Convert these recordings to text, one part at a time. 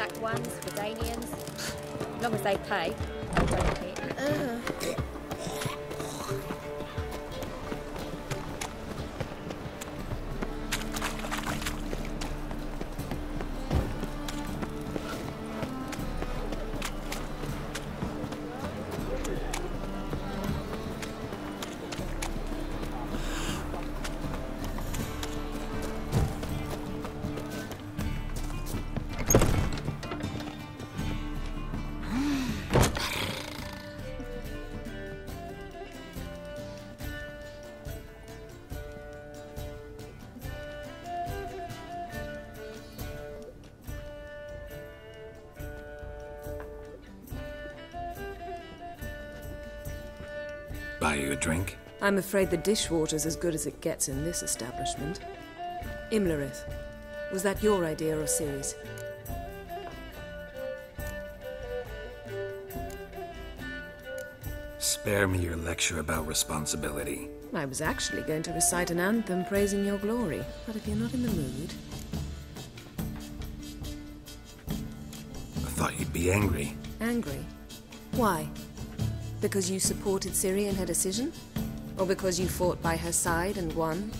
Kazakh ones, Jordanians. As long as they pay, I don't care. Buy you a drink? I'm afraid the dishwater's as good as it gets in this establishment. Imlerith, was that your idea or Ciri's? Spare me your lecture about responsibility. I was actually going to recite an anthem praising your glory, but if you're not in the mood... I thought you'd be angry. Angry? Why? Because you supported Ciri in her decision? Or because you fought by her side and won?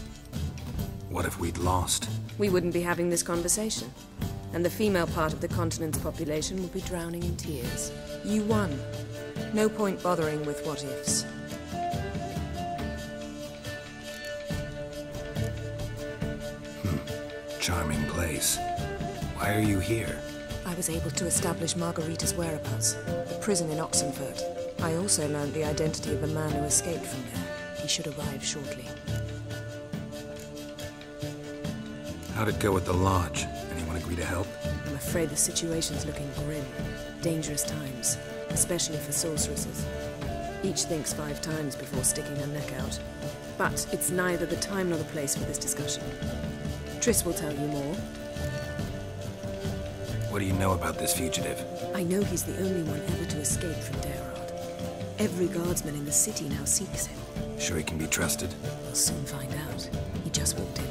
What if we'd lost? We wouldn't be having this conversation. And the female part of the continent's population would be drowning in tears. You won. No point bothering with what-ifs. Charming place. Why are you here? I was able to establish Margarita's whereabouts, the prison in Oxenfurt. I also learned the identity of a man who escaped from there. He should arrive shortly. How'd it go at the lodge? Anyone agree to help? I'm afraid the situation's looking grim. Dangerous times, especially for sorceresses. Each thinks 5 times before sticking her neck out. But it's neither the time nor the place for this discussion. Triss will tell you more. What do you know about this fugitive? I know he's the only one ever to escape from Derard. Every guardsman in the city now seeks him. Sure he can be trusted? We'll soon find out. He just walked in.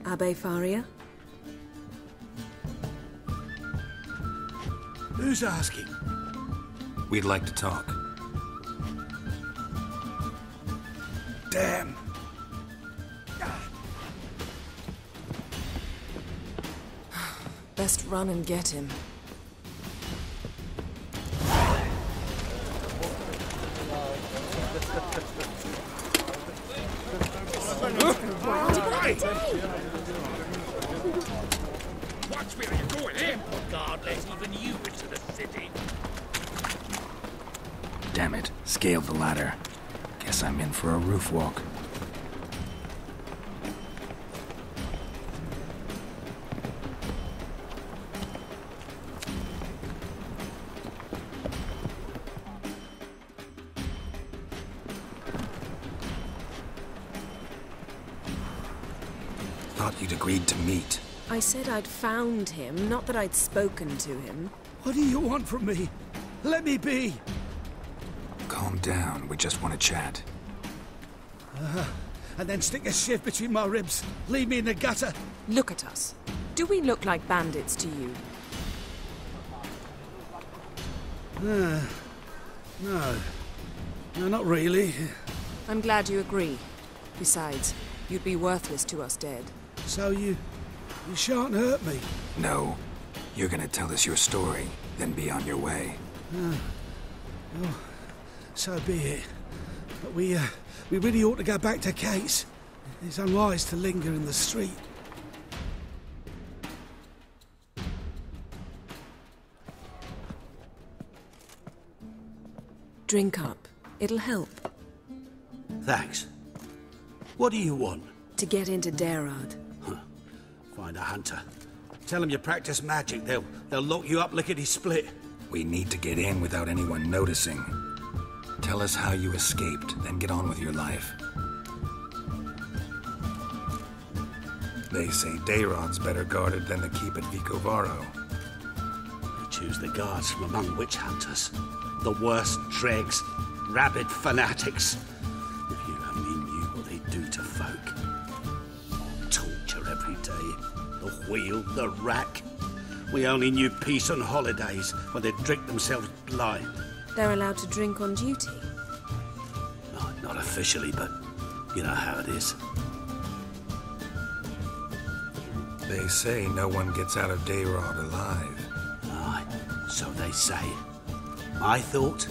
Abbe Faria? Who's asking? We'd like to talk. Damn. Best run and get him. Watch where you're going, eh? God let even you into the city. Damn it. Scaled the ladder. Guess I'm in for a roof walk. Thought you'd agreed to meet. I said I'd found him, not that I'd spoken to him. What do you want from me? Let me be. Calm down. We just want to chat. And then stick a shiv between my ribs. Leave me in the gutter. Look at us. Do we look like bandits to you? No. No, not really. I'm glad you agree. Besides, you'd be worthless to us dead. So you shan't hurt me. No. You're gonna tell us your story, then be on your way. Oh, so be it. But we really ought to go back to Kate's. It's unwise to linger in the street. Drink up. It'll help. Thanks. What do you want? To get into Derard. Find a hunter. Tell them you practice magic. They'll lock you up lickety-split. We need to get in without anyone noticing. Tell us how you escaped, then get on with your life. They say Dayron's better guarded than the keep at Vicovaro. choose the guards from among witch hunters. The worst dregs, rabid fanatics. If you only knew what they do to folk. Torture every day. The wheel, the rack. We only knew peace on holidays when they'd drink themselves blind. They're allowed to drink on duty? Not officially, but you know how it is. They say no one gets out of Dayrod alive. Aye, so they say. I thought,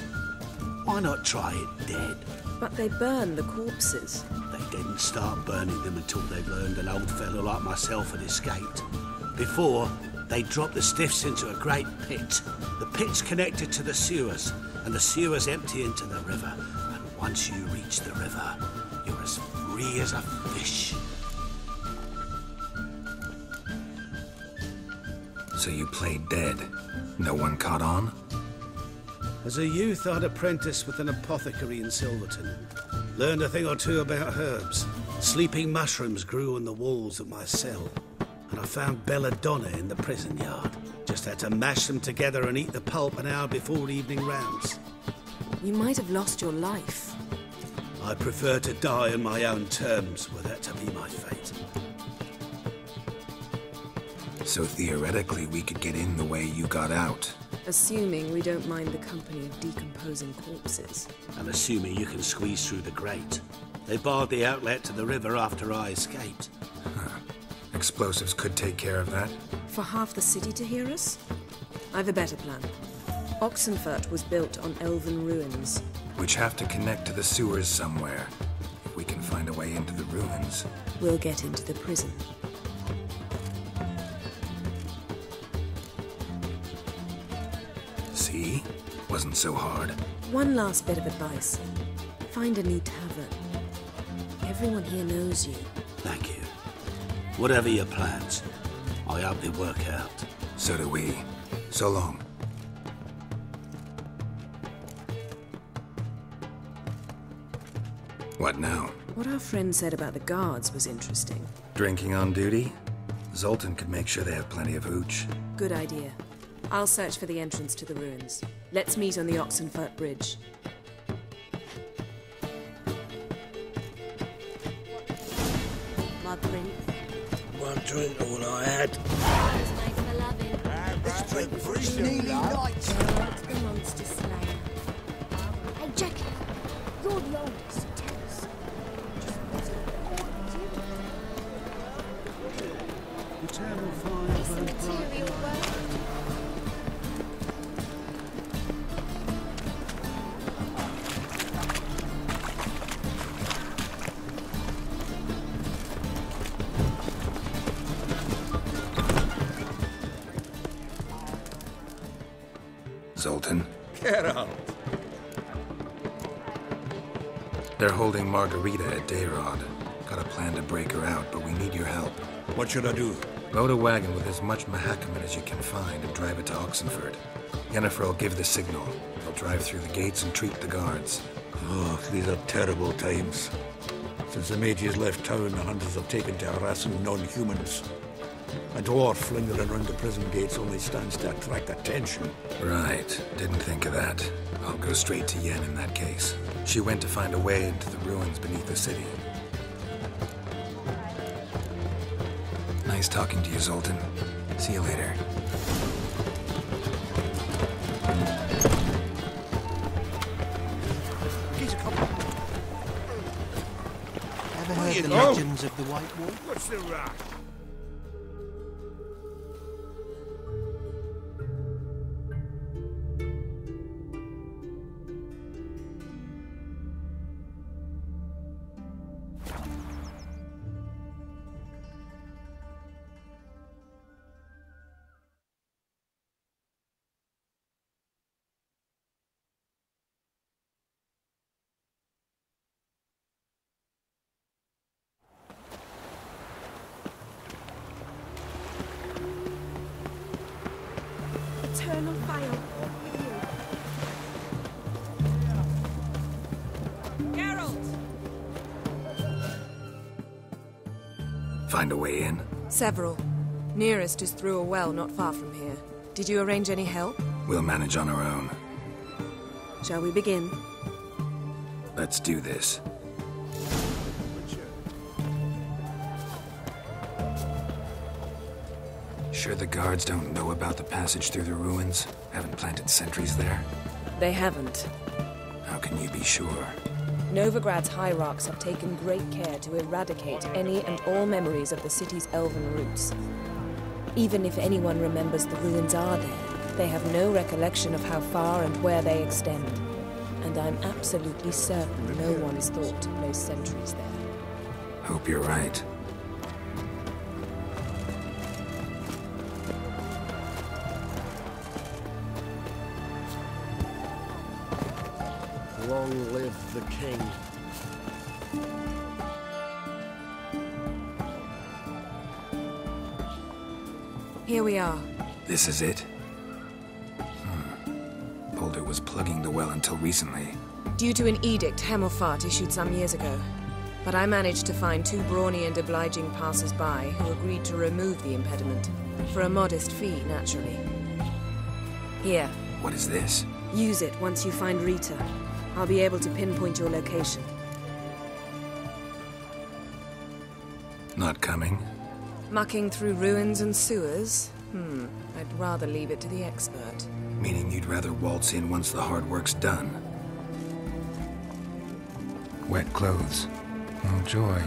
why not try it dead? But they burn the corpses. They didn't start burning them until they'd learned an old fellow like myself had escaped. Before, they dropped the stiffs into a great pit. The pit's connected to the sewers, and the sewers empty into the river. And once you reach the river, you're as free as a fish. So you played dead. No one caught on? As a youth, I'd apprenticed with an apothecary in Silverton. Learned a thing or two about herbs. Sleeping mushrooms grew on the walls of my cell. And I found belladonna in the prison yard. Just had to mash them together and eat the pulp an hour before evening rounds. You might have lost your life. I prefer to die on my own terms, were that to be my fate. So theoretically, we could get in the way you got out. Assuming we don't mind the company of decomposing corpses. And assuming you can squeeze through the grate. They barred the outlet to the river after I escaped. Huh. Explosives could take care of that? For half the city to hear us? I've a better plan. Oxenfurt was built on elven ruins. Which have to connect to the sewers somewhere. If we can find a way into the ruins. We'll get into the prison. See? Wasn't so hard. One last bit of advice. Find a new tavern. Everyone here knows you. Thank you. Whatever your plans, I hope they work out. So do we. So long. What now? What our friend said about the guards was interesting. Drinking on duty? Zoltan could make sure they have plenty of hooch. Good idea. I'll search for the entrance to the ruins. Let's meet on the Oxenfurt Bridge. My prince. One drink, all I had. It's nice for loving. Let's drink for nearly nights. It's the monster slayer. Hey, Jackie, you're the oldest. Tell us. Eternal fire It's the burns bright. material world. Zoltan? Get out. They're holding Margarita at Dayrod. Got a plan to break her out, but we need your help. What should I do? Load a wagon with as much Mahakaman as you can find and drive it to Oxenfurt. Yennefer will give the signal. They'll drive through the gates and treat the guards. Oh, these are terrible times. Since the mages left town, the hunters have taken to harassing non-humans. A dwarf lingering around the prison gates only stands to attract attention. Right. Didn't think of that. I'll go straight to Yen in that case. She went to find a way into the ruins beneath the city. Nice talking to you, Zoltan. See you later. Ever heard the legends of the White Wolf? What's the rush? Eternal fire. Find a way in? Several. Nearest is through a well not far from here. Did you arrange any help? We'll manage on our own. Shall we begin? Let's do this. Sure the guards don't know about the passage through the ruins? Haven't planted sentries there? They haven't. How can you be sure? Novigrad's hierarchs have taken great care to eradicate any and all memories of the city's elven roots. Even if anyone remembers the ruins are there, they have no recollection of how far and where they extend. And I'm absolutely certain no one's thought to place sentries there. Hope you're right. Long live the king. Here we are. This is it? Boulder was plugging the well until recently. Due to an edict Hemmelfart issued some years ago. But I managed to find 2 brawny and obliging passers-by who agreed to remove the impediment. For a modest fee, naturally. Here. What is this? Use it once you find Rita. I'll be able to pinpoint your location. Not coming? Mucking through ruins and sewers? I'd rather leave it to the expert. Meaning you'd rather waltz in once the hard work's done? Wet clothes. Oh, joy.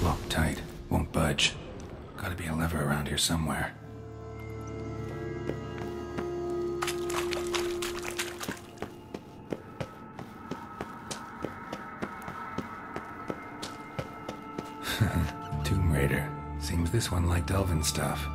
Locked tight. Won't budge. Gotta be a lever around here somewhere. Tomb Raider. Seems this one liked elven stuff.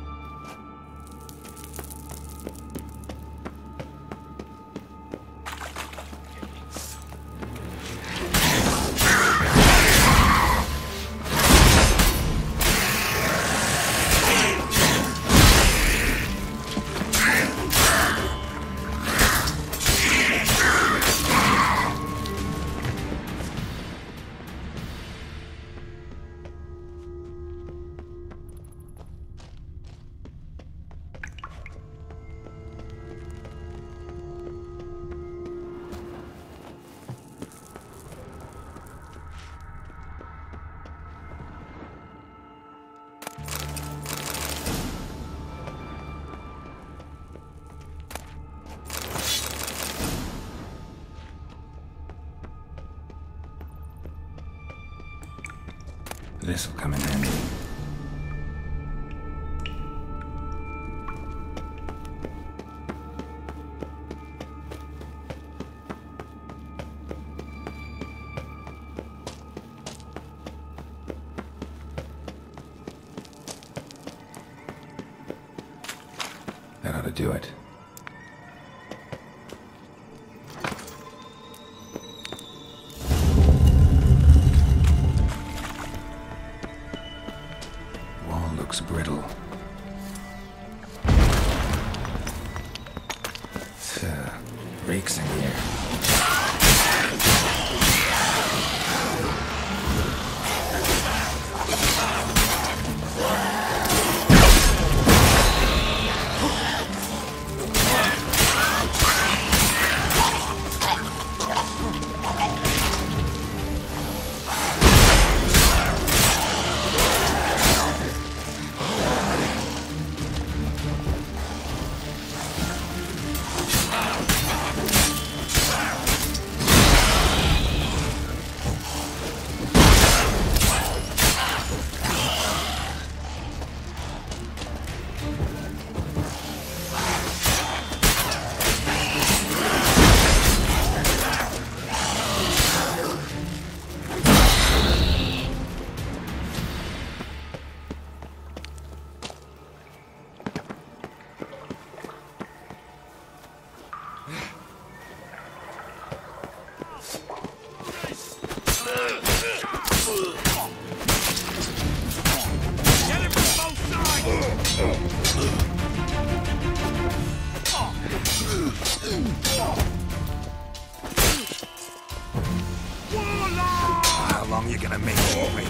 This'll come in handy. That ought to do it. Looks brittle. fixing here. How long you gonna make it wait?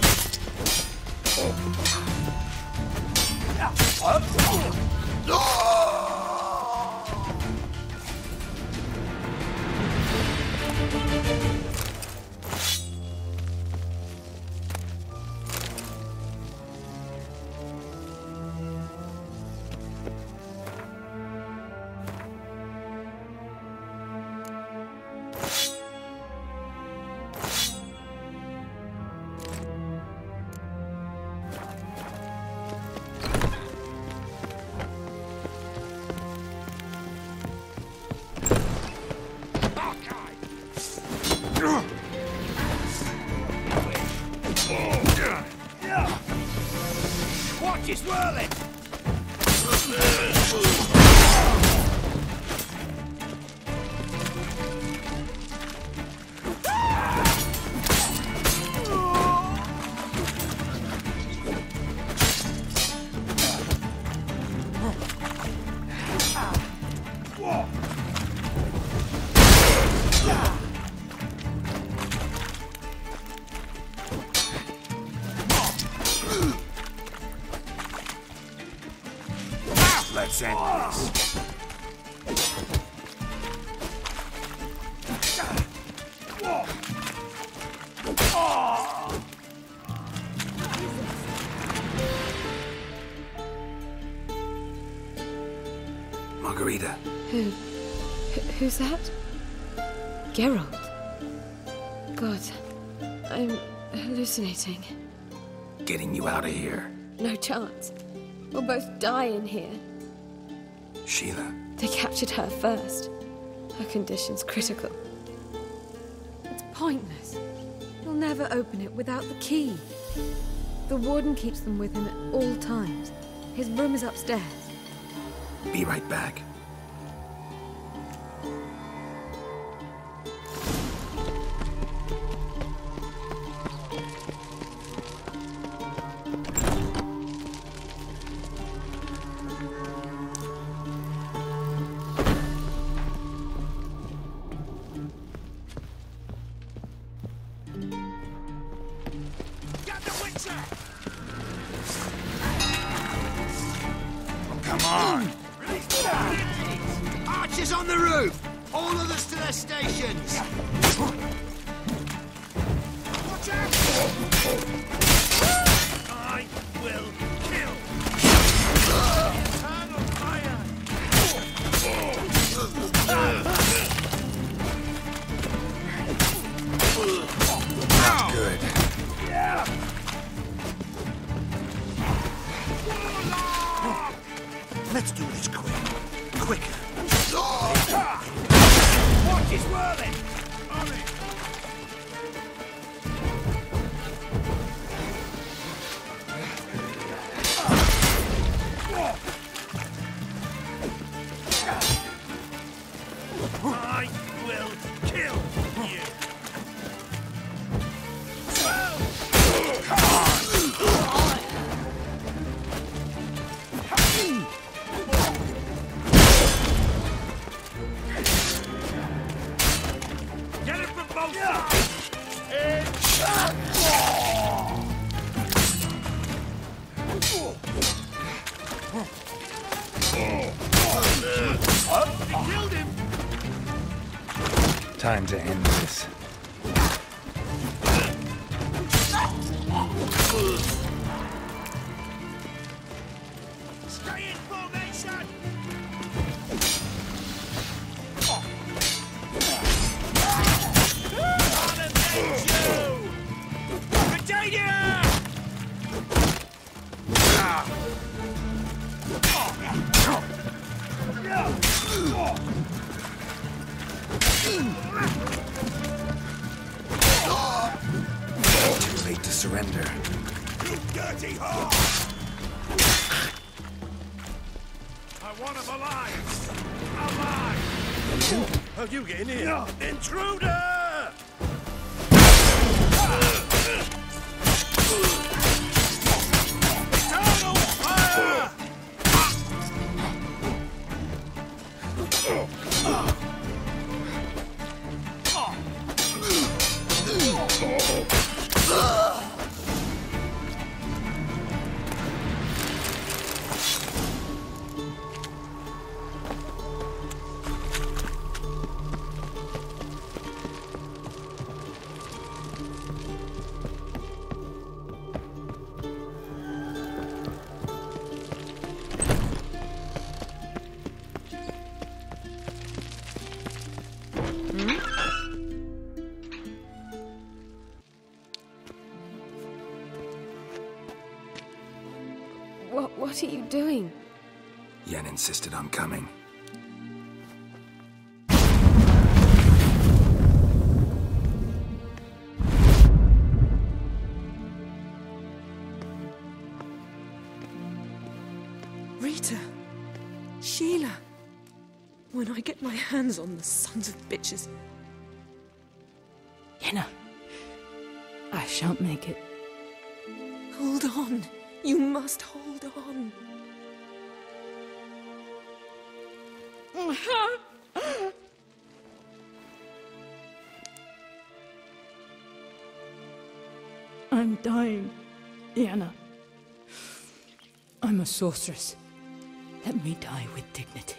Watch it swirling! Let's end this. Margarita. Who's that? Geralt. God, I'm hallucinating. Getting you out of here. No chance. We'll both die in here. Sheila. They captured her first. Her condition's critical. It's pointless. He'll never open it without the key. The warden keeps them with him at all times. His room is upstairs. Be right back. Come on! Archers on the roof! All others to their stations! Watch out! I will kill! Turn on fire! Not good. Yeah! Let's do this quick. Quicker. Watch it whirling! On it! I will kill you! Come on! Killed him! Time to end this. Stay in formation! I'll avenge you! Britannia! Too late to surrender. You dirty whore! I want him alive! Alive! How you get in here? Intruder! Eternal fire! What are you doing? Yen insisted on coming. Rita! Sheila! When I get my hands on the sons of bitches... Yenna, I shan't make it. Hold on! You must hold on! I'm dying, Yenna. I'm a sorceress. Let me die with dignity.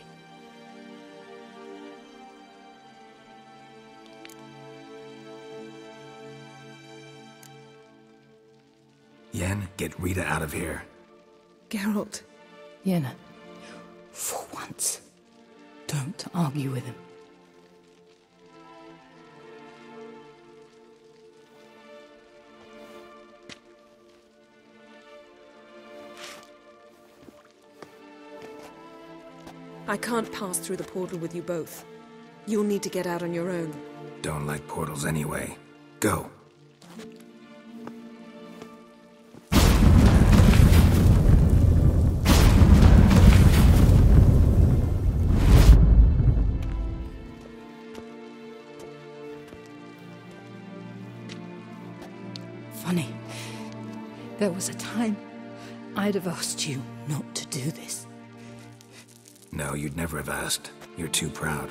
Yen, get Rita out of here. Geralt. Yenna, for once, don't argue with him. I can't pass through the portal with you both. You'll need to get out on your own. Don't like portals anyway. Go. Funny. There was a time I'd have asked you not to do this. No, you'd never have asked. You're too proud.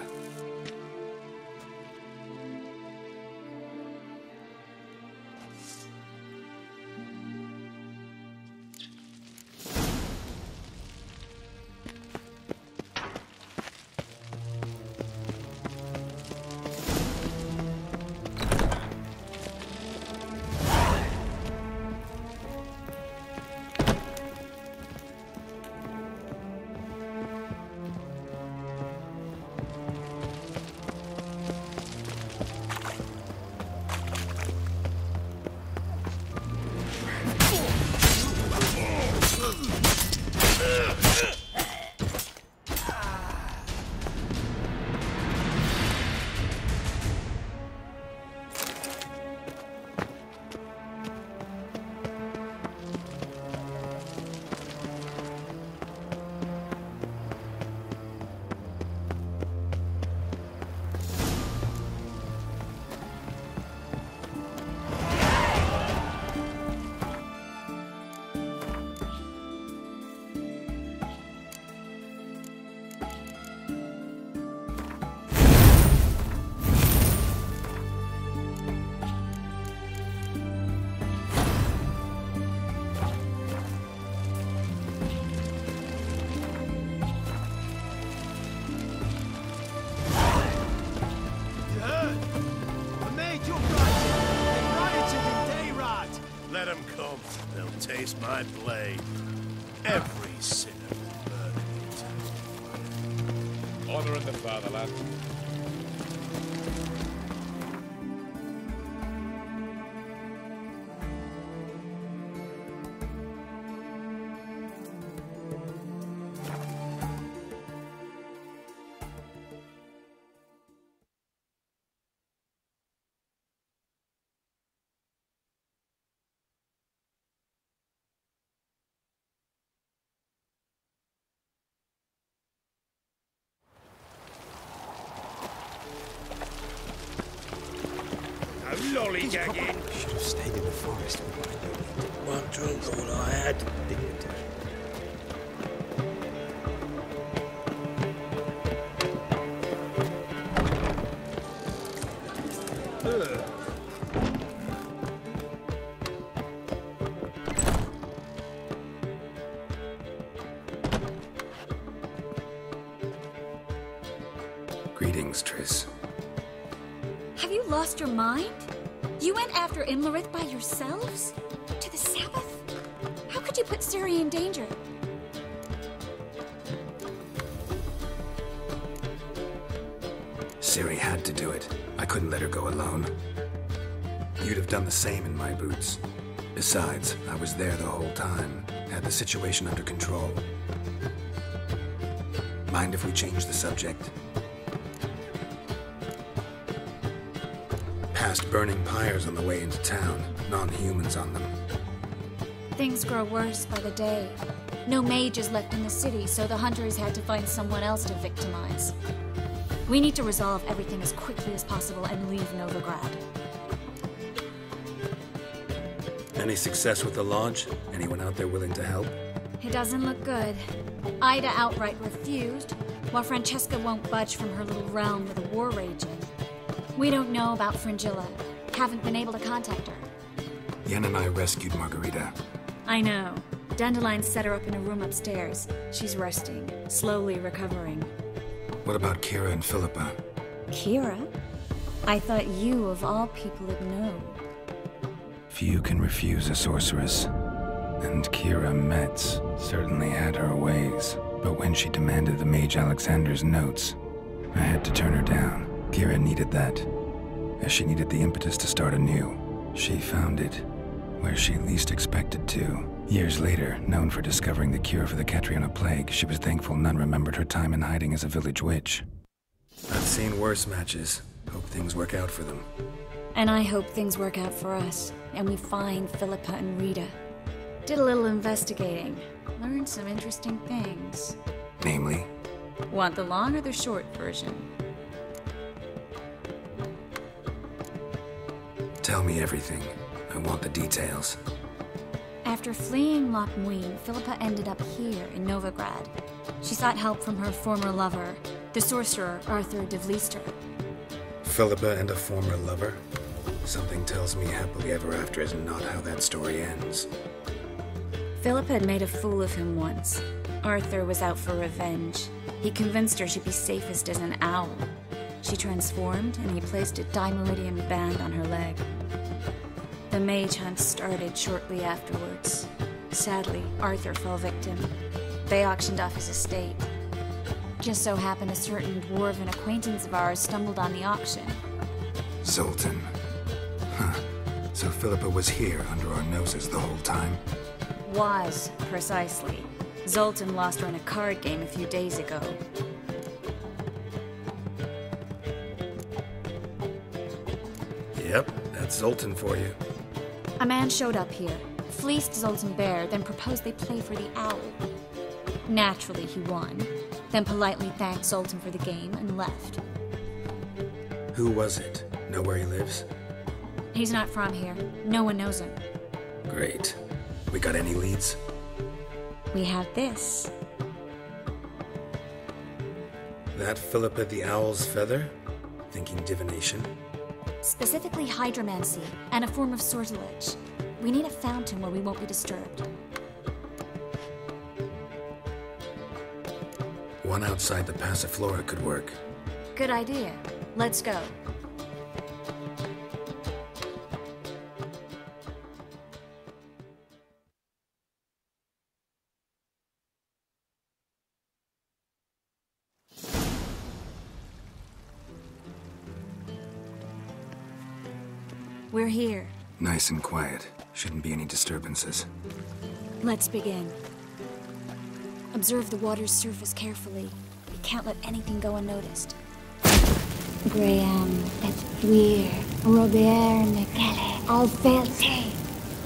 taste my blade. Every sinner will burn in eternity. Honor in the fatherland. Lollygagging! Should have stayed in the forest. One drink's all I had. Greetings, Triss. Have you lost your mind? You went after Imlerith by yourselves? To the Sabbath? How could you put Ciri in danger? Ciri had to do it. I couldn't let her go alone. You'd have done the same in my boots. Besides, I was there the whole time. Had the situation under control. Mind if we change the subject? Past burning pyres on the way into town. Non-humans on them. Things grow worse by the day. No mages left in the city, so the hunters had to find someone else to victimize. We need to resolve everything as quickly as possible and leave Novigrad. Any success with the lodge? Anyone out there willing to help? It doesn't look good. Ida outright refused, while Francesca won't budge from her little realm with a war raging. We don't know about Fringilla. Haven't been able to contact her. Yen and I rescued Margarita. I know. Dandelion set her up in a room upstairs. She's resting, slowly recovering. What about Kira and Philippa? Kira? I thought you, of all people, would know. Few can refuse a sorceress. And Kira Metz certainly had her ways. But when she demanded the Mage Alexander's notes, I had to turn her down. Kira needed that, as she needed the impetus to start anew. She found it where she least expected to. Years later, known for discovering the cure for the Catriona plague, she was thankful none remembered her time in hiding as a village witch. I've seen worse matches. Hope things work out for them. And I hope things work out for us, and we find Philippa and Rita. Did a little investigating. Learned some interesting things. Namely? Want the long or the short version? Tell me everything. I want the details. After fleeing Loch Muin, Philippa ended up here in Novigrad. She sought help from her former lover, the sorcerer Arthur de Vlister. Philippa and a former lover? Something tells me happily ever after is not how that story ends. Philippa had made a fool of him once. Arthur was out for revenge. He convinced her she'd be safest as an owl. She transformed, and he placed a Dimeridian band on her leg. The mage hunt started shortly afterwards. Sadly, Arthur fell victim. They auctioned off his estate. Just so happened a certain dwarven acquaintance of ours stumbled on the auction. Zoltan. Huh. So Philippa was here under our noses the whole time? Was, precisely. Zoltan lost her in a card game a few days ago. Yep, that's Zoltan for you. A man showed up here, fleeced Zoltan bare, then proposed they play for the owl. Naturally, he won, then politely thanked Zoltan for the game and left. Who was it? Know where he lives? He's not from here. No one knows him. Great. We got any leads? We have this. That Philippa the Owl's feather? Thinking divination? Specifically hydromancy, and a form of sortilege. We need a fountain where we won't be disturbed. One outside the Passiflora could work. Good idea. Let's go. We're here. Nice and quiet. Shouldn't be any disturbances. Let's begin. Observe the water's surface carefully. We can't let anything go unnoticed. Graham et thuir, Robert Mekele, Alfelte.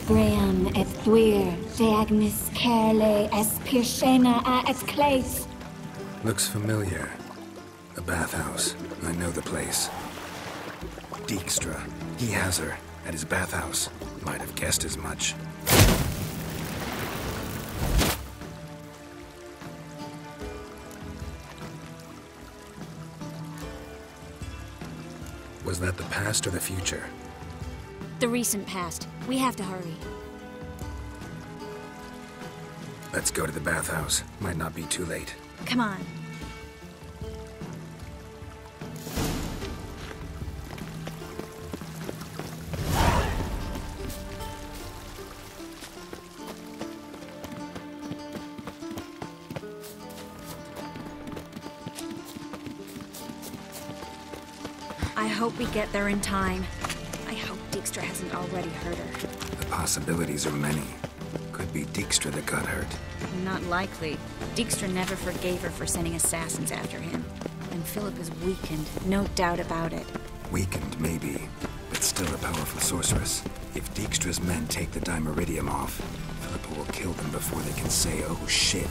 Graham et thuir, Deagnis Kerle, es Pirshena a et Clace. Looks familiar. A bathhouse. I know the place. Dijkstra. He has her at his bathhouse. Might have guessed as much. Was that the past or the future? The recent past. We have to hurry. Let's go to the bathhouse. Might not be too late. Come on. I hope we get there in time. I hope Dijkstra hasn't already hurt her. The possibilities are many. Could be Dijkstra that got hurt. Not likely. Dijkstra never forgave her for sending assassins after him. And Philip is weakened, no doubt about it. Weakened, maybe, but still a powerful sorceress. If Dijkstra's men take the Dimeridium off, Philippa will kill them before they can say, oh shit.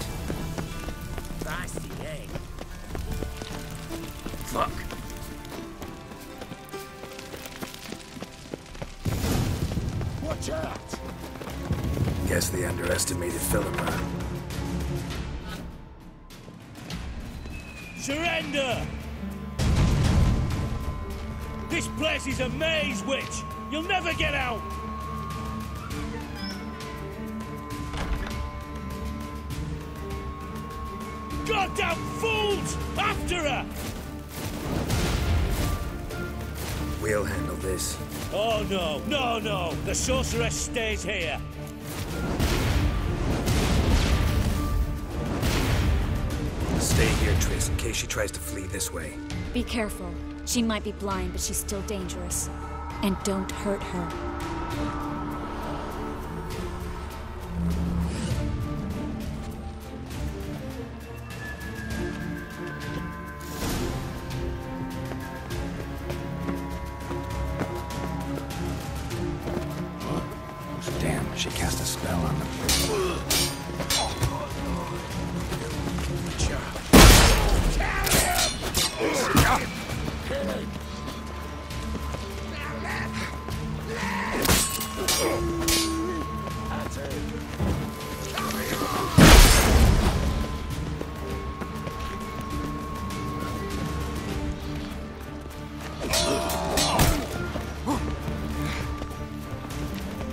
That's the egg. Fuck. Watch out! Guess they underestimated Philippa. Surrender! This place is a maze, witch! You'll never get out! Goddamn fools! After her! We'll handle this. Oh no, no, no! The sorceress stays here! Stay here, Triss, in case she tries to flee this way. Be careful. She might be blind, but she's still dangerous. And don't hurt her. Damn, she cast a spell on them.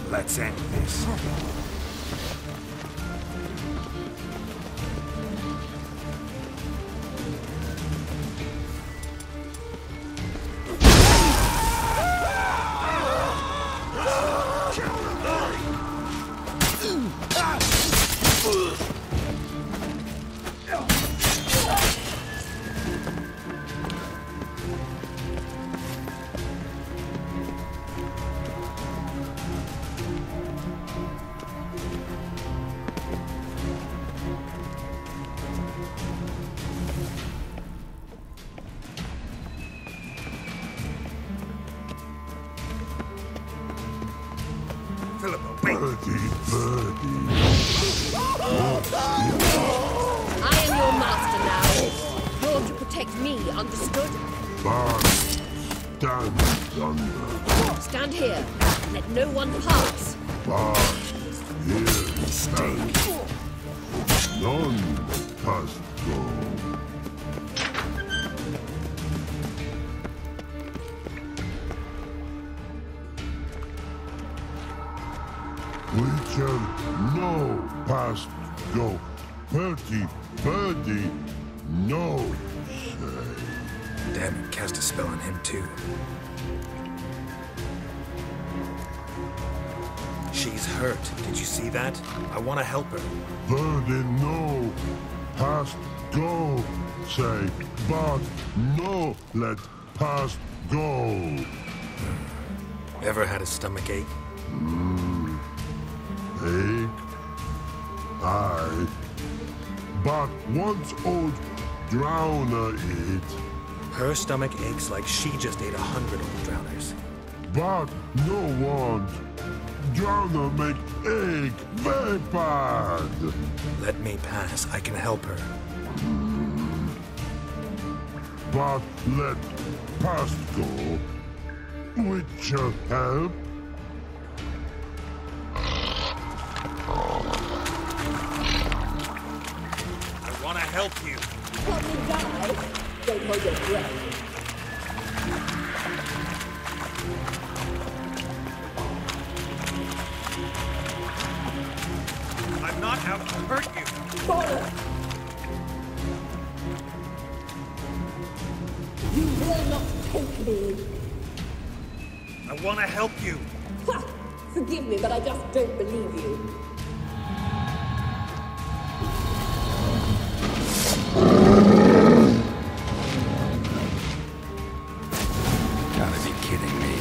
Let's end this. Philippa, wait! I am your master now. You're to protect me, understood? Stand under. Stand here. Let no one pass. Here stand. None must go. Witcher, no past go. Birdie, no say. Damn it, cast a spell on him too. She's hurt. Did you see that? I want to help her. Birdie, no past go say. But no let past go. Ever had a stomach ache? Ache? Aye. But once old Drowner ate. Her stomach aches like she just ate 100 old drowners. But no want. Drowner make ache very bad. Let me pass. I can help her. But let past go. With your help. I want to help you. Help me die? Don't hold your breath. I'm not out to hurt you. Father! You will not take me. I want to help you. Ha! Forgive me, but I just don't believe you. Gotta be kidding me.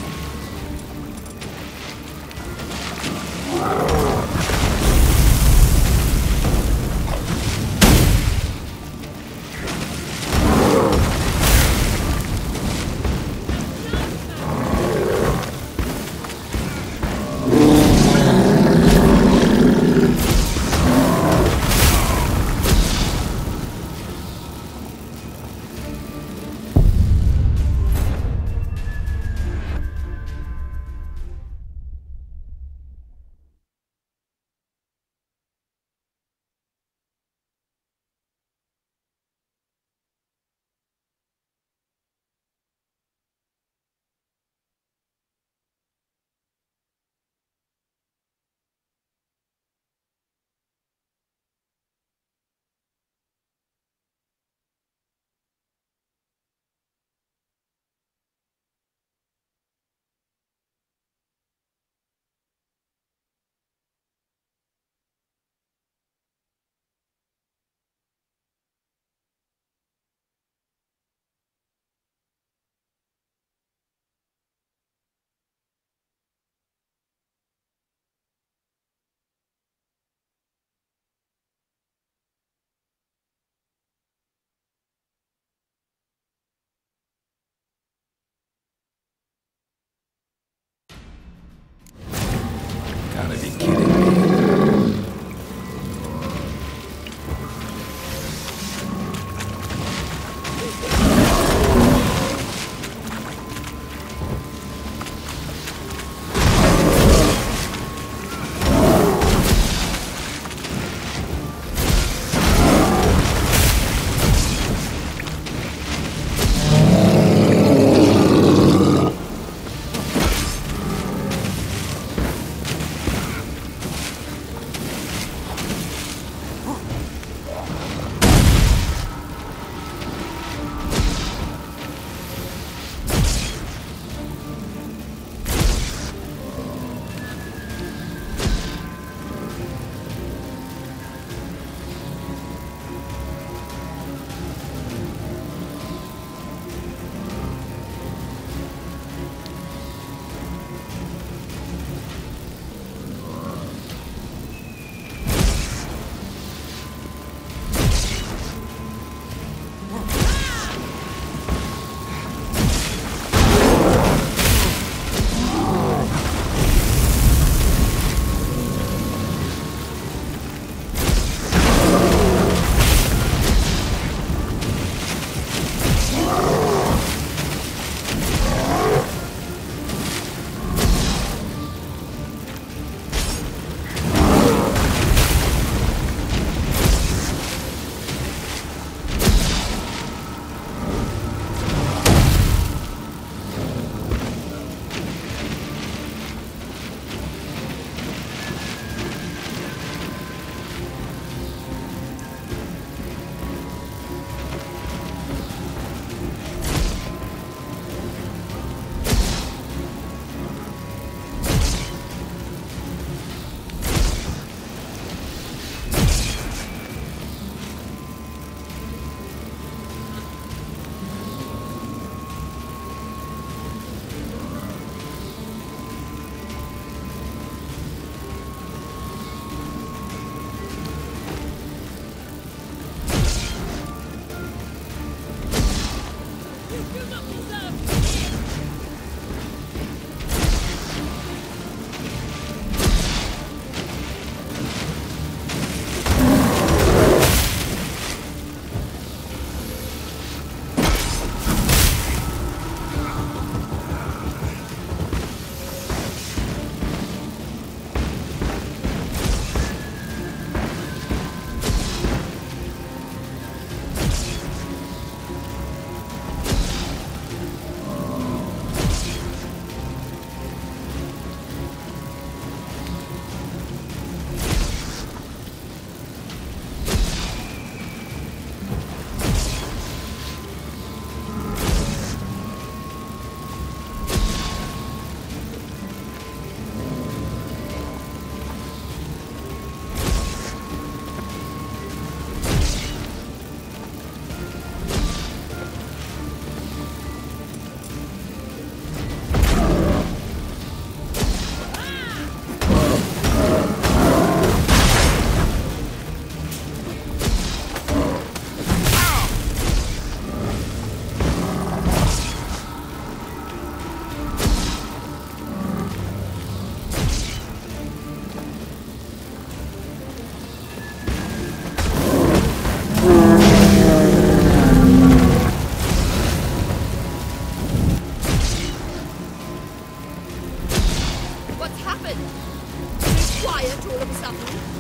then? It's quiet all of a sudden.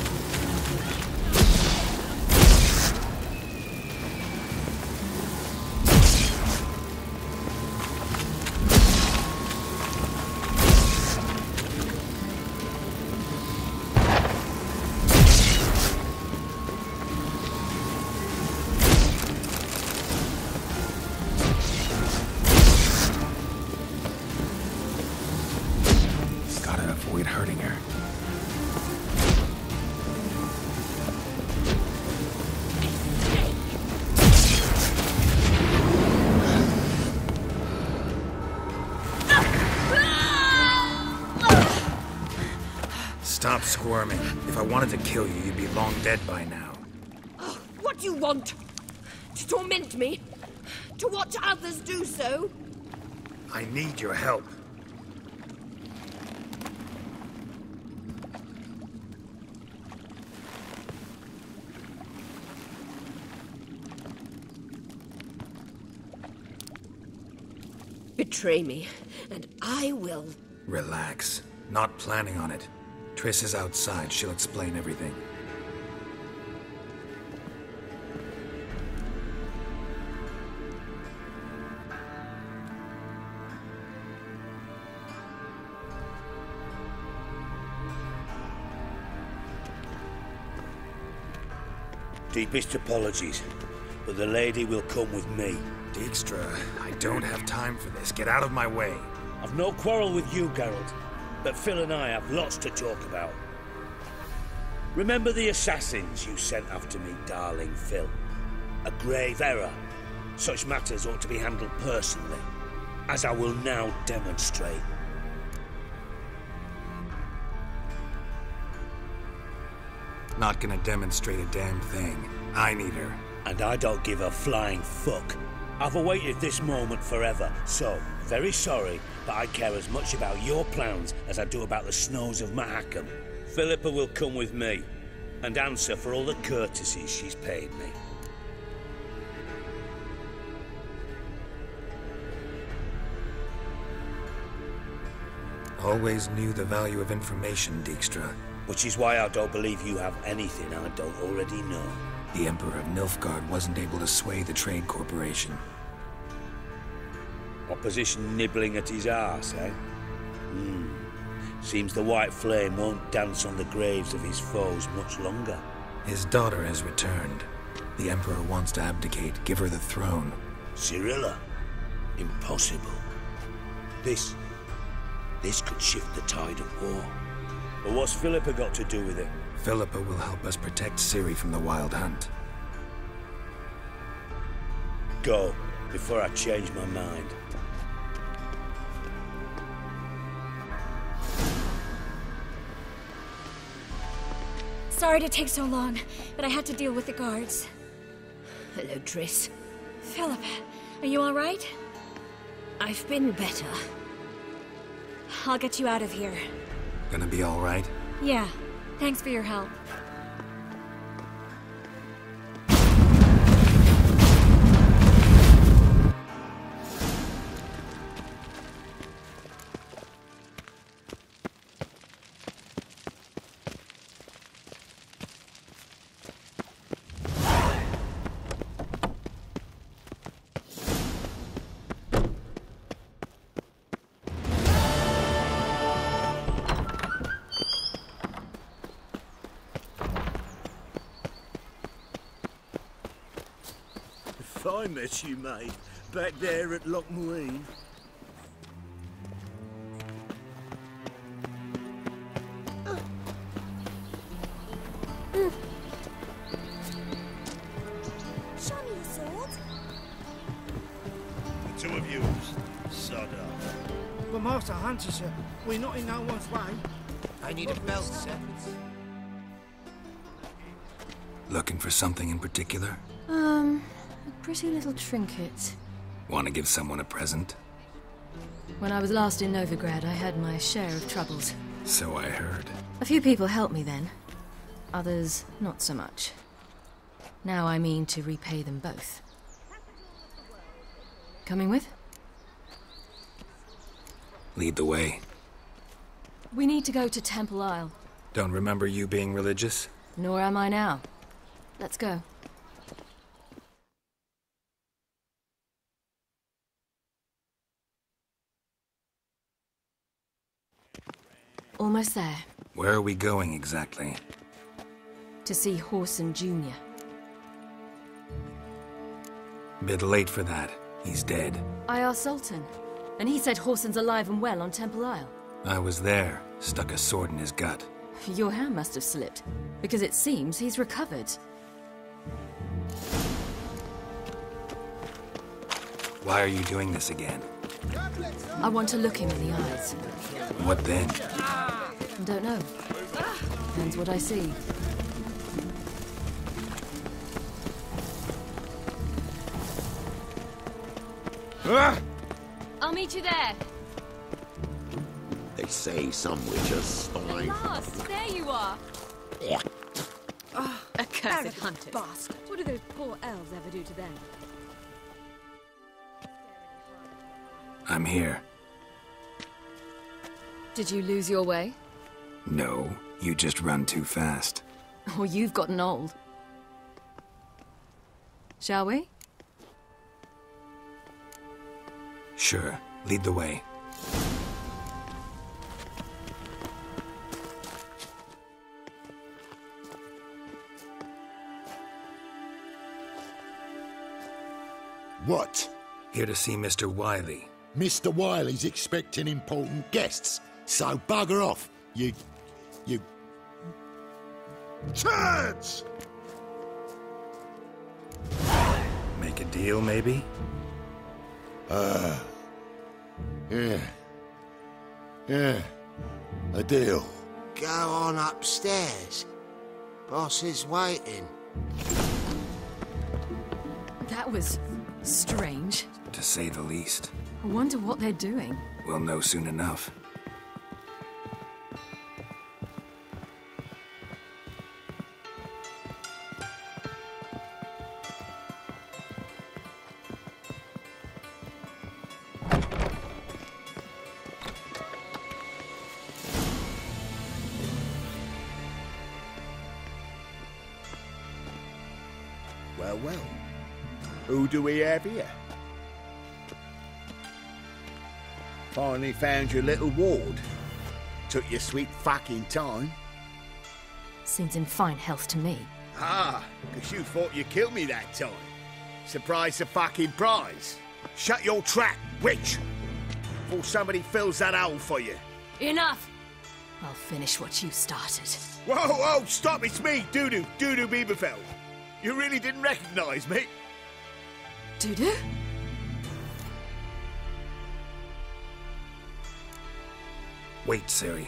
Hurting her. Stop squirming. If I wanted to kill you, you'd be long dead by now. Oh, what do you want? To torment me? To watch others do so? I need your help. Betray me, and I will. Relax. Not planning on it. Triss is outside. She'll explain everything. Deepest apologies, but the lady will come with me. Dijkstra, I don't have time for this. Get out of my way. I've no quarrel with you, Geralt, but Phil and I have lots to talk about. Remember the assassins you sent after me, darling Phil? A grave error. Such matters ought to be handled personally, as I will now demonstrate. Not gonna demonstrate a damn thing. I need her. And I don't give a flying fuck. I've awaited this moment forever, so, very sorry, but I care as much about your plans as I do about the snows of Mahakam. Philippa will come with me, and answer for all the courtesies she's paid me. Always knew the value of information, Dijkstra. Which is why I don't believe you have anything I don't already know. The Emperor of Nilfgaard wasn't able to sway the Trade Corporation. Opposition nibbling at his arse, eh? Seems the White Flame won't dance on the graves of his foes much longer. His daughter has returned. The Emperor wants to abdicate, give her the throne. Cyrilla? Impossible. This could shift the tide of war. But what's Philippa got to do with it? Philippa will help us protect Ciri from the Wild Hunt. Go, before I change my mind. Sorry to take so long, but I had to deal with the guards. Hello, Triss. Philip, are you all right? I've been better. I'll get you out of here. Gonna be all right? Yeah. Thanks for your help. I met you, mate, back there at Loch Muine. Show me your sword. The two of you, sod up. But Master Hunter, sir, we're not in no one's way. I need a belt, sir. Looking for something in particular? A pretty little trinket. Want to give someone a present? When I was last in Novigrad, I had my share of troubles. So I heard. A few people helped me then. Others, not so much. Now I mean to repay them both. Coming with? Lead the way. We need to go to Temple Isle. Don't remember you being religious? Nor am I now. Let's go. Almost there. Where are we going exactly? To see Horson Jr. Bit late for that. He's dead. I asked Sultan, and he said Horson's alive and well on Temple Isle. I was there. Stuck a sword in his gut. Your hand must have slipped, because it seems he's recovered. Why are you doing this again? I want to look him in the eyes. What then? Don't know. Depends what I see. I'll meet you there. They say some witches spy. Last, there you are. Oh, accursed hunters. Bastard. What do those poor elves ever do to them? I'm here. Did you lose your way? No, you just run too fast. Or you've gotten old. Shall we? Sure, lead the way. What? Here to see Mr. Wiley. Mr. Wiley's expecting important guests, so bugger off, you... turds! Make a deal, maybe? Yeah, a deal. Go on upstairs. Boss is waiting. That was strange. To say the least. I wonder what they're doing. We'll know soon enough. Well. Who do we have here? Finally found your little ward. Took your sweet fucking time. Seems in fine health to me. Ah, because you thought you killed me that time. Surprise the fucking prize. Shut your trap, witch! Before somebody fills that hole for you. Enough! I'll finish what you started. Whoa, stop, it's me, Dudu Bieberfeld. You really didn't recognize me? Dudu? Wait, Ciri.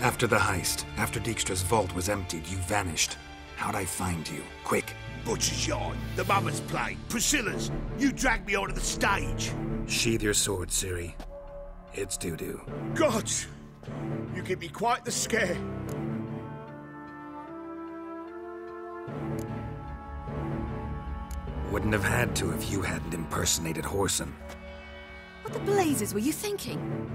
After the heist, after Dijkstra's vault was emptied, you vanished. How'd I find you? Quick. Butcher's Yard, the Mama's Play, Priscilla's. You dragged me onto the stage. Sheathe your sword, Ciri. It's Dudu. God! You give me quite the scare. Wouldn't have had to if you hadn't impersonated Horson. What the blazes were you thinking?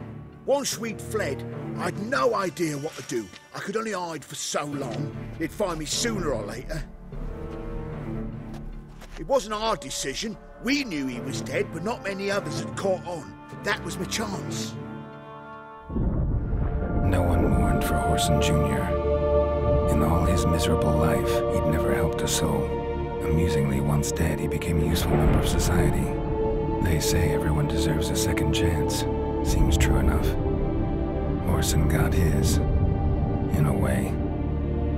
Once we'd fled, I'd no idea what to do. I could only hide for so long. They'd find me sooner or later. It wasn't our decision. We knew he was dead, but not many others had caught on. That was my chance. No one mourned for Horson Jr. In all his miserable life, he'd never helped a soul. Amusingly, once dead, he became a useful member of society. They say everyone deserves a second chance. Seems true enough. Horson got his, in a way,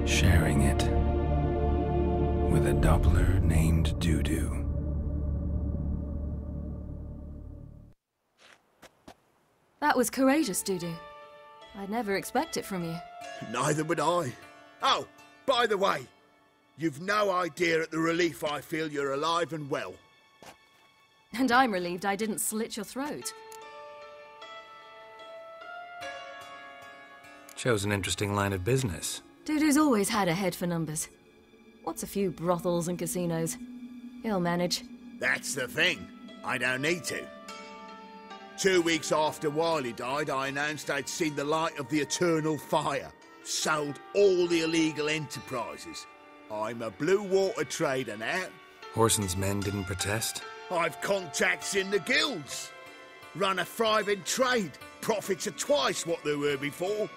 sharing it with a Doppler named Dudu. That was courageous, Dudu. I'd never expect it from you. Neither would I. Oh, by the way, you've no idea at the relief I feel you're alive and well. And I'm relieved I didn't slit your throat. Chose an interesting line of business. Dudu's always had a head for numbers. What's a few brothels and casinos? He'll manage. That's the thing. I don't need to. 2 weeks after Wiley died, I announced I'd seen the light of the eternal fire. Sold all the illegal enterprises. I'm a blue water trader now. Horson's men didn't protest? I've contacts in the guilds. Run a thriving trade. Profits are twice what they were before.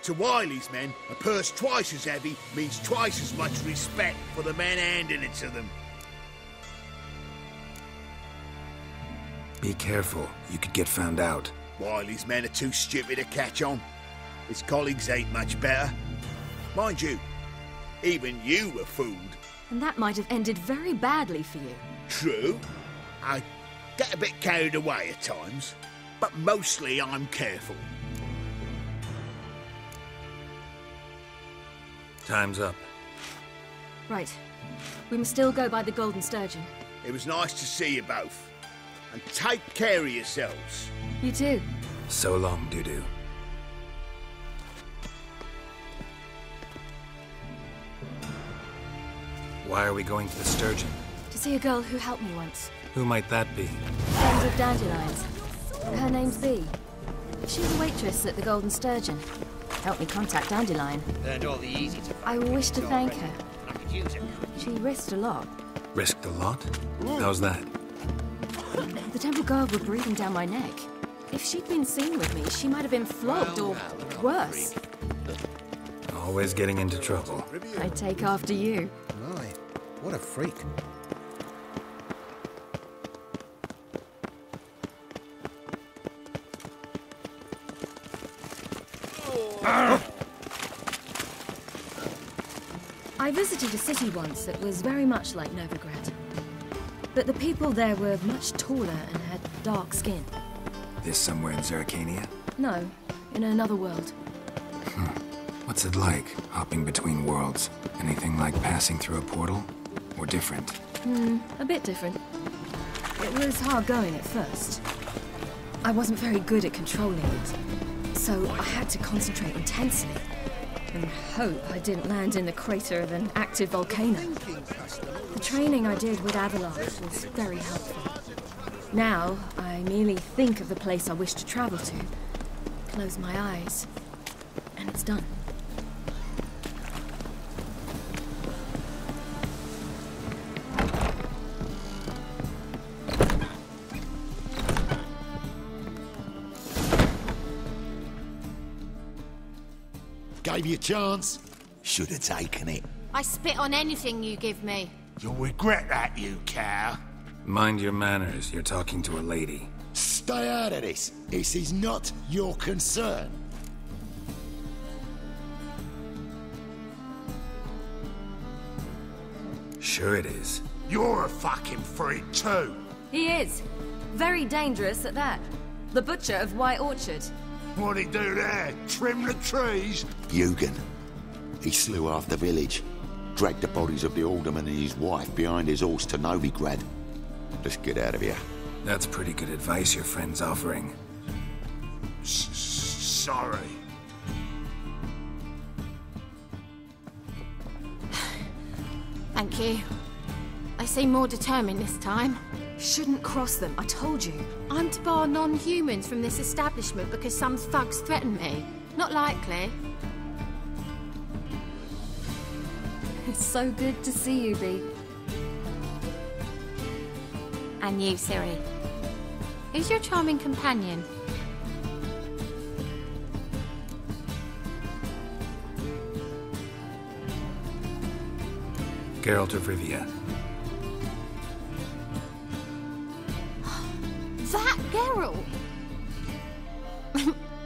To Wiley's men, a purse twice as heavy means twice as much respect for the men handing it to them. Be careful. You could get found out. Wiley's men are too stupid to catch on. His colleagues ain't much better. Mind you, even you were fooled. And that might have ended very badly for you. True. I get a bit carried away at times, but mostly I'm careful. Time's up. Right. We must still go by the Golden Sturgeon. It was nice to see you both. And take care of yourselves. You too. So long, Dudu. Why are we going to the Sturgeon? To see a girl who helped me once. Who might that be? Friends of Dandelion's. Her name's Bee. She's a waitress at the Golden Sturgeon. Helped me contact Dandelion. Learned all the easy to I wish to thank her. I could use it. She risked a lot. Risked a lot? How's that? The temple guard were breathing down my neck. If she'd been seen with me, she might have been flogged or worse. Always getting into trouble. I take after you. My, what a freak. I visited a city once that was very much like Novigrad. But the people there were much taller and had dark skin. This somewhere in Zeracania? No, in another world. What's it like, hopping between worlds? Anything like passing through a portal? Or different? A bit different. It was hard going at first. I wasn't very good at controlling it, so I had to concentrate intensely and hope I didn't land in the crater of an active volcano. The training I did with Avalanche was very helpful. Now, I merely think of the place I wish to travel to, close my eyes, and it's done. Gave you a chance. Should have taken it. I spit on anything you give me. You'll regret that, you cow. Mind your manners. You're talking to a lady. Stay out of this. This is not your concern. Sure it is. You're a fucking freak too. He is. Very dangerous at that. The butcher of White Orchard. What'd he do there? Trim the trees? Eugen. He slew half the village. Dragged the bodies of the alderman and his wife behind his horse to Novigrad. Let's get out of here. That's pretty good advice your friend's offering. Sorry. Thank you. I seem more determined this time. Shouldn't cross them, I told you. I'm to bar non-humans from this establishment because some thugs threaten me. Not likely. It's so good to see you, Bee. And you, Ciri. Who's your charming companion? Geralt of Rivia. That Geralt!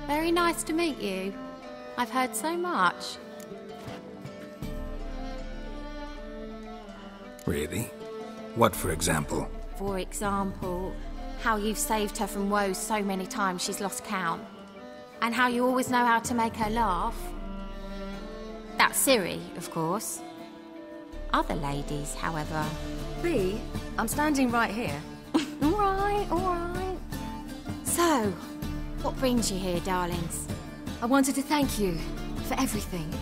Very nice to meet you. I've heard so much. Really? What, for example? For example, how you've saved her from woes so many times she's lost count. And how you always know how to make her laugh. That's Ciri, of course. Other ladies, however... Bee, I'm standing right here. All right. So, what brings you here, darlings? I wanted to thank you for everything.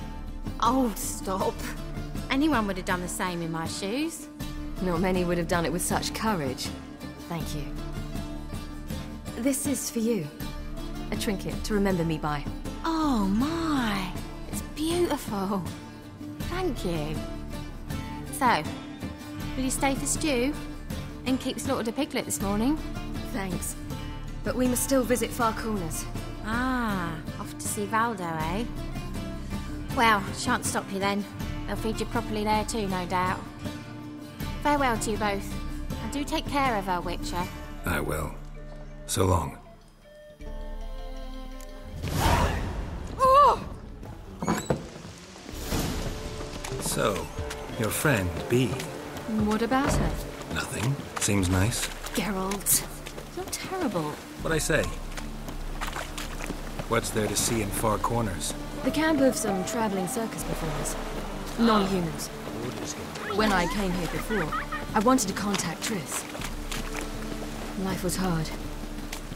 Oh, stop. Anyone would have done the same in my shoes. Not many would have done it with such courage. Thank you. This is for you. A trinket to remember me by. Oh my, it's beautiful. Thank you. So, will you stay for stew? And keep slaughtered a piglet this morning? Thanks. But we must still visit Far Corners. Ah, off to see Valdo, eh? Well, shan't stop you then. They'll feed you properly there too, no doubt. Farewell to you both. And do take care of her, Witcher. I will. So long. Oh! So, your friend, B. What about her? Nothing. Seems nice. Geralt, you're terrible. What'd I say? What's there to see in Far Corners? The camp of some traveling circus performers. Non-humans. When I came here before, I wanted to contact Triss. Life was hard.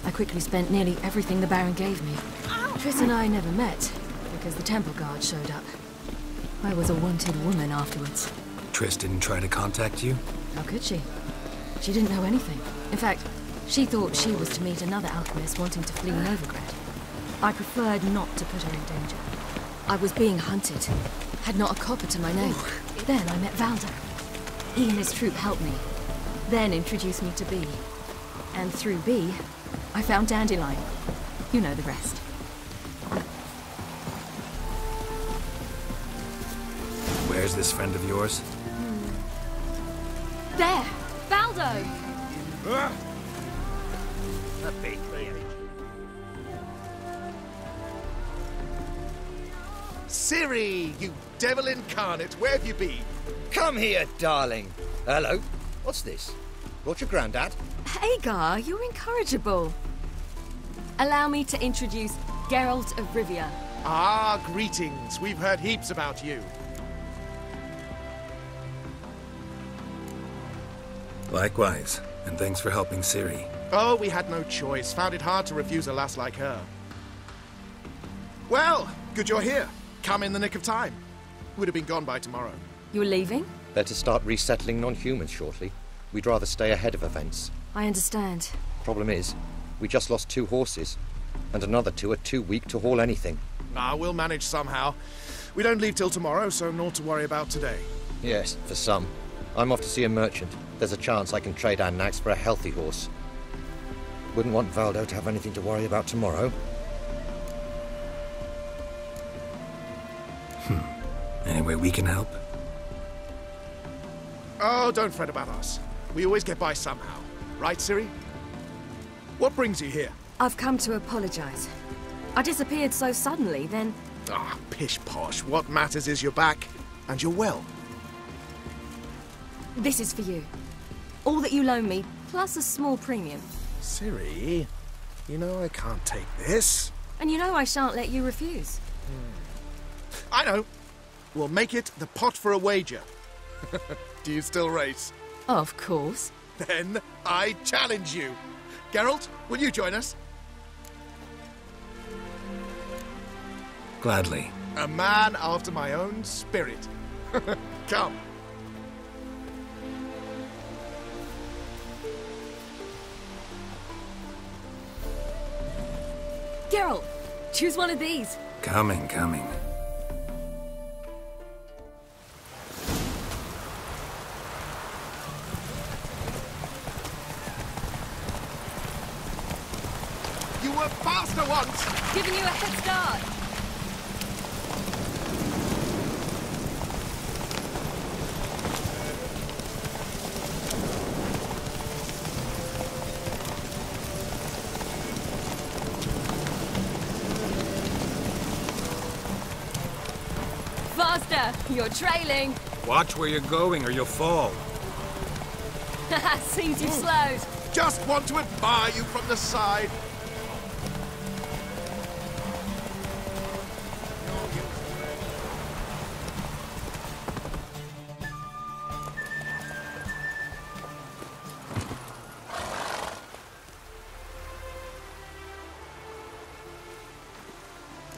I quickly spent nearly everything the Baron gave me. Triss and I never met, because the temple guard showed up. I was a wanted woman afterwards. Triss didn't try to contact you? How could she? She didn't know anything. In fact, she thought she was to meet another alchemist wanting to flee Novigrad. I preferred not to put her in danger. I was being hunted. Had not a copper to my name. Then I met Valdo. He and his troop helped me. Then introduced me to B. And through B, I found Dandelion. You know the rest. Where's this friend of yours? There! Valdo! A big clear. Ciri, you devil incarnate, where have you been? Come here, darling. Hello. What's this? Brought your granddad? Hagar, you're incorrigible. Allow me to introduce Geralt of Rivia. Ah, greetings. We've heard heaps about you. Likewise, and thanks for helping Ciri. Oh, we had no choice. Found it hard to refuse a lass like her. Well, good you're here. Come in the nick of time. Would have been gone by tomorrow. You're leaving? Better start resettling non-humans shortly. We'd rather stay ahead of events. I understand. Problem is, we just lost 2 horses, and another 2 are too weak to haul anything. Ah, we'll manage somehow. We don't leave till tomorrow, so naught to worry about today. Yes, for some. I'm off to see a merchant. There's a chance I can trade our nags for a healthy horse. Wouldn't want Valdo to have anything to worry about tomorrow. Any way we can help? Oh, don't fret about us. We always get by somehow. Right, Ciri? What brings you here? I've come to apologize. I disappeared so suddenly, then... Ah, pish-posh. What matters is you're back, and you're well. This is for you. All that you loan me, plus a small premium. Ciri, you know I can't take this. And you know I shan't let you refuse. I know. We'll make it the pot for a wager. Do you still race? Of course. Then I challenge you. Geralt, will you join us? Gladly. A man after my own spirit. Come. Geralt, choose one of these. Coming. You were faster once! Giving you a head start. Faster! You're trailing. Watch where you're going or you'll fall. Seems you've slowed. Just want to admire you from the side.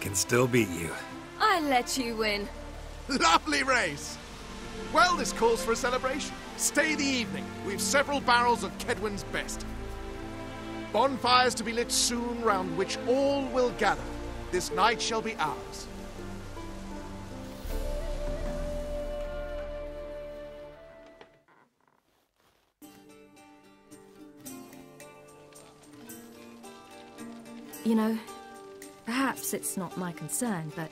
Can still beat you. I let you win. Lovely race! Well, this calls for a celebration. Stay the evening. We've several barrels of Kedwin's best. Bonfires to be lit soon, round which all will gather. This night shall be ours. You know, perhaps it's not my concern, but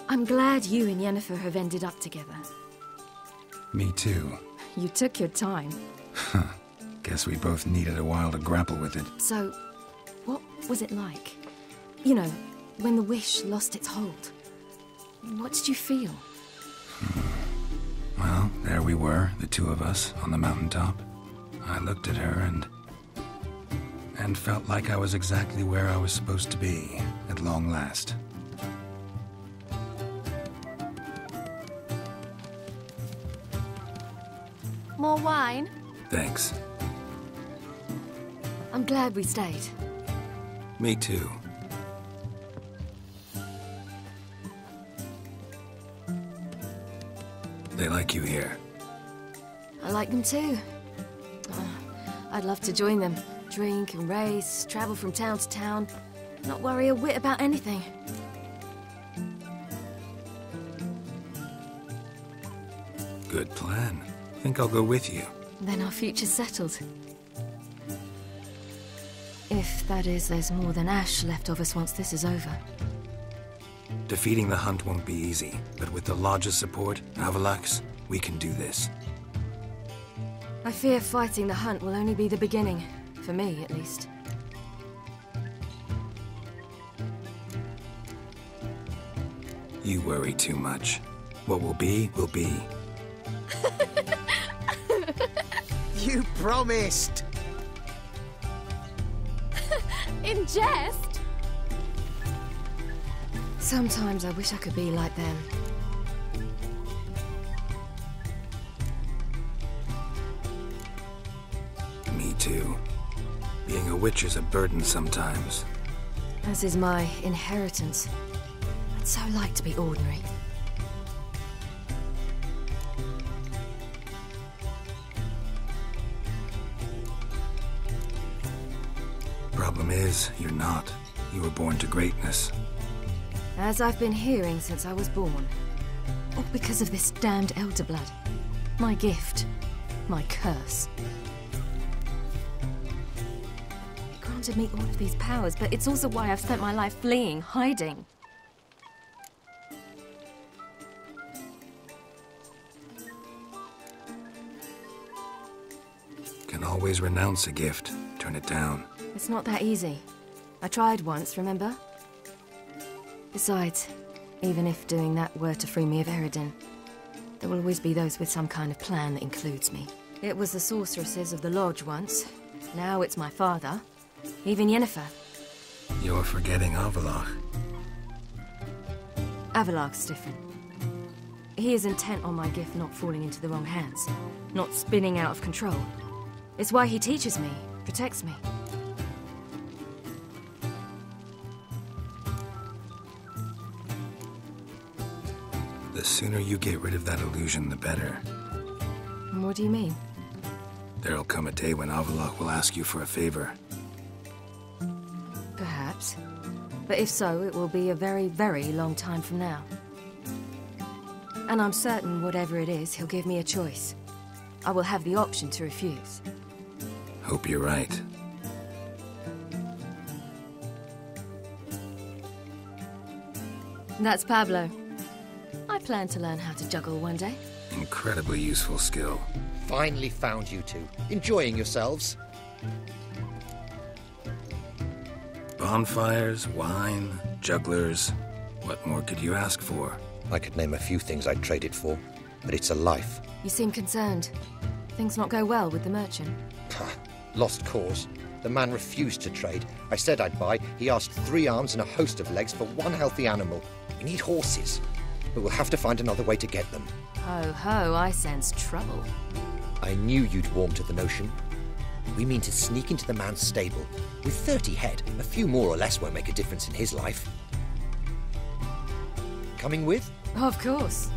I'm glad you and Yennefer have ended up together. Me too. You took your time. Guess we both needed a while to grapple with it. So, what was it like? You know, when the wish lost its hold. What did you feel? Well, there we were, the two of us, on the mountaintop. I looked at her and felt like I was exactly where I was supposed to be, at long last. More wine? Thanks. I'm glad we stayed. Me too. They like you here. I like them too. I'd love to join them. Drink and race, travel from town to town. Not worry a whit about anything. Good plan. Think I'll go with you. Then our future's settled. If, that is, there's more than ash left of us once this is over. Defeating the hunt won't be easy, but with the Lodge's support, Avalax, we can do this. I fear fighting the hunt will only be the beginning. For me, at least. You worry too much. What will be, will be. You promised! In jest? Sometimes I wish I could be like them. Me too. Being a witch is a burden sometimes. As is my inheritance. I'd so like to be ordinary. Problem is, you're not. You were born to greatness. As I've been hearing since I was born. All because of this damned elder blood. My gift. My curse. Granted me all of these powers, but it's also why I've spent my life fleeing, hiding. Can always renounce a gift, turn it down. It's not that easy. I tried once, remember? Besides, even if doing that were to free me of Eredin, there will always be those with some kind of plan that includes me. It was the sorceresses of the Lodge once. Now it's my father. Even Yennefer. You're forgetting Avalach. Avalach's different. He is intent on my gift not falling into the wrong hands, not spinning out of control. It's why he teaches me, protects me. The sooner you get rid of that illusion, the better. What do you mean? There'll come a day when Avalach will ask you for a favor. Perhaps. But if so, it will be a very, very long time from now. And I'm certain whatever it is, he'll give me a choice. I will have the option to refuse. Hope you're right. That's Pablo. I plan to learn how to juggle one day. Incredibly useful skill. Finally found you two. Enjoying yourselves? Bonfires, wine, jugglers. What more could you ask for? I could name a few things I'd trade it for, but it's a life. You seem concerned. Things not go well with the merchant. Lost cause. The man refused to trade. I said I'd buy. He asked 3 arms and a host of legs for 1 healthy animal. We need horses, but we'll have to find another way to get them. Ho ho, I sense trouble. I knew you'd warm to the notion. We mean to sneak into the man's stable. With 30 head, a few more or less won't make a difference in his life. Coming with? Of course.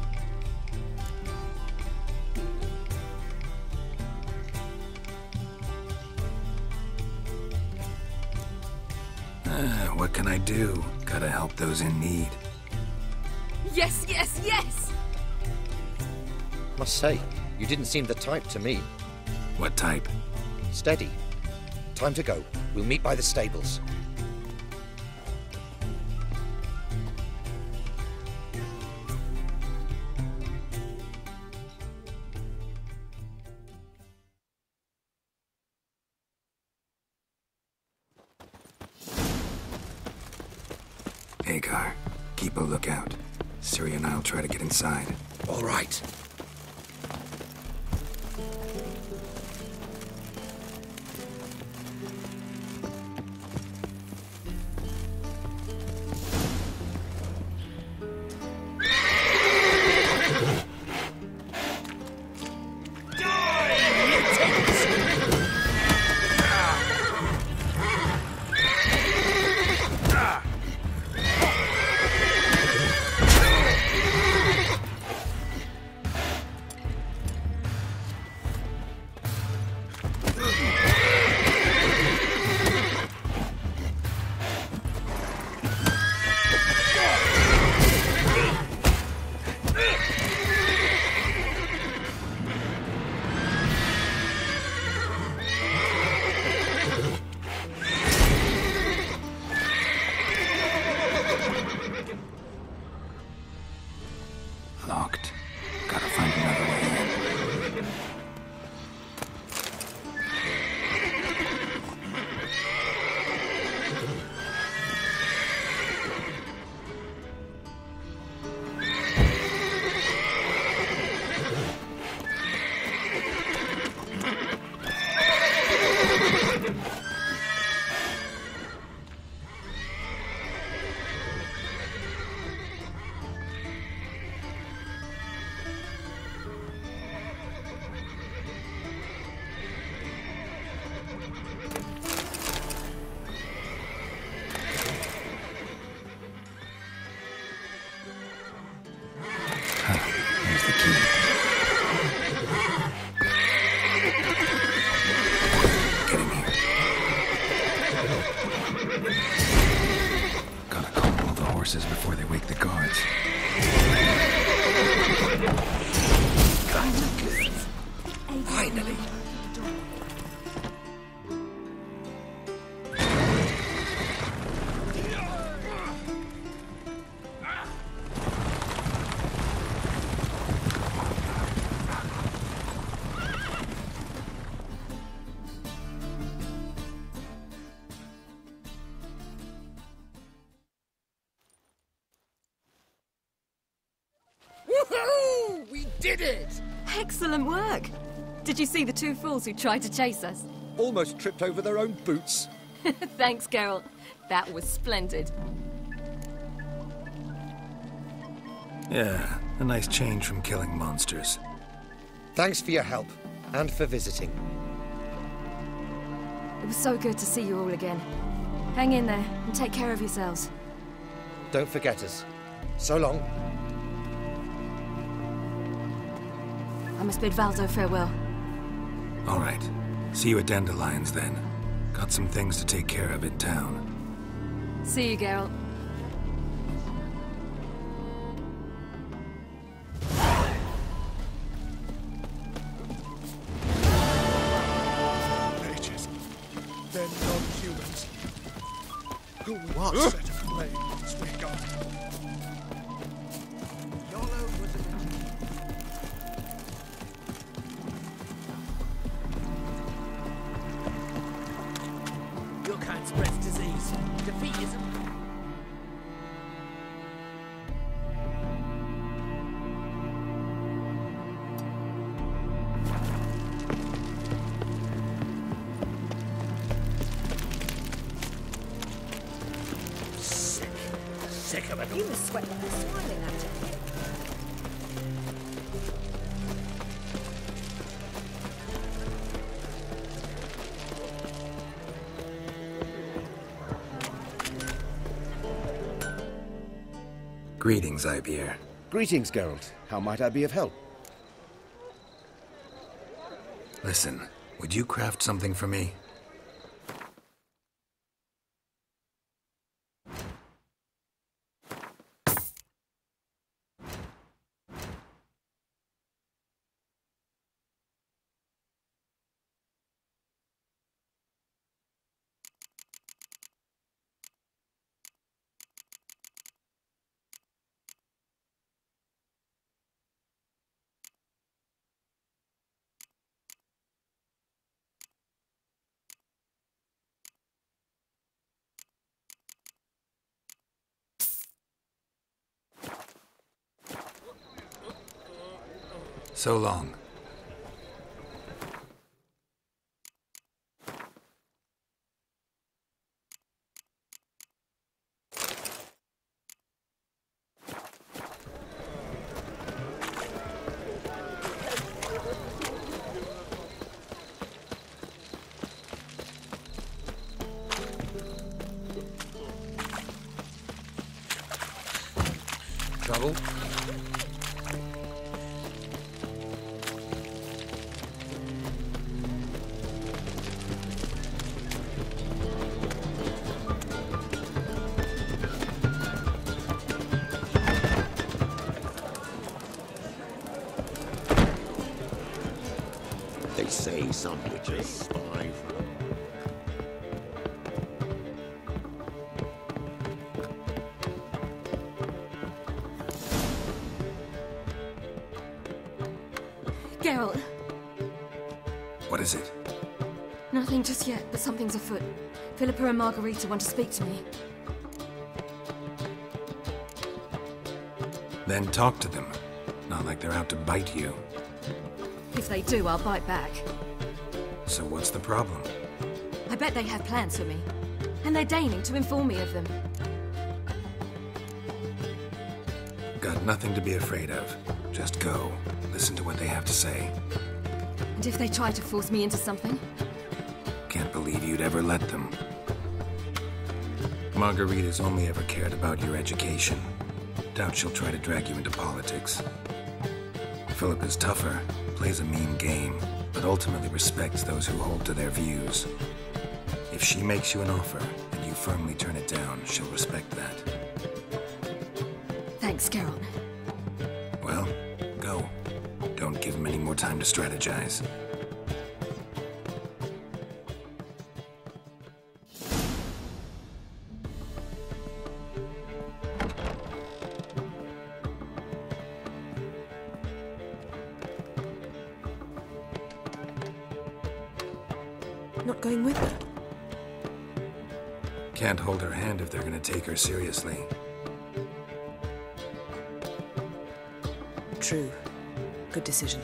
What can I do? Gotta help those in need. Yes, yes, yes! Must say, you didn't seem the type to me. What type? Steady. Time to go. We'll meet by the stables. Hagar, keep a lookout. Ciri and I'll try to get inside. All right. Locked. Gotta find another way in. Before they wake the guards. Finally. Woohoo! We did it! Excellent work! Did you see the two fools who tried to chase us? Almost tripped over their own boots. Thanks, Geralt. That was splendid. Yeah, a nice change from killing monsters. Thanks for your help, and for visiting. It was so good to see you all again. Hang in there, and take care of yourselves. Don't forget us. So long. I must bid Valdo farewell. All right. See you at Dandelions, then. Got some things to take care of in town. See you, Geralt. Mages. They're non-humans. What set of flames we got? Yolo was a Your kind spreads disease. Defeatism. Sick of it. You must sweat like a swine in that jacket. Greetings, Ibeer. Greetings, Geralt. How might I be of help? Listen, would you craft something for me? So long. Trouble? They say some witches spy from... Geralt. What is it? Nothing just yet, but something's afoot. Philippa and Margarita want to speak to me. Then talk to them. Not like they're out to bite you. If they do, I'll bite back. So what's the problem? I bet they have plans for me. And they're deigning to inform me of them. Got nothing to be afraid of. Just go. Listen to what they have to say. And if they try to force me into something? Can't believe you'd ever let them. Margarita's only ever cared about your education. Doubt she'll try to drag you into politics. Philippa's tougher, plays a mean game, but ultimately respects those who hold to their views. If she makes you an offer, and you firmly turn it down, she'll respect that. Thanks, Geralt. Well, go. Don't give him any more time to strategize. Not going with her? Can't hold her hand if they're gonna take her seriously. True. Good decision.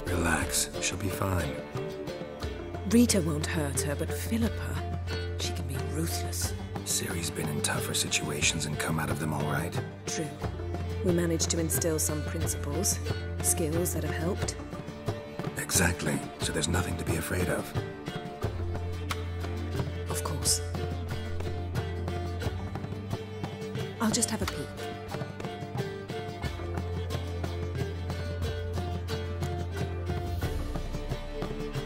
Relax, she'll be fine. Rita won't hurt her, but Philippa, she can be ruthless. Ciri's been in tougher situations and come out of them all right. True. We managed to instill some principles, skills that have helped. Exactly, so there's nothing to be afraid of. Of course. I'll just have a peek.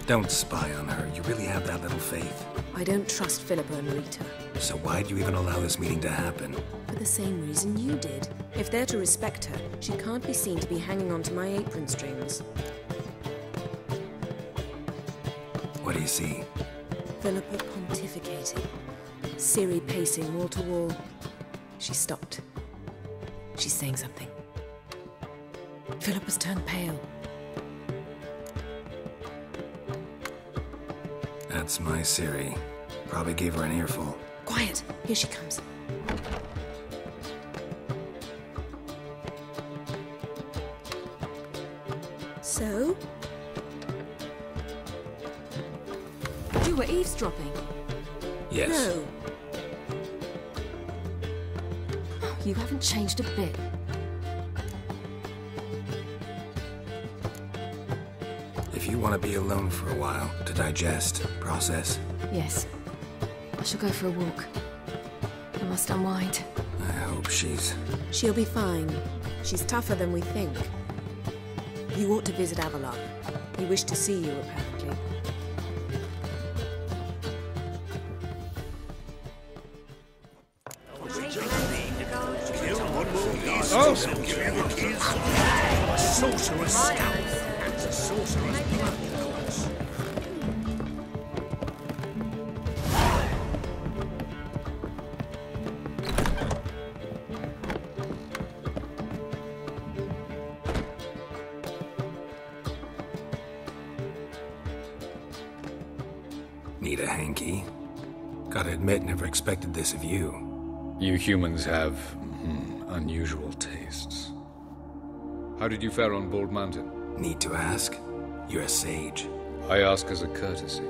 Don't spy on her. You really have that little faith. I don't trust Philippa and Rita. So why'd you even allow this meeting to happen? For the same reason you did. If they're to respect her, she can't be seen to be hanging on to my apron strings. What do you see? Philippa pontificating. Ciri pacing wall to wall. She stopped. She's saying something. Philippa's turned pale. That's my Ciri. Probably gave her an earful. Quiet! Here she comes. So? You were eavesdropping? Yes. No. You haven't changed a bit. If you want to be alone for a while, to digest, process. Yes. I shall go for a walk. I must unwind. I hope she's... She'll be fine. She's tougher than we think. You ought to visit Avalon. He wished to see you, apparently. Oh, a sorcerer's scalp and a sorcerer's blood, of course. Need a hanky? Gotta admit, never expected this of you. You humans have unusual tastes. How did you fare on Bald Mountain? Need to ask? You're a sage. I ask as a courtesy.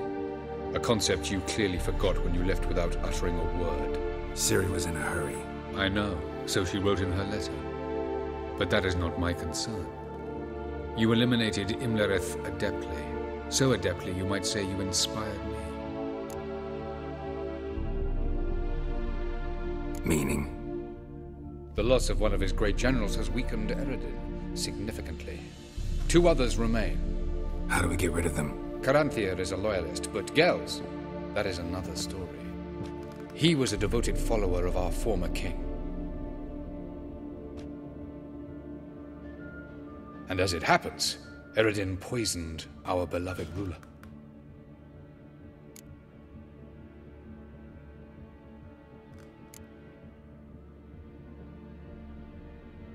A concept you clearly forgot when you left without uttering a word. Ciri was in a hurry. I know, so she wrote in her letter. But that is not my concern. You eliminated Imlerith adeptly. So adeptly, you might say you inspired me. Meaning? The loss of one of his great generals has weakened Eredin significantly. 2 others remain. How do we get rid of them? Caranthir is a loyalist, but Gels, that is another story. He was a devoted follower of our former king. And as it happens, Eredin poisoned our beloved ruler.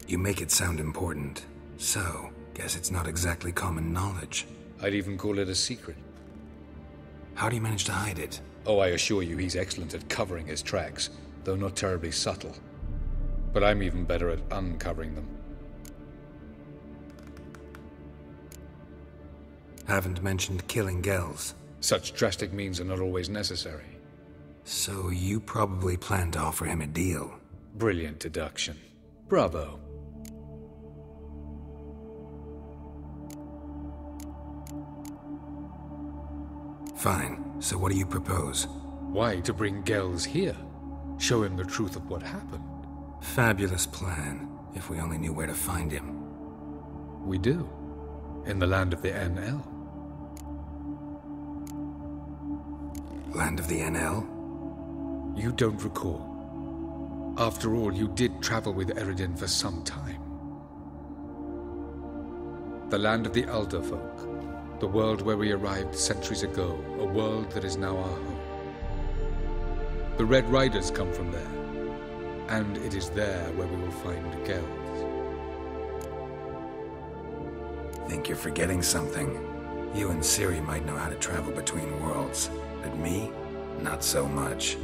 You make it sound important. So, guess it's not exactly common knowledge. I'd even call it a secret. How do you manage to hide it? Oh, I assure you he's excellent at covering his tracks, though not terribly subtle. But I'm even better at uncovering them. Haven't mentioned killing Gels. Such drastic means are not always necessary. So you probably plan to offer him a deal. Brilliant deduction. Bravo. Fine. So what do you propose? Why, to bring Gels here. Show him the truth of what happened. Fabulous plan, if we only knew where to find him. We do. In the land of the NL. Land of the NL? You don't recall. After all, you did travel with Eredin for some time. The land of the Elder Folk. The world where we arrived centuries ago. A world that is now our home. The Red Riders come from there. And it is there where we will find Gels. Think you're forgetting something. You and Ciri might know how to travel between worlds, but me, not so much.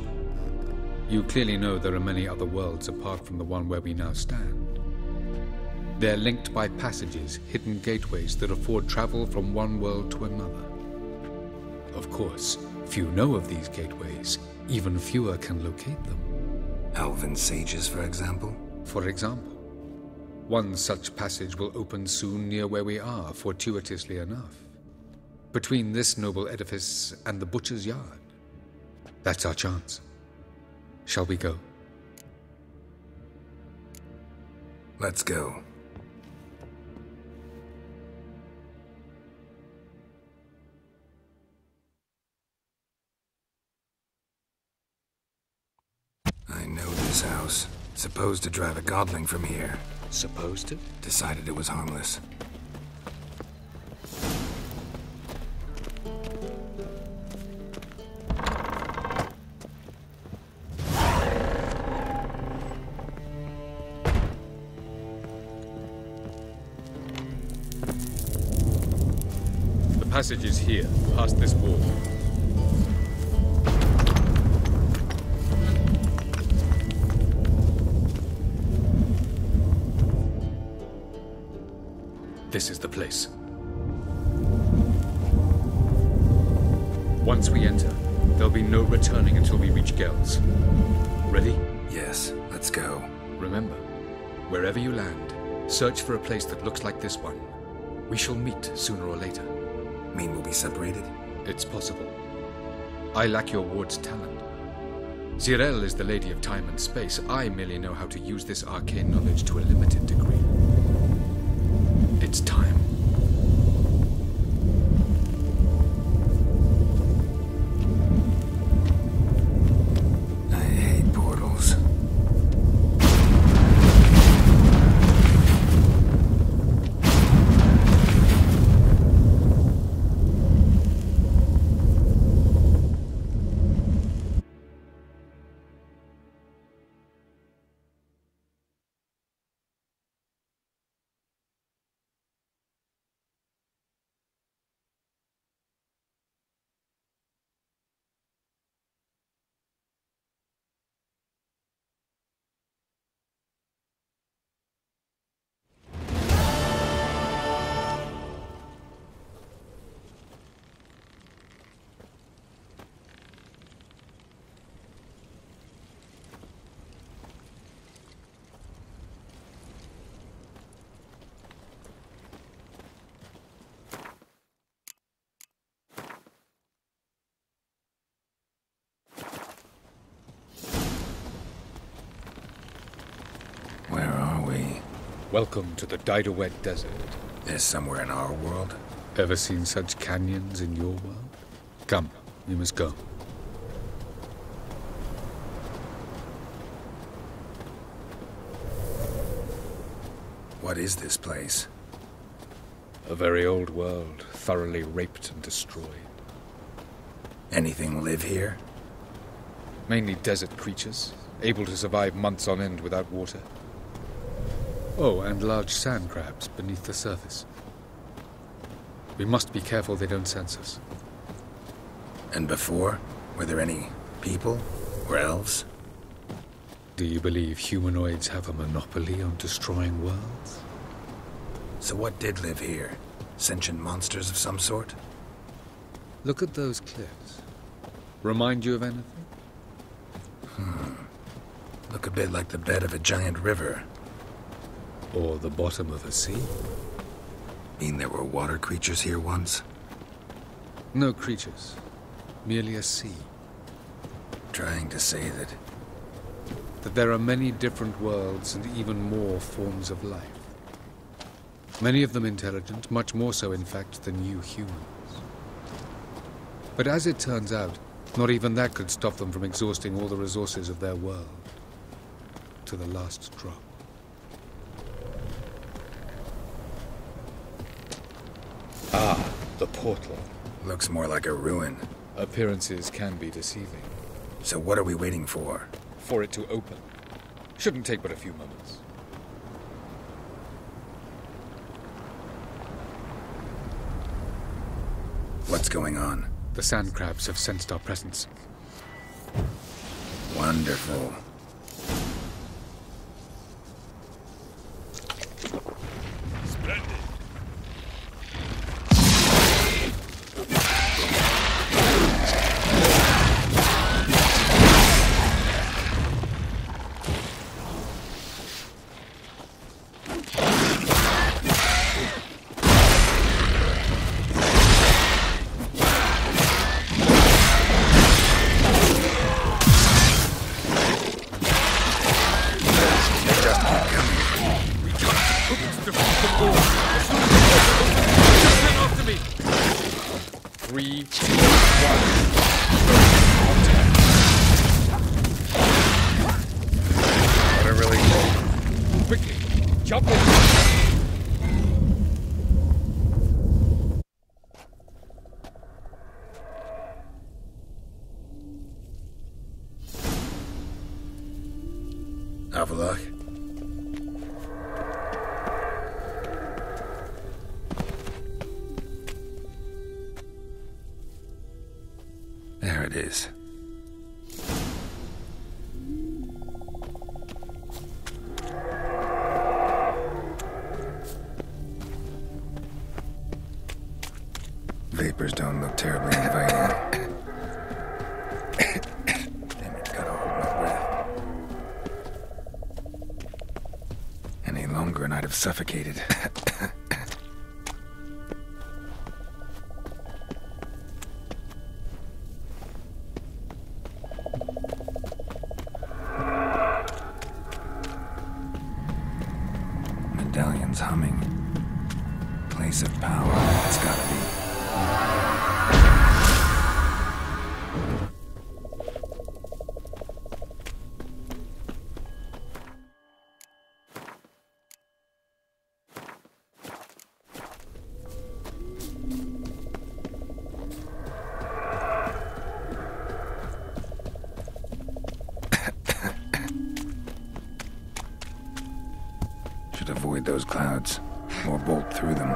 You clearly know there are many other worlds apart from the one where we now stand. They're linked by passages, hidden gateways that afford travel from one world to another. Of course, few know of these gateways. Even fewer can locate them. Elven sages, for example? For example. One such passage will open soon near where we are, fortuitously enough. Between this noble edifice and the butcher's yard. That's our chance. Shall we go? Let's go. I know this house. Supposed to drive a godling from here. Supposed to? Decided it was harmless. The passage is here, past this wall. This is the place. Once we enter, there'll be no returning until we reach Gels. Ready? Yes, let's go. Remember, wherever you land, search for a place that looks like this one. We shall meet sooner or later. Mean we'll be separated? It's possible. I lack your ward's talent. Zirel is the lady of time and space. I merely know how to use this arcane knowledge to a limited degree. It's time. Welcome to the Diderwet Desert. This somewhere in our world? Ever seen such canyons in your world? Come, you must go. What is this place? A very old world, thoroughly raped and destroyed. Anything live here? Mainly desert creatures, able to survive months on end without water. Oh, and large sand crabs beneath the surface. We must be careful they don't sense us. And before? Were there any people or elves? Do you believe humanoids have a monopoly on destroying worlds? So what did live here? Sentient monsters of some sort? Look at those cliffs. Remind you of anything? Look a bit like the bed of a giant river. Or the bottom of a sea? Mean there were water creatures here once? No creatures. Merely a sea. Trying to say that there are many different worlds and even more forms of life. Many of them intelligent, much more so in fact than you humans. But as it turns out, not even that could stop them from exhausting all the resources of their world. To the last drop. Ah, the portal. Looks more like a ruin. Appearances can be deceiving. So what are we waiting for? For it to open. Shouldn't take but a few moments. What's going on? The sand crabs have sensed our presence. Wonderful. Splendid. Avalok. There it is. Vapors don't look terribly inviting. Damn it, gotta hold my breath. Any longer and I'd have suffocated. Medallion's humming. Place of power, it's gotta be. Should avoid those clouds, or bolt through them.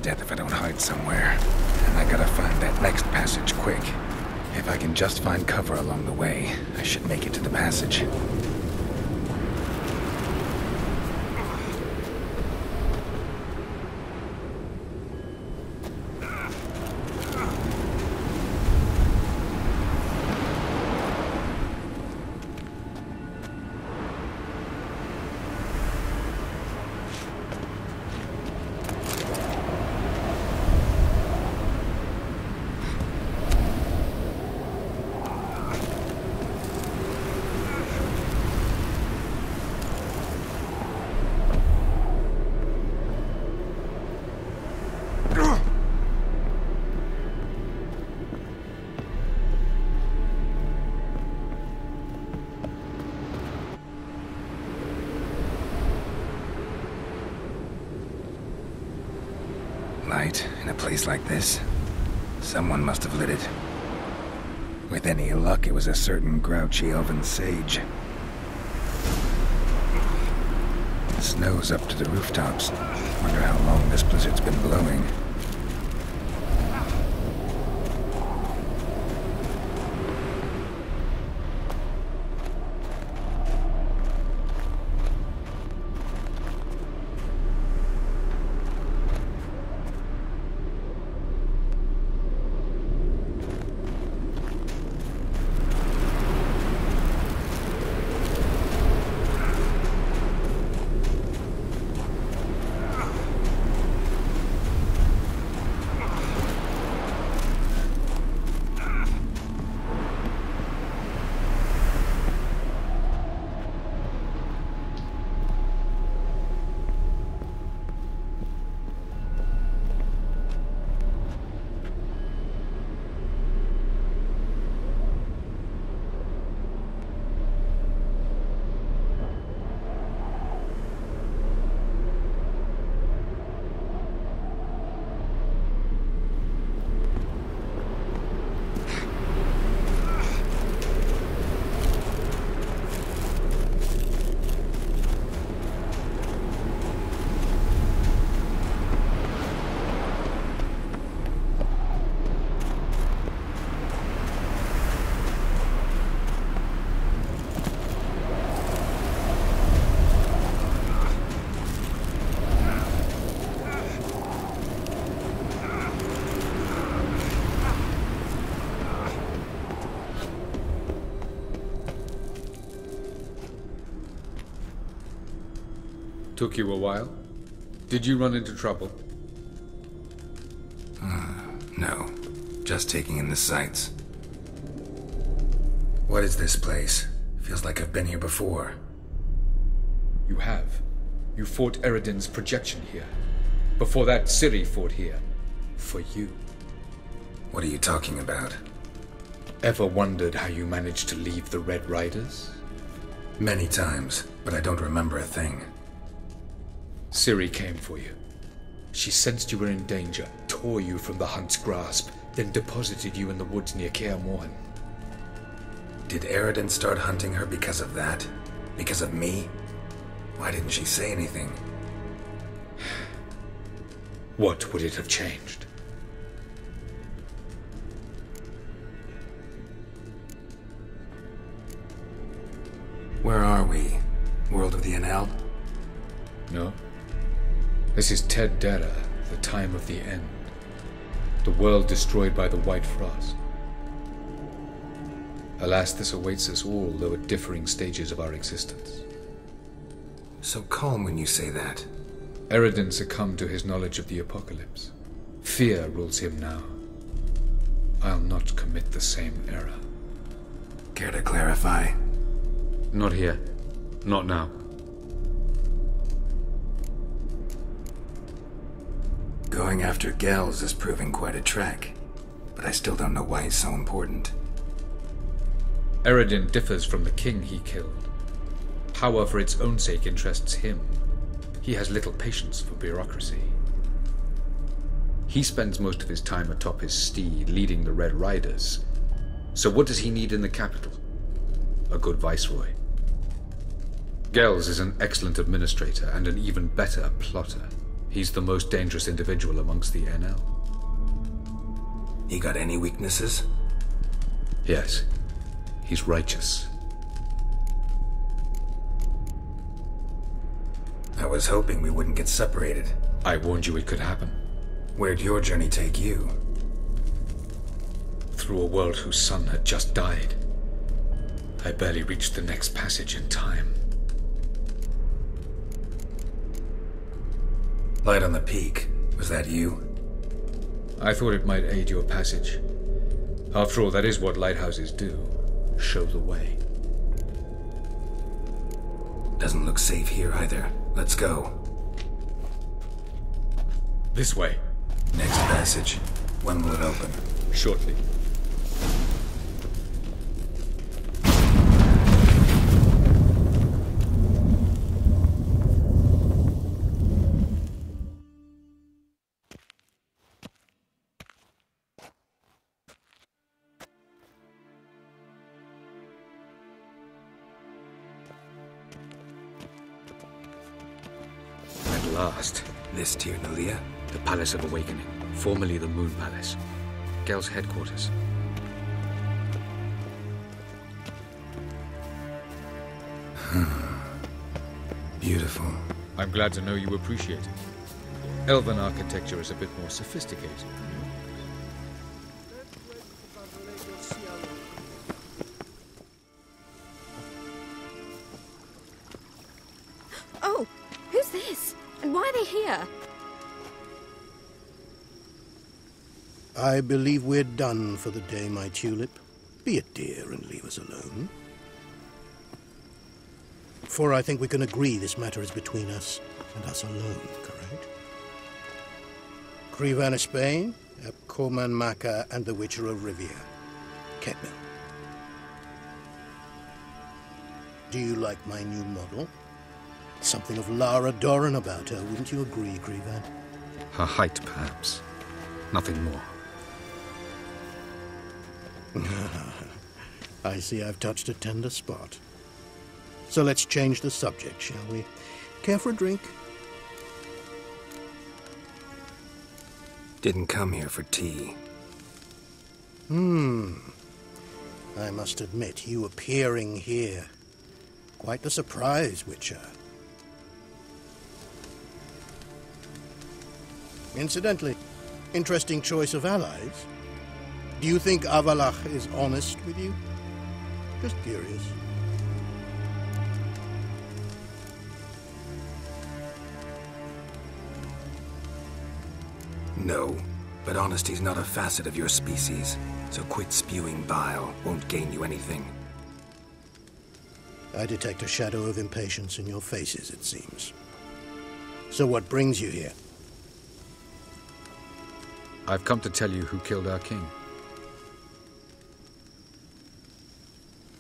to death if I don't hide somewhere. And I gotta find that next passage quick. If I can just find cover along the way, I should make it to the passage. Light in a place like this? Someone must have lit it. With any luck, it was a certain grouchy elven sage. The snow's up to the rooftops. Wonder how long this blizzard's been blowing. Took you a while? Did you run into trouble? No. Just taking in the sights. What is this place? Feels like I've been here before. You have. You fought Eredin's projection here. Before that, Ciri fought here. For you. What are you talking about? Ever wondered how you managed to leave the Red Riders? Many times, but I don't remember a thing. Ciri came for you. She sensed you were in danger, tore you from the Hunt's grasp, then deposited you in the woods near Kaer Morhen. Did Eredin start hunting her because of that? Because of me? Why didn't she say anything? What would it have changed? Where are we? World of the Enel? No. This is Ted Dera, the time of the end. The world destroyed by the White Frost. Alas, this awaits us all, though at differing stages of our existence. So calm when you say that. Eredin succumbed to his knowledge of the apocalypse. Fear rules him now. I'll not commit the same error. Care to clarify? Not here. Not now. Going after Gels is proving quite a trek, but I still don't know why he's so important. Eredin differs from the king he killed. Power for its own sake interests him. He has little patience for bureaucracy. He spends most of his time atop his steed, leading the Red Riders. So what does he need in the capital? A good viceroy. Gels is an excellent administrator and an even better plotter. He's the most dangerous individual amongst the NL. He got any weaknesses? Yes. He's righteous. I was hoping we wouldn't get separated. I warned you it could happen. Where'd your journey take you? Through a world whose son had just died. I barely reached the next passage in time. Light on the peak. Was that you? I thought it might aid your passage. After all, that is what lighthouses do. Show the way. Doesn't look safe here either. Let's go. This way. Next passage. When will it open? Shortly. At last. This Tirnalia? The Palace of Awakening, formerly the Moon Palace. Gel's headquarters. Beautiful. I'm glad to know you appreciate it. Elven architecture is a bit more sophisticated. Oh, who's this? And why are they here? I believe we're done for the day, my tulip. Be a dear and leave us alone. For I think we can agree this matter is between us and us alone, correct? Krivan of Spain, Korman Maka, and the Witcher of Rivia. Ketmil. Do you like my new model? Something of Lara Doran about her, wouldn't you agree, Krivan? Her height, perhaps. Nothing more. I see I've touched a tender spot. So let's change the subject, shall we? Care for a drink? Didn't come here for tea. I must admit, you appearing here. Quite the surprise, Witcher. Incidentally, interesting choice of allies. Do you think Avalach is honest with you? Just curious. No, but honesty's not a facet of your species, so quit spewing bile. Won't gain you anything. I detect a shadow of impatience in your faces, it seems. So what brings you here? I've come to tell you who killed our king.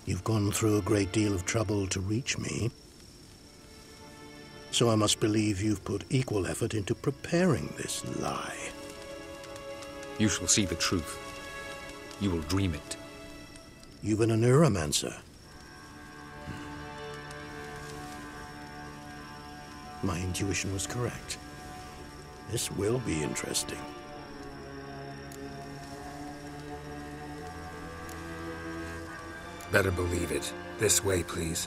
You've gone through a great deal of trouble to reach me. So I must believe you've put equal effort into preparing this lie. You shall see the truth. You will dream it. You've been a neuromancer. My intuition was correct. This will be interesting. Better believe it. This way, please.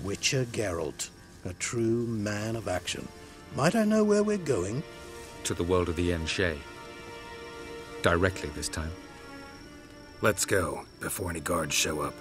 Witcher Geralt, a true man of action. Might I know where we're going? To the world of the Enshe. Directly this time. Let's go, before any guards show up.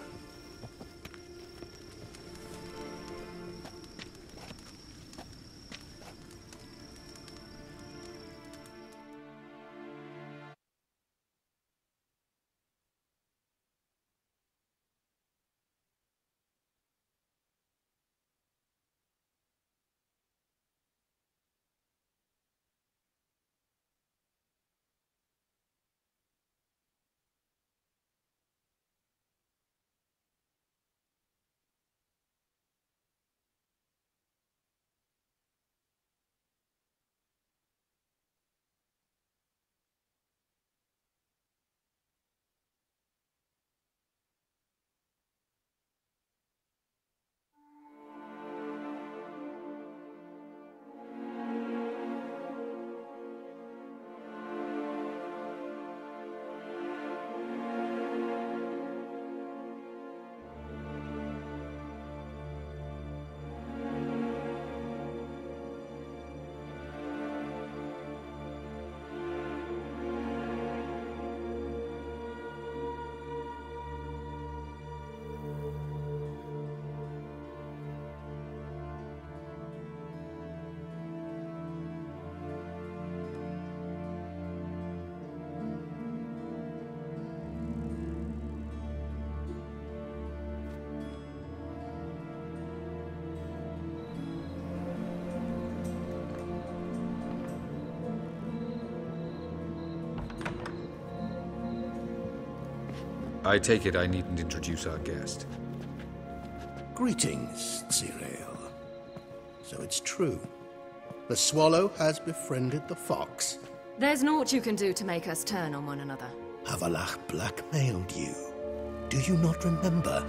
I take it I needn't introduce our guest. Greetings, Cyril. So it's true. The swallow has befriended the fox. There's naught you can do to make us turn on one another. Avalach blackmailed you. Do you not remember?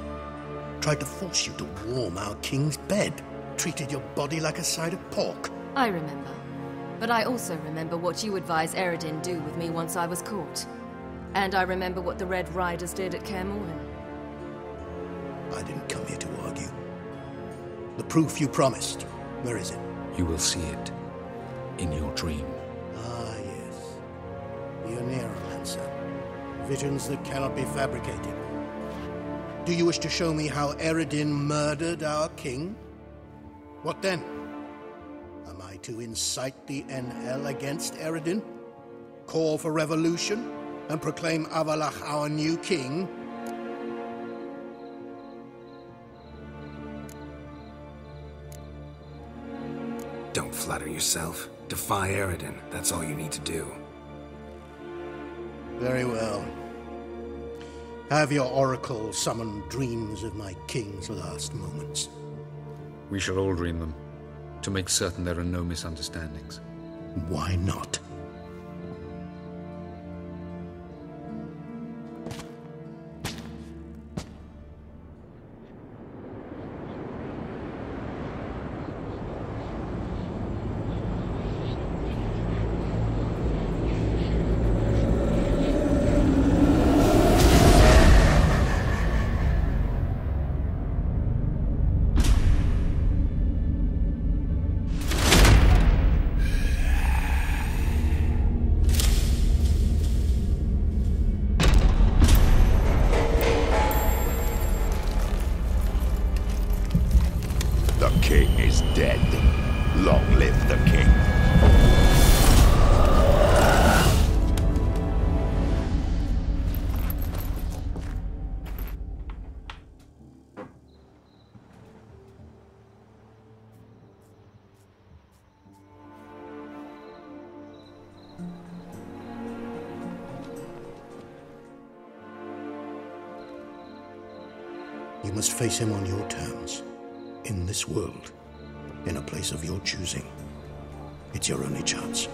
Tried to force you to warm our king's bed. Treated your body like a side of pork. I remember. But I also remember what you advised Eredin do with me once I was caught. And I remember what the Red Riders did at Kaer Morhen. I didn't come here to argue. The proof you promised, where is it? You will see it in your dream. Ah, yes. The Oneiromancer. Visions that cannot be fabricated. Do you wish to show me how Eredin murdered our king? What then? Am I to incite the NL against Eredin? Call for revolution? And proclaim Avalach our new king? Don't flatter yourself. Defy Eredin. That's all you need to do. Very well. Have your oracle summon dreams of my king's last moments. We shall all dream them, to make certain there are no misunderstandings. Why not? The king is dead. Long live the king. You must face him on your terms. In this world, in a place of your choosing. It's your only chance.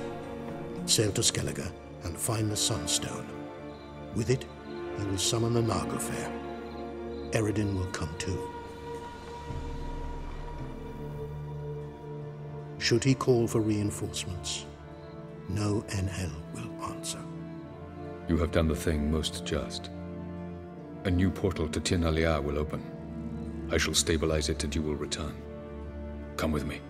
Sail to Skellige and find the Sunstone. With it, you will summon the Nagelfair. Eredin will come too. Should he call for reinforcements, no NL will answer. You have done the thing most just. A new portal to Tir na Liar will open. I shall stabilize it and you will return. Come with me.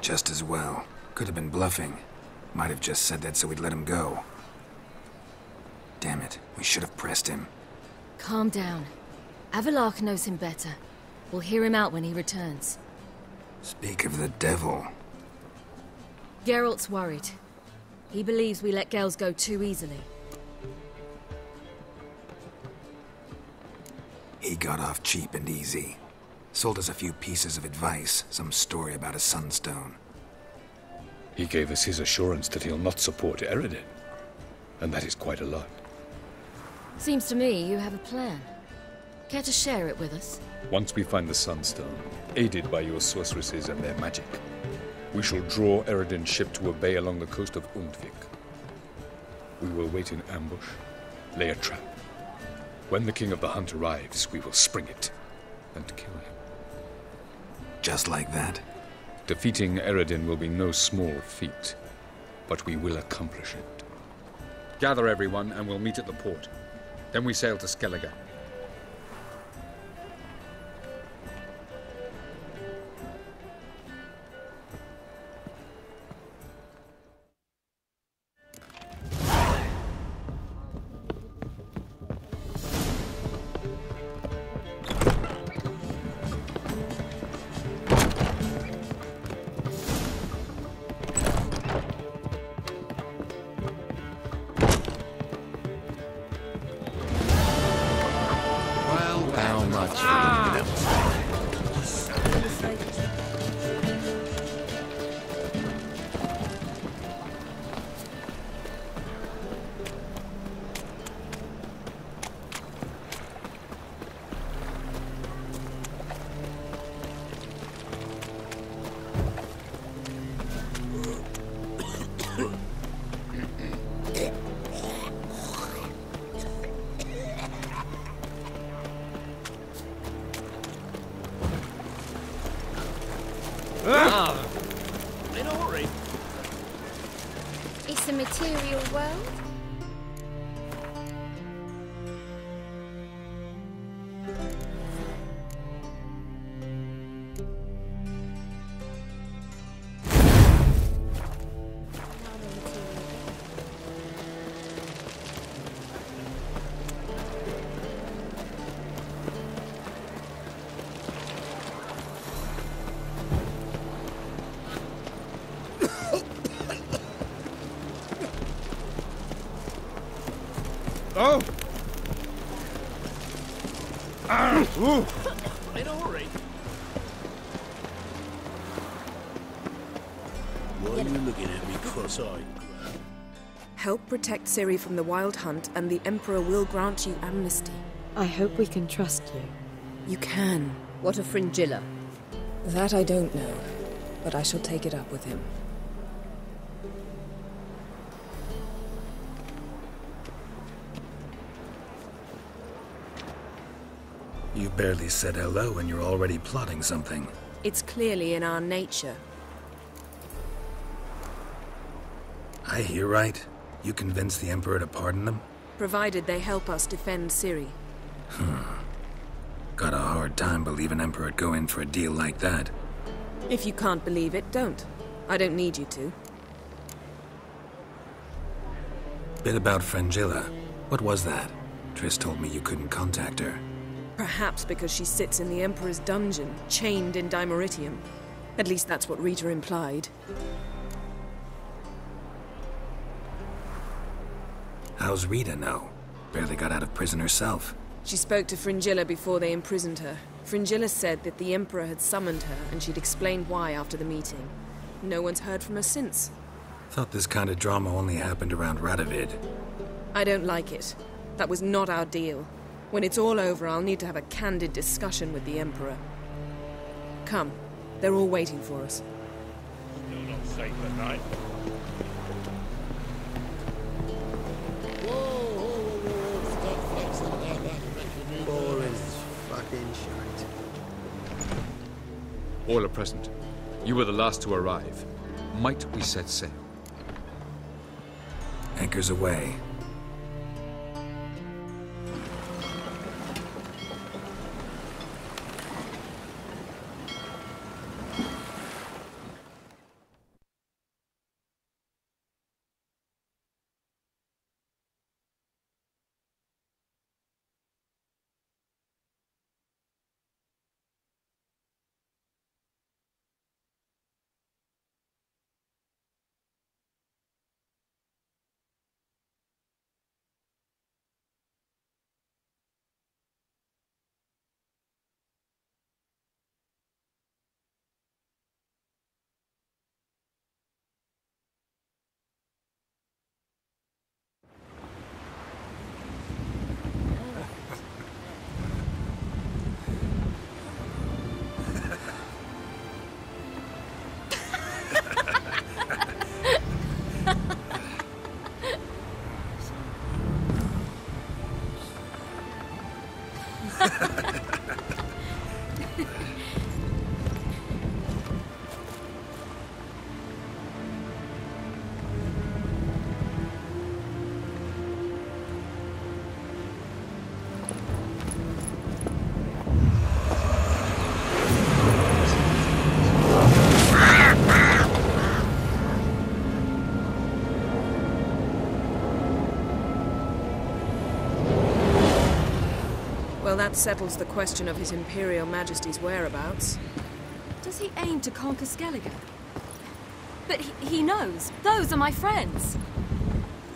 Just as well. Could have been bluffing. Might have just said that so we'd let him go. Damn it, we should have pressed him. Calm down. Avalach knows him better. We'll hear him out when he returns. Speak of the devil. Geralt's worried. He believes we let girls go too easily. He got off cheap and easy. Sold us a few pieces of advice, some story about a sunstone. He gave us his assurance that he'll not support Eredin. And that is quite a lot. Seems to me you have a plan. Care to share it with us? Once we find the Sunstone, aided by your sorceresses and their magic, we shall draw Eredin's ship to a bay along the coast of Undvik. We will wait in ambush, lay a trap. When the King of the Hunt arrives, we will spring it and kill him. Just like that? Defeating Eredin will be no small feat, but we will accomplish it. Gather everyone and we'll meet at the port. Then we sail to Skellige. In a hurry. It's a material world. Oh! In a hurry. Why are you looking at me cross-eyed? Help protect Ciri from the Wild Hunt, and the Emperor will grant you amnesty. I hope we can trust you. You can. What of Fringilla? That I don't know, but I shall take it up with him. You barely said hello and you're already plotting something. It's clearly in our nature. I hear right. You convinced the Emperor to pardon them? Provided they help us defend Ciri. Got a hard time believing Emperor'd go in for a deal like that. If you can't believe it, don't. I don't need you to. Bit about Fringilla. What was that? Triss told me you couldn't contact her. Perhaps because she sits in the Emperor's dungeon, chained in Dimeritium. At least that's what Rita implied. How's Rita know? Barely got out of prison herself. She spoke to Fringilla before they imprisoned her. Fringilla said that the Emperor had summoned her, and she'd explained why after the meeting. No one's heard from her since. Thought this kind of drama only happened around Radovid. I don't like it. That was not our deal. When it's all over, I'll need to have a candid discussion with the Emperor. Come. They're all waiting for us. You're not safe at night. All in his fucking shite. All are present. You were the last to arrive. Might we set sail? Anchors away. Well, that settles the question of His Imperial Majesty's whereabouts. Does he aim to conquer Skellige? But he knows. Those are my friends.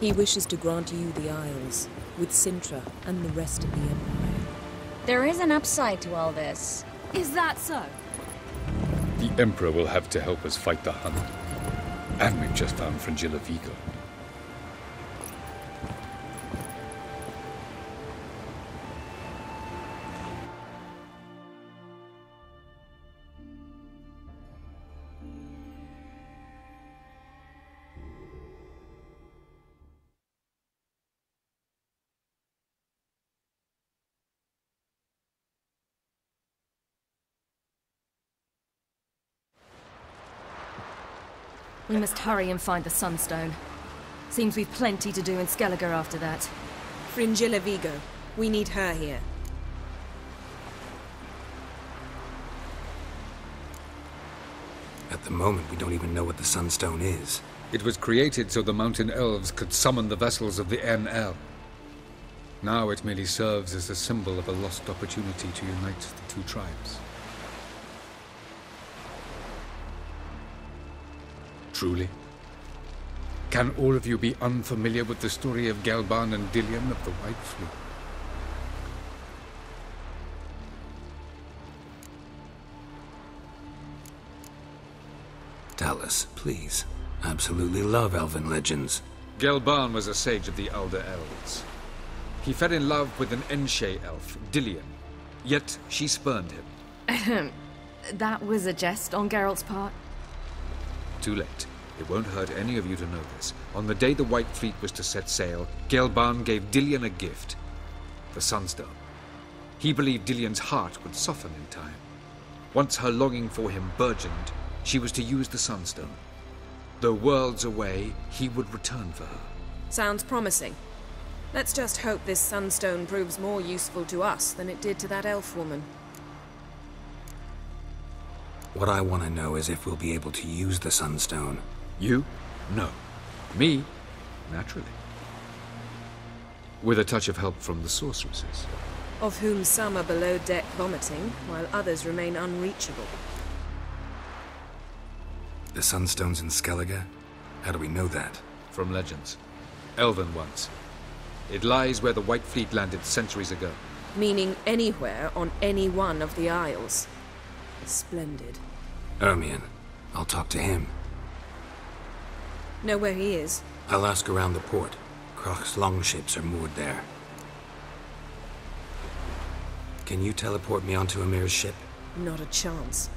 He wishes to grant you the Isles, with Sintra and the rest of the Empire. There is an upside to all this. Is that so? The Emperor will have to help us fight the Hunt. And we've just found Fringilla Vigo. We must hurry and find the Sunstone. Seems we've plenty to do in Skellige after that. Fringilla Vigo. We need her here. At the moment, we don't even know what the Sunstone is. It was created so the mountain elves could summon the vessels of the NL. Now it merely serves as a symbol of a lost opportunity to unite the two tribes. Truly? Can all of you be unfamiliar with the story of Gelban and Dillion of the White Fleet? Tell us, please. Absolutely love elven legends. Gelban was a sage of the Elder Elves. He fell in love with an Enshe elf, Dillion, yet she spurned him. That was a jest on Geralt's part. Too late. It won't hurt any of you to know this. On the day the White Fleet was to set sail, Gelban gave Dillion a gift. The Sunstone. He believed Dillion's heart would soften in time. Once her longing for him burgeoned, she was to use the Sunstone. Though worlds away, he would return for her. Sounds promising. Let's just hope this Sunstone proves more useful to us than it did to that elf woman. What I want to know is if we'll be able to use the Sunstone. You? No. Me? Naturally. With a touch of help from the sorceresses. Of whom some are below deck vomiting, while others remain unreachable. The Sunstone's in Skellige? How do we know that? From legends. Elven ones. It lies where the White Fleet landed centuries ago. Meaning anywhere on any one of the Isles. Splendid. Ermion. I'll talk to him. Know where he is? I'll ask around the port. Croc's longships are moored there. Can you teleport me onto Amir's ship? Not a chance.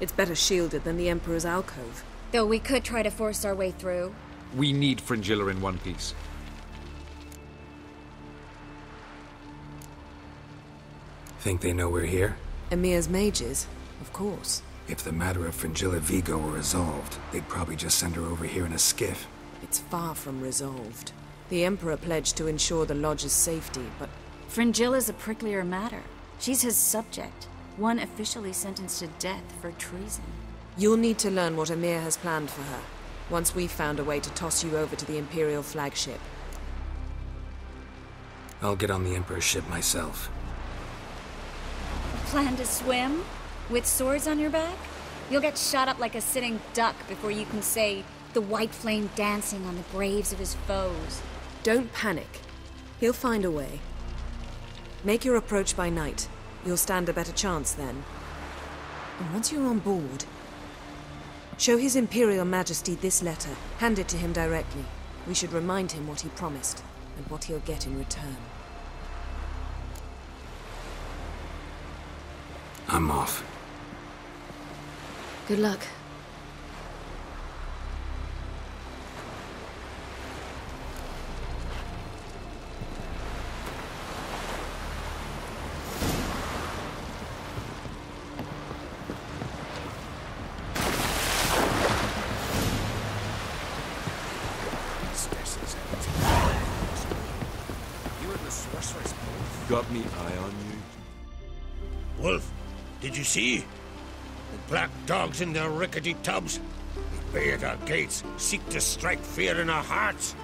It's better shielded than the Emperor's alcove. Though we could try to force our way through. We need Fringilla in one piece. Think they know we're here? Emir's mages, of course. If the matter of Fringilla Vigo were resolved, they'd probably just send her over here in a skiff. It's far from resolved. The Emperor pledged to ensure the Lodge's safety, but... Fringilla's a pricklier matter. She's his subject, one officially sentenced to death for treason. You'll need to learn what Emir has planned for her, once we've found a way to toss you over to the Imperial flagship. I'll get on the Emperor's ship myself. Plan to swim? With swords on your back? You'll get shot up like a sitting duck before you can say, the white flame dancing on the graves of his foes. Don't panic. He'll find a way. Make your approach by night. You'll stand a better chance then. And once you're on board, show His Imperial Majesty this letter. Hand it to him directly. We should remind him what he promised, and what he'll get in return. I'm off. Good luck. Got me eye on you. Wolf, did you see? The black dogs in their rickety tubs. They bay at our gates, seek to strike fear in our hearts.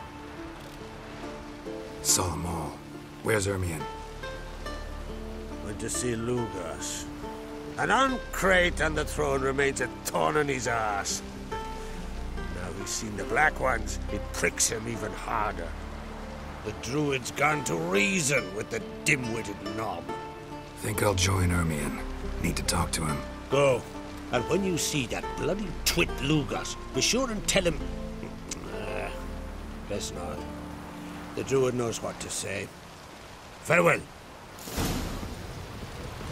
Saw them all. Where's Ermion? Went to see Lugas. An uncrate on the throne remains a thorn in his ass. Now he's seen the black ones, it pricks him even harder. The druid's gone to reason with the dim-witted knob. Think I'll join Ermion. Need to talk to him. Go. And when you see that bloody twit Lugas, be sure and tell him... Best not. The druid knows what to say. Farewell.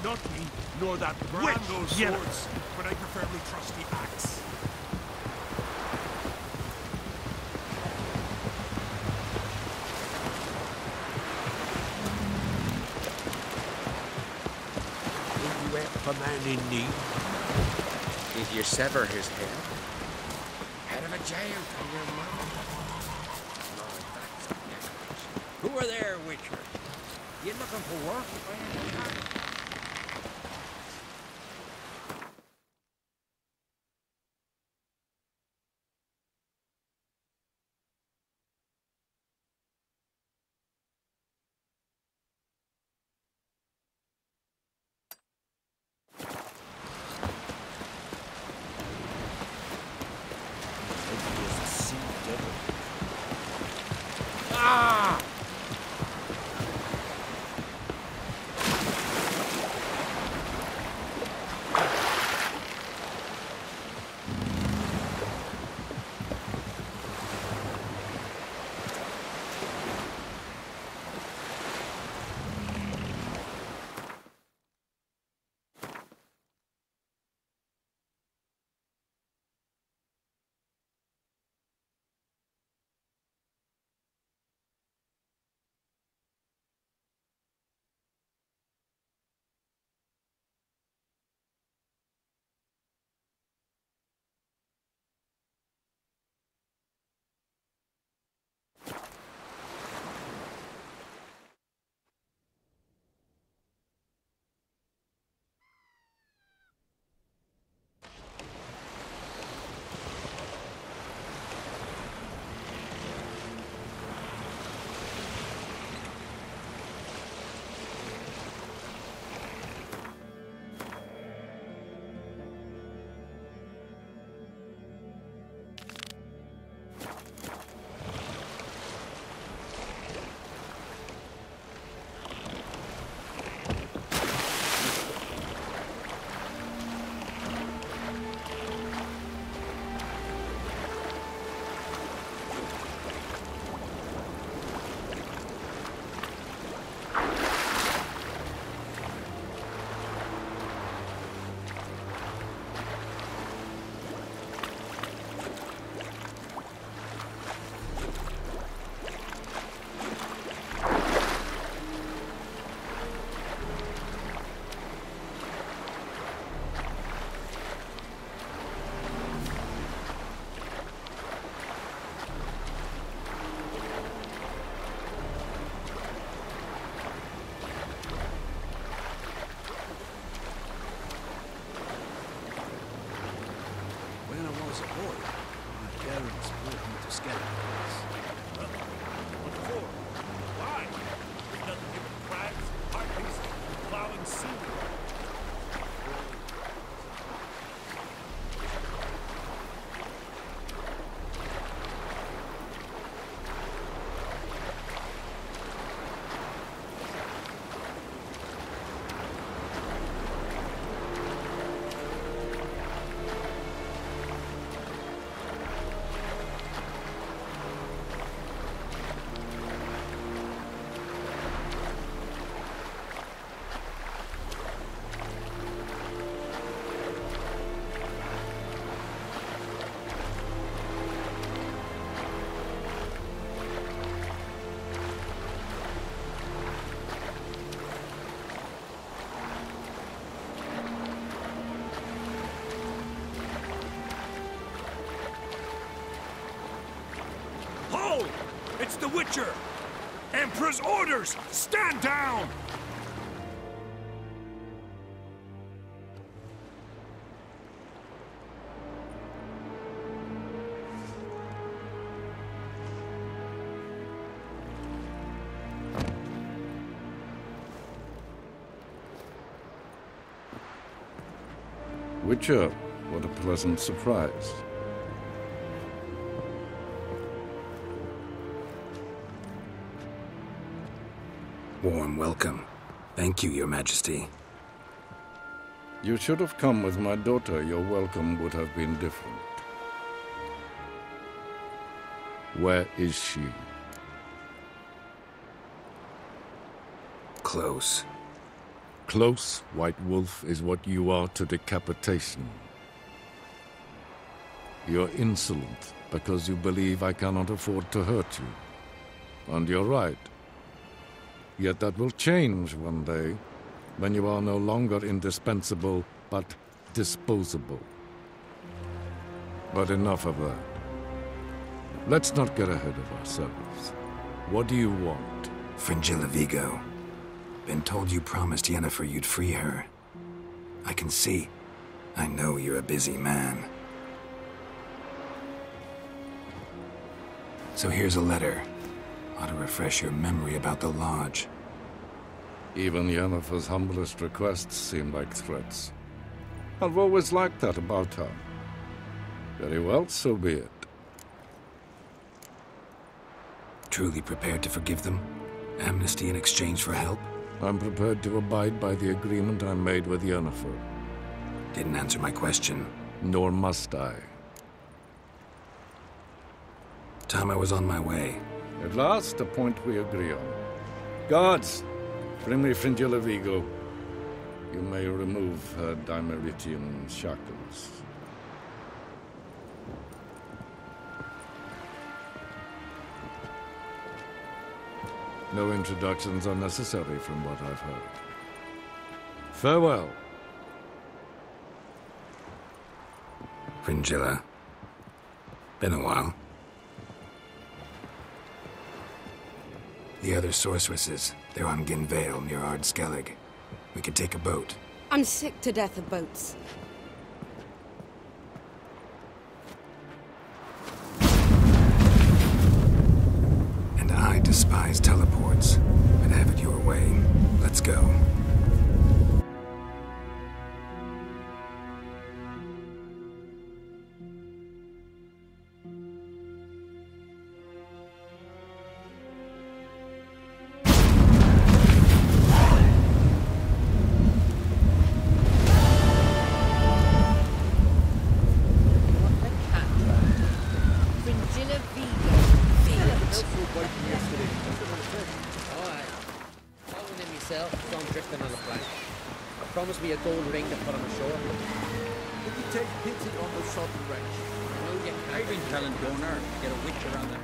Not me, nor that brand those swords, but I preferably trust the axe. Will you help a man in need? Did you sever his head? Head of a jail for your mother. Who are there, Witcher? You looking for work by any chance? Ah! It's the Witcher! Emperor's orders! Stand down! Witcher, what a pleasant surprise. Warm welcome. Thank you, Your Majesty. You should have come with my daughter. Your welcome would have been different. Where is she? Close. Close, White Wolf, is what you are to decapitation. You're insolent because you believe I cannot afford to hurt you. And you're right. Yet that will change one day, when you are no longer indispensable, but disposable. But enough of that. Let's not get ahead of ourselves. What do you want? Fringilla Vigo. Been told you promised Yennefer you'd free her. I can see. I know you're a busy man. So here's a letter. Ought to refresh your memory about the Lodge. Even Yennefer's humblest requests seem like threats. I've always liked that about her. Very well, so be it. Truly prepared to forgive them? Amnesty in exchange for help? I'm prepared to abide by the agreement I made with Yennefer. Didn't answer my question. Nor must I. Time I was on my way. At last, a point we agree on. Guards, bring me Fringilla Vigo. You may remove her Dimeritian shackles. No introductions are necessary from what I've heard. Farewell. Fringilla. Been a while. The other sorceresses, they're on Ginvale near Ard-Skellig. We could take a boat. I'm sick to death of boats. And I despise teleports, but have it your way. Let's go. Promise me a gold ring to put on the shore. Would you take pity on the sodden wretch? No, you can't. I've been telling Gunnar to get a witch around there.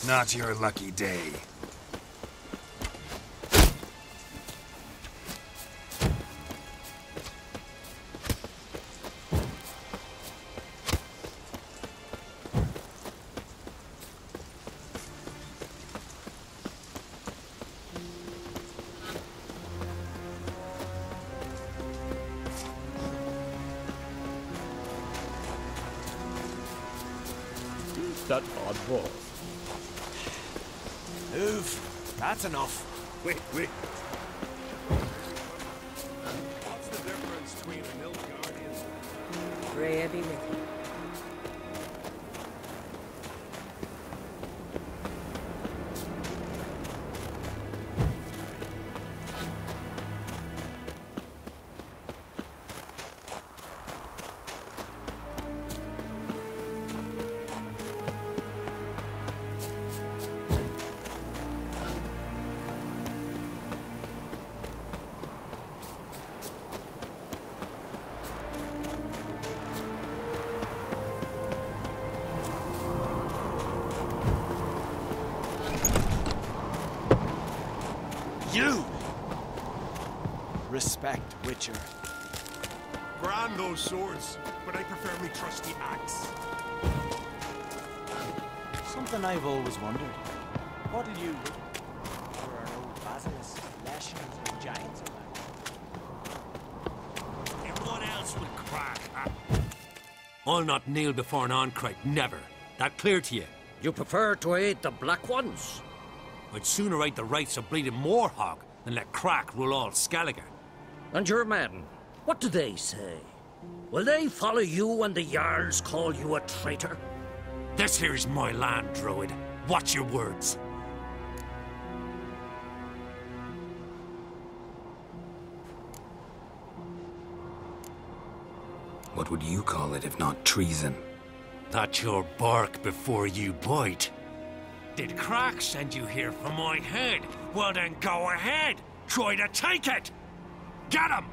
Not your lucky day. That odd ball. Move. That's enough. Wait. What's the difference between a milk guardian? Freya be with you. You! Respect, Witcher. Grand those swords, but I prefer me trusty axe. Something I've always wondered. What did you do? There are no basilisks, lashings, or giants around. Everyone else will crack, huh? I'll not kneel before an Oncrite, never. That clear to you? You prefer to aid the Black Ones? I'd sooner right the rights of bleeding Moorhog than let Crack rule all Skellige. And your men, what do they say? Will they follow you when the Jarls call you a traitor? This here's my land, Druid. Watch your words. What would you call it if not treason? That's your bark before you bite. Did Crack send you here for my head? Well then go ahead! Try to take it! Get him!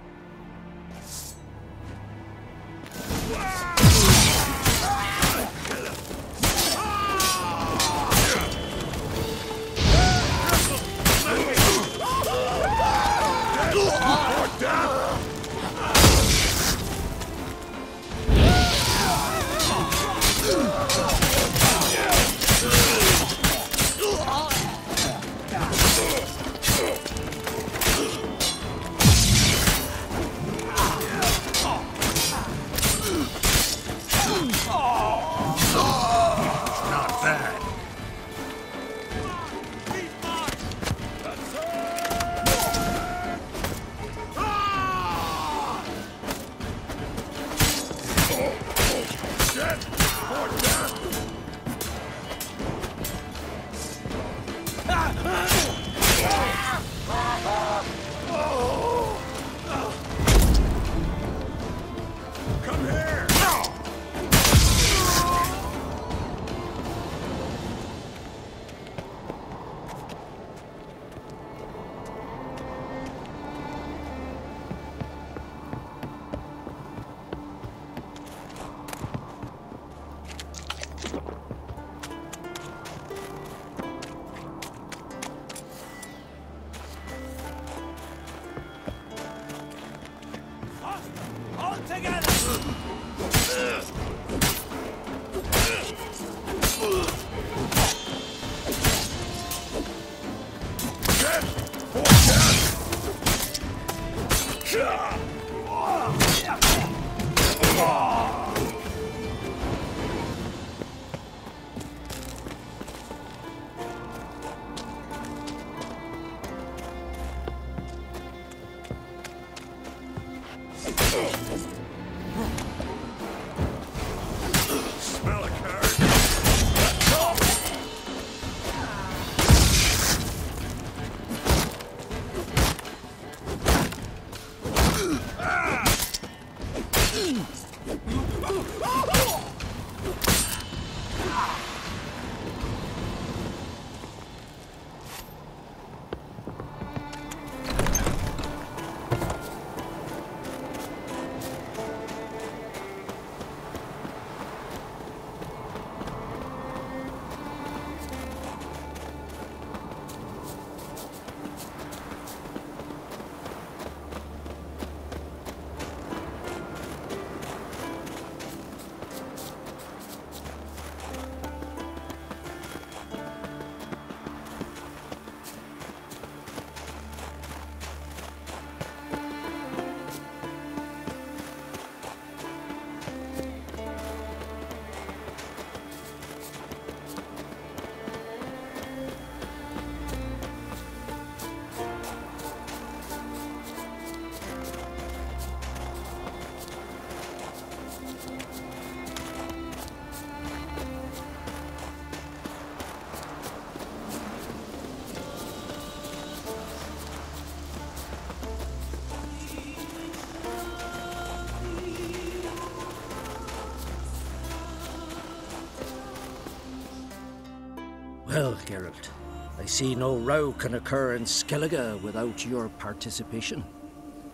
Well, Geralt, I see no row can occur in Skellige without your participation.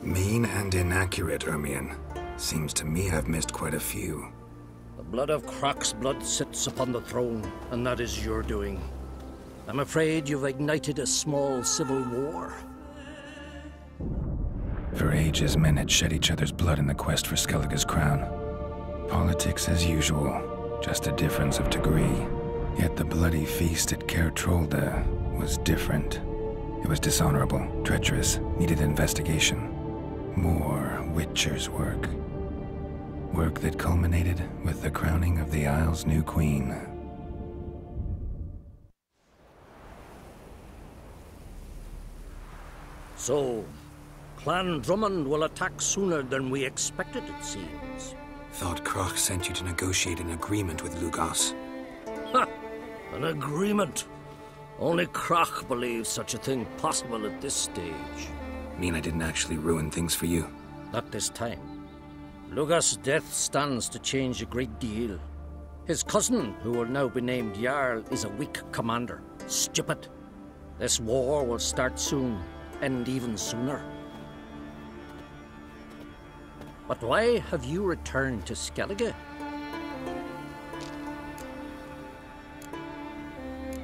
Mean and inaccurate, Ermion. Seems to me I've missed quite a few. The blood of Croc's blood sits upon the throne, and that is your doing. I'm afraid you've ignited a small civil war. For ages, men had shed each other's blood in the quest for Skellige's crown. Politics as usual, just a difference of degree. Yet the bloody feast at Caer Trolda was different. It was dishonorable, treacherous, needed investigation. More Witcher's work. Work that culminated with the crowning of the Isle's new queen. So, Clan Drummond will attack sooner than we expected, it seems. Thought Croc sent you to negotiate an agreement with Lugos. Ha! An agreement? Only Croc believes such a thing possible at this stage. Mean I didn't actually ruin things for you? Not this time. Lugos' death stands to change a great deal. His cousin, who will now be named Jarl, is a weak commander. Stupid. This war will start soon, end even sooner. But why have you returned to Skellige?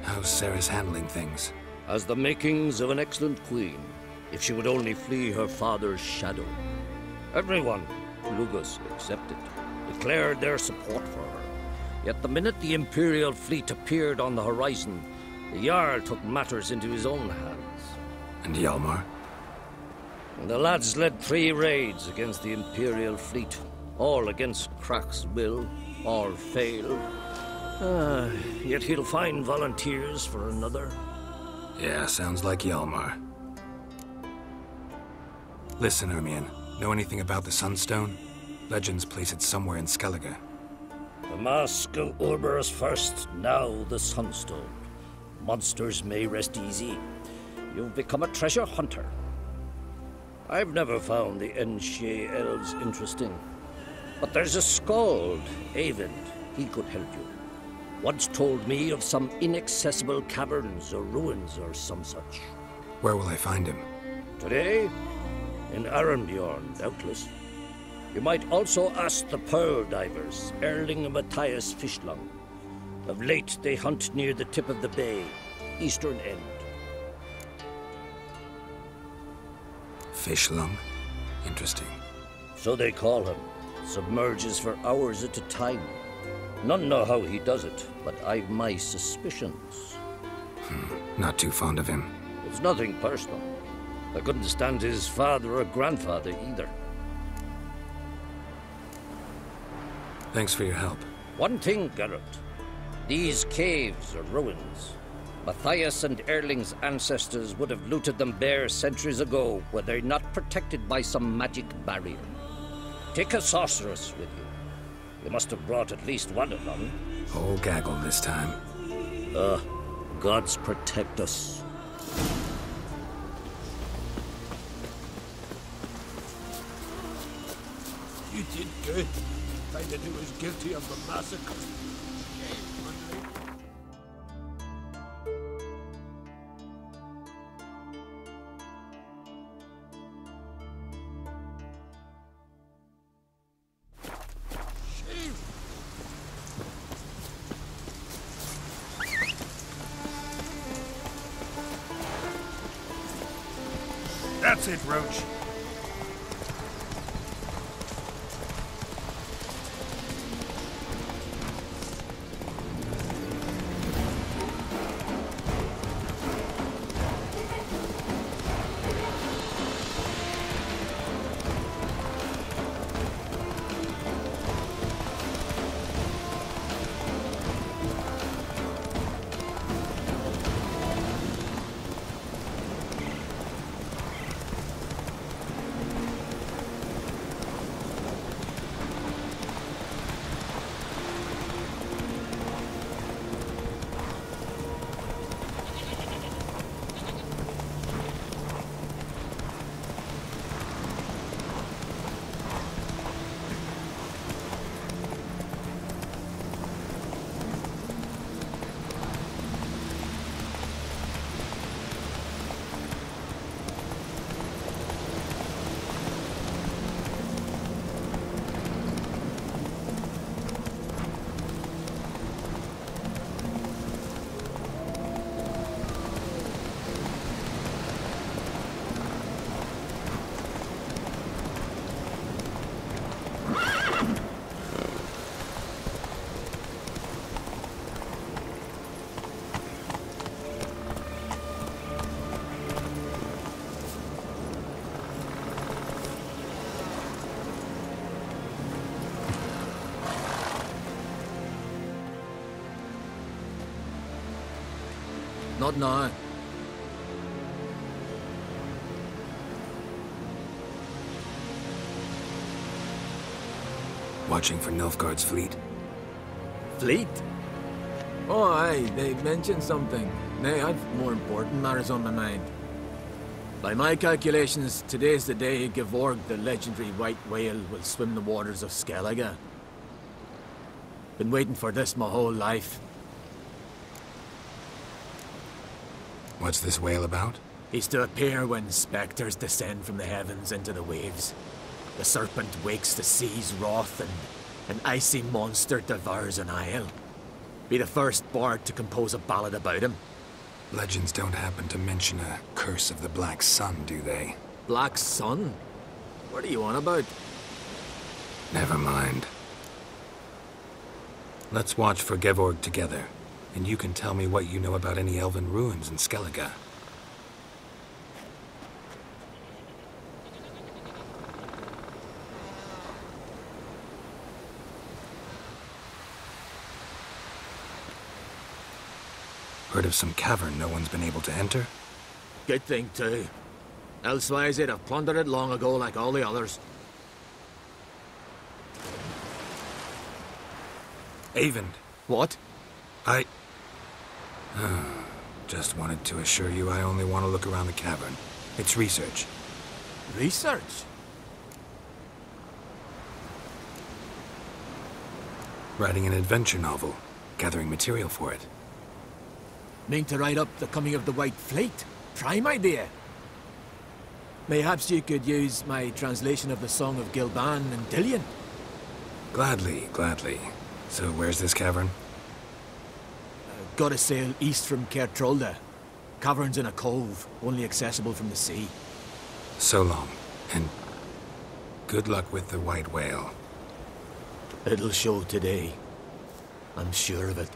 How's Sarah's handling things? Has the makings of an excellent queen, if she would only flee her father's shadow. Everyone, Lugos excepted, declared their support for her. Yet the minute the Imperial fleet appeared on the horizon, the Jarl took matters into his own hands. And Hjalmar? The lads led 3 raids against the Imperial fleet, all against Croc's will, all failed. Yet he'll find volunteers for another. Yeah, sounds like Hjalmar. Listen, Ermion, know anything about the Sunstone? Legends place it somewhere in Skellige. The Mask of Urberus first, now the Sunstone. Monsters may rest easy. You've become a treasure hunter. I've never found the Enshe elves interesting. But there's a skald, Eyvind. He could help you. Once told me of some inaccessible caverns or ruins or some such. Where will I find him? Today? In Arenbjorn, doubtless. You might also ask the Pearl Divers, Erling and Matthias Fishlung. Of late, they hunt near the tip of the bay, eastern end. Fishlung? Interesting. So they call him. Submerges for hours at a time. None know how he does it, but I've my suspicions. Not too fond of him. It's nothing personal. I couldn't stand his father or grandfather either. Thanks for your help. One thing, Geralt. These caves are ruins. Matthias and Erling's ancestors would have looted them bare centuries ago were they not protected by some magic barrier. Take a sorceress with you. You must have brought at least one along. Whole gaggle this time. Gods protect us. You did good. Finding who was guilty of the massacre. That's it, Roach. Not now. Watching for Nilfgaard's fleet? Fleet? Oh, aye, they mentioned something. Nay, I've more important matters on my mind. By my calculations, today's the day Gevorg, the legendary white whale, will swim the waters of Skellige. Been waiting for this my whole life. What's this whale about? He's to appear when spectres descend from the heavens into the waves. The serpent wakes the sea's wrath and an icy monster devours an isle. Be the first bard to compose a ballad about him. Legends don't happen to mention a curse of the Black Sun, do they? Black Sun? What are you on about? Never mind. Let's watch for Gevorg together, and you can tell me what you know about any elven ruins in Skellige. Heard of some cavern no one's been able to enter? Good thing, too. Elsewise, they'd have plundered it long ago like all the others. Eyvind. What? Just wanted to assure you I only want to look around the cavern. It's research. Research? Writing an adventure novel. Gathering material for it. Mean to write up the coming of the White Fleet? Prime idea. Mayhaps you could use my translation of the Song of Gilban and Dillion. Gladly, gladly. So where's this cavern? Gotta sail east from Kertrolda. Cavern's in a cove, only accessible from the sea. So long, and good luck with the white whale. It'll show today. I'm sure of it.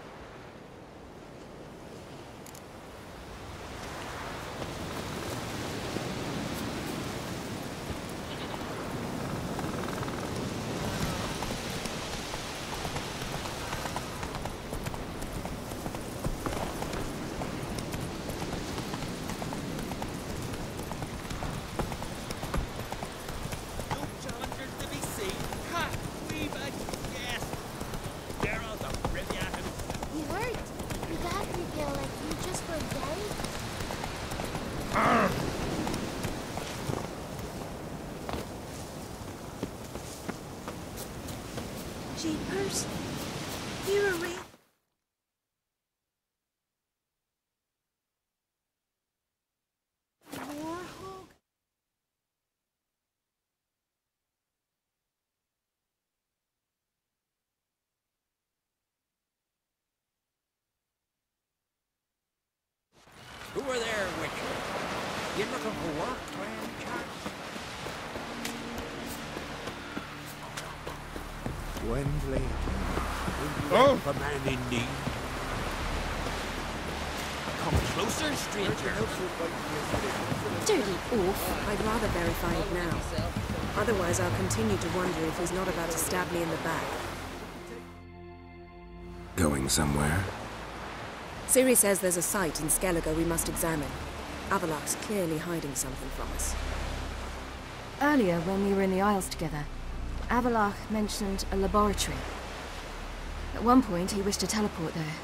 Jeepers. You're a real... Warhog? Who are there, Witcher? You looking for work, by any chance? Wendley. Oh! A man in need. Come closer, stranger. Dirty oaf. I'd rather verify it now. Otherwise, I'll continue to wonder if he's not about to stab me in the back. Going somewhere? Ciri says there's a site in Skellige we must examine. Avalach's clearly hiding something from us. Earlier, when we were in the Isles together, Avalach mentioned a laboratory. At one point, he wished to teleport there,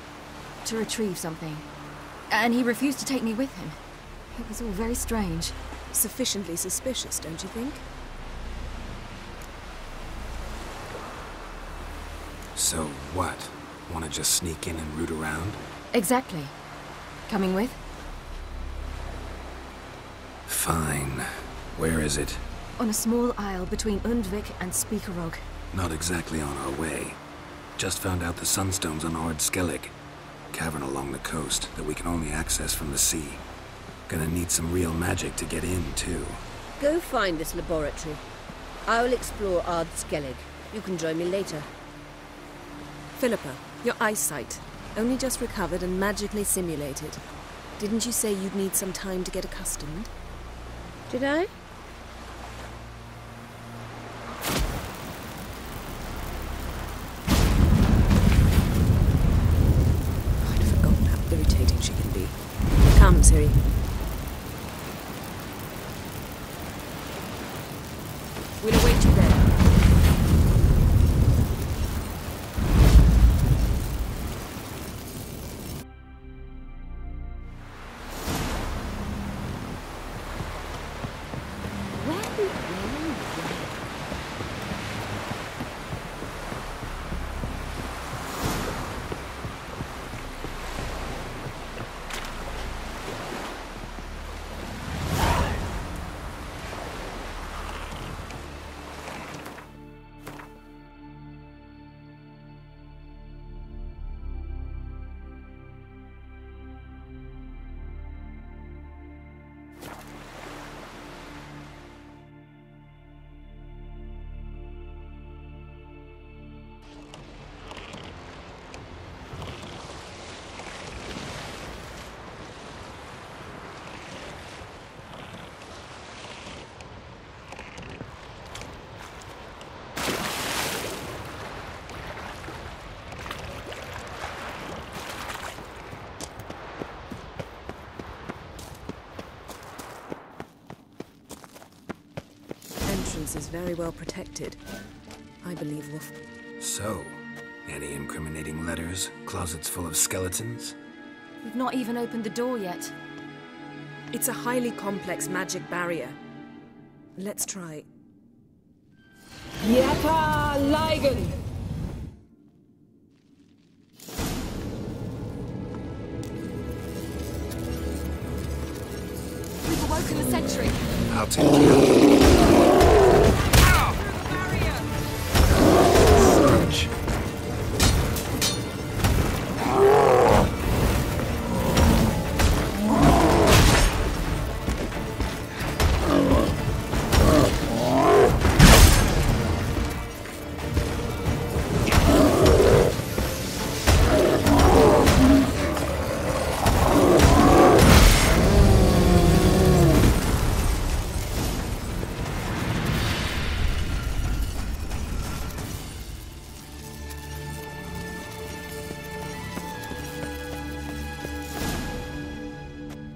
to retrieve something. And he refused to take me with him. It was all very strange. Sufficiently suspicious, don't you think? So what? Want to just sneak in and root around? Exactly. Coming with? Fine. Where is it? On a small isle between Undvik and Speakerog. Not exactly on our way. Just found out the sunstones on Ord Skellig. Cavern along the coast that we can only access from the sea. Gonna need some real magic to get in, too. Go find this laboratory. I'll explore Ard Skellig. You can join me later. Philippa, your eyesight. Only just recovered and magically simulated. Didn't you say you'd need some time to get accustomed? Did I? I'd forgotten how irritating she can be. Come, Ciri. We'll await you there. Is very well protected. I believe Wolf. So, any incriminating letters? Closets full of skeletons? We've not even opened the door yet. It's a highly complex magic barrier. Let's try. Yata Ligen! We've awoken the sentry. I'll take care.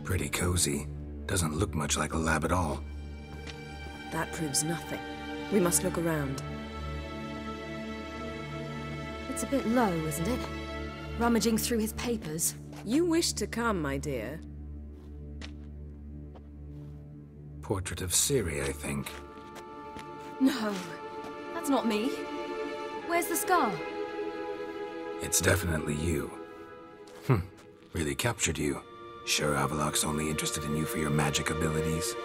Pretty cozy. Doesn't look much like a lab at all. That proves nothing. We must look around. It's a bit low, isn't it? Rummaging through his papers. You wish to come, my dear. Portrait of Ciri, I think. No, that's not me. Where's the scar? It's definitely you. Really captured you. Sure Avallac'h's only interested in you for your magic abilities?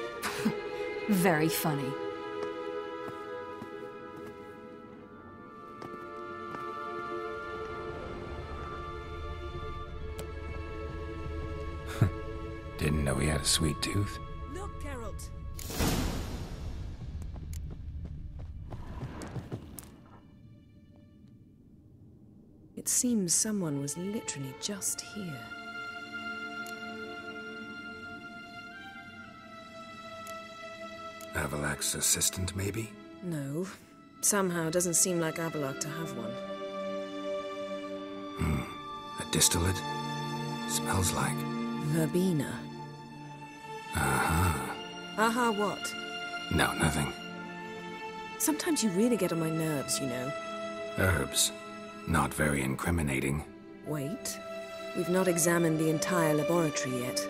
Very funny. Didn't know he had a sweet tooth. Look, Geralt. It seems someone was literally just here. Avallac'h's assistant, maybe? No. Somehow doesn't seem like Avallac'h to have one. A distillate? Smells like... Verbena. Aha. Aha what? No, nothing. Sometimes you really get on my nerves, you know. Herbs. Not very incriminating. Wait. We've not examined the entire laboratory yet.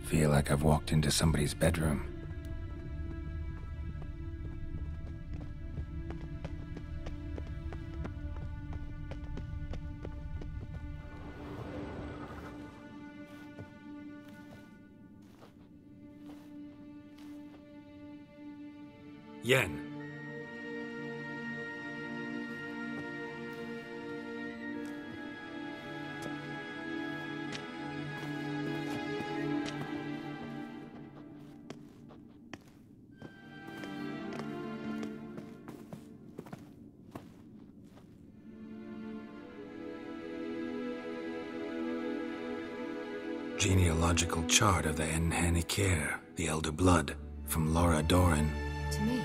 Feel like I've walked into somebody's bedroom. Yen. Genealogical chart of the Enhanikir, the Elder Blood, from Laura Doran. To me.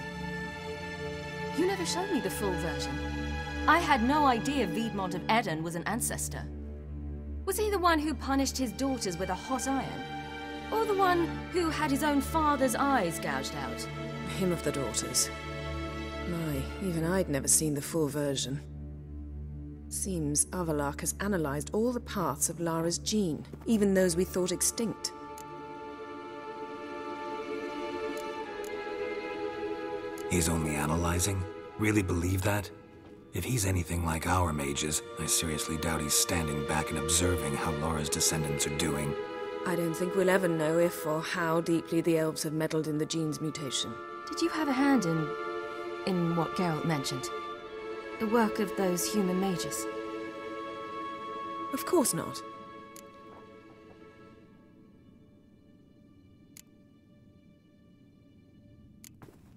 You never showed me the full version. I had no idea Viedmont of Eden was an ancestor. Was he the one who punished his daughters with a hot iron? Or the one who had his own father's eyes gouged out? Him of the daughters. My, even I'd never seen the full version. Seems Avallac'h has analyzed all the parts of Lara's gene, even those we thought extinct. He's only analyzing? Really believe that? If he's anything like our mages, I seriously doubt he's standing back and observing how Lara's descendants are doing. I don't think we'll ever know if or how deeply the elves have meddled in the gene's mutation. Did you have a hand in what Geralt mentioned? The work of those human mages? Of course not.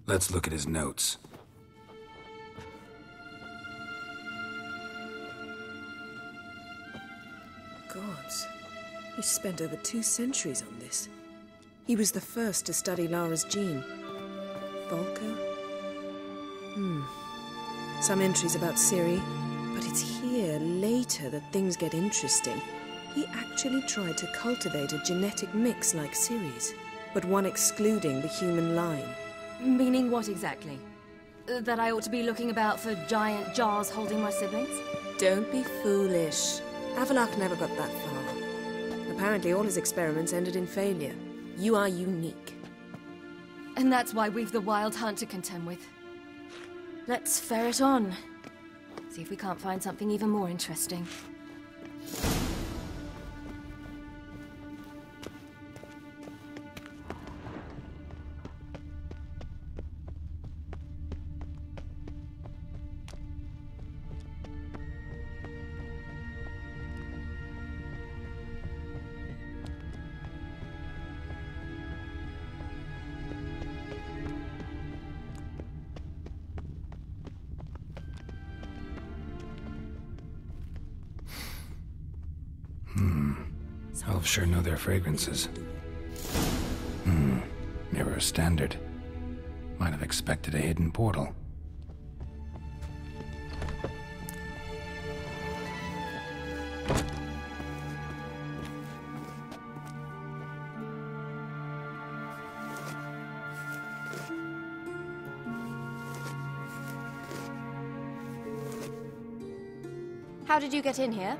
Let's look at his notes. Gods. He spent over 2 centuries on this. He was the first to study Lara's gene. Volker? Some entries about Ciri, but it's here, later, that things get interesting. He actually tried to cultivate a genetic mix like Ciri's, but one excluding the human line. Meaning what exactly? That I ought to be looking about for giant jars holding my siblings? Don't be foolish. Avallac'h never got that far. Apparently all his experiments ended in failure. You are unique. And that's why we've the Wild Hunt to contend with. Let's ferret on. See if we can't find something even more interesting. Elves sure know their fragrances. Mirror standard. Might have expected a hidden portal. How did you get in here?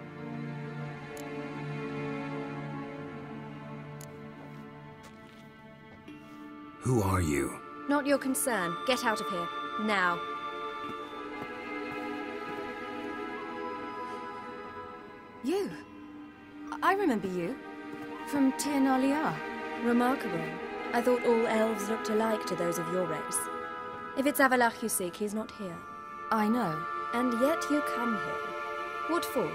Who are you? Not your concern. Get out of here. Now. You? I remember you. From Tir na Liar. Remarkable. I thought all elves looked alike to those of your race. If it's Avallac'h you seek, he's not here. I know. And yet you come here. What for?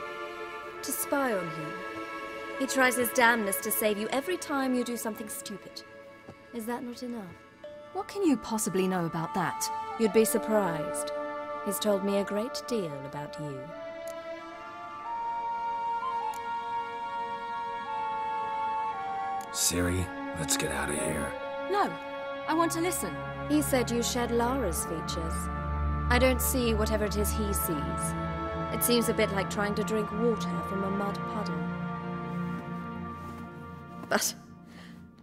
To spy on him. He tries his damnedest to save you every time you do something stupid. Is that not enough? What can you possibly know about that? You'd be surprised. He's told me a great deal about you. Ciri, let's get out of here. No, I want to listen. He said you shared Lara's features. I don't see whatever it is he sees. It seems a bit like trying to drink water from a mud puddle. But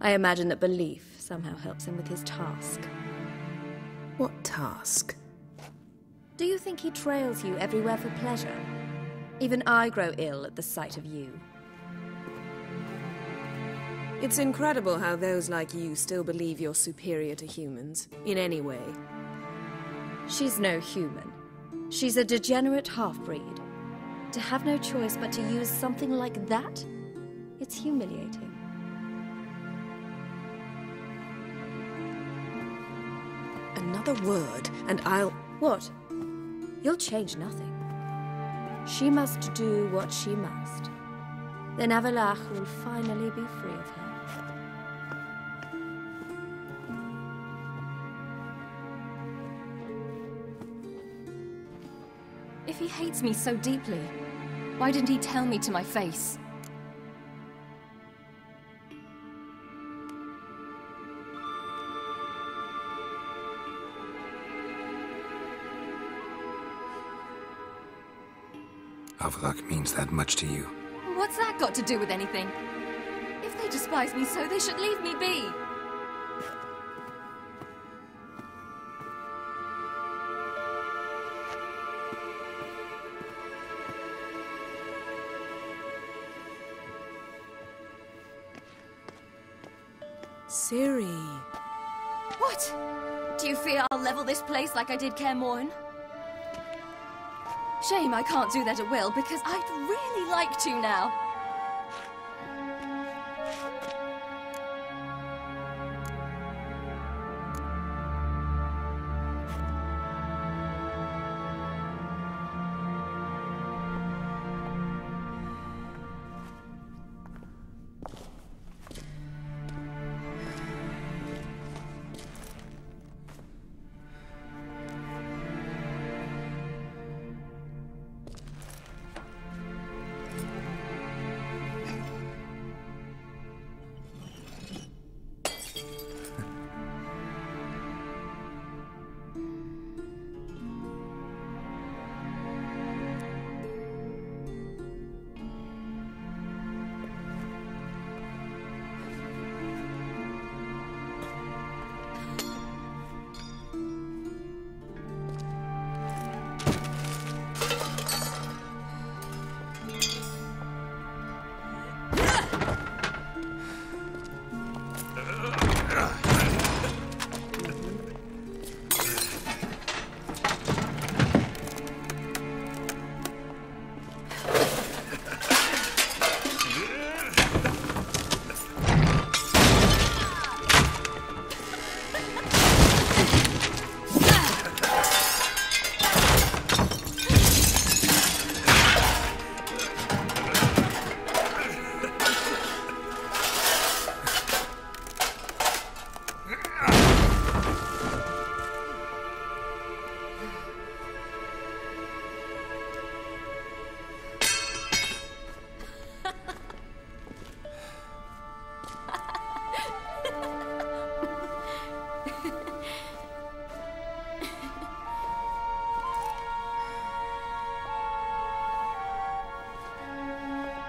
I imagine that belief somehow helps him with his task. What task? Do you think he trails you everywhere for pleasure? Even I grow ill at the sight of you. It's incredible how those like you still believe you're superior to humans, in any way. She's no human. She's a degenerate half-breed. To have no choice but to use something like that? It's humiliating. Another word, and I'll... What? You'll change nothing. She must do what she must. Then Avallac'h will finally be free of her. If he hates me so deeply, why didn't he tell me to my face? Avrak means that much to you. What's that got to do with anything? If they despise me so, they should leave me be. Ciri. What? Do you fear I'll level this place like I did Kaer Morhen? Shame I can't do that at will, because I'd really like to now.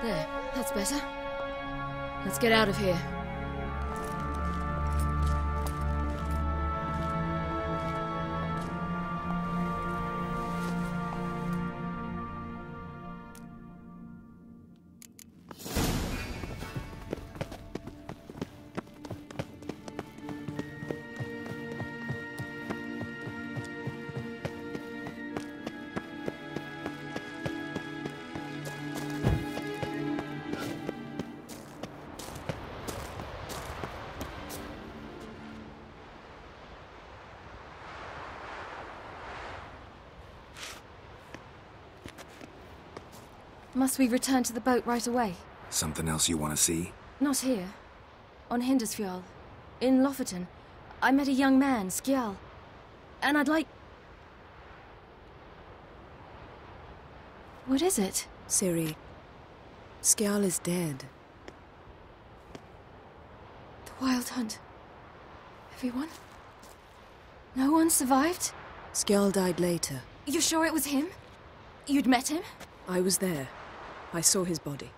There, that's better. Let's get out of here. Must we return to the boat right away? Something else you want to see? Not here. On Hindersfjall. In Lofoten. I met a young man, Skjal. And I'd like... What is it? Ciri, Skjal is dead. The Wild Hunt. Everyone? No one survived? Skjal died later. You're sure it was him? You'd met him? I was there. I saw his body.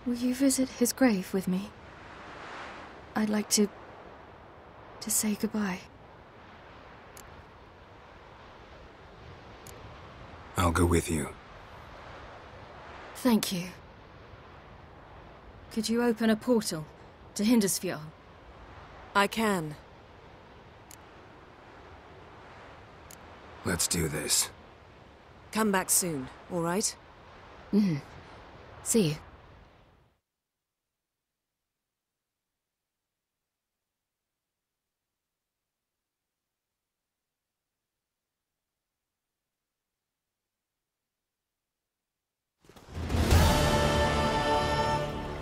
Will you visit his grave with me? I'd like to say goodbye. I'll go with you. Thank you. Could you open a portal to Hindersfjall? I can. Let's do this. Come back soon, all right? See you.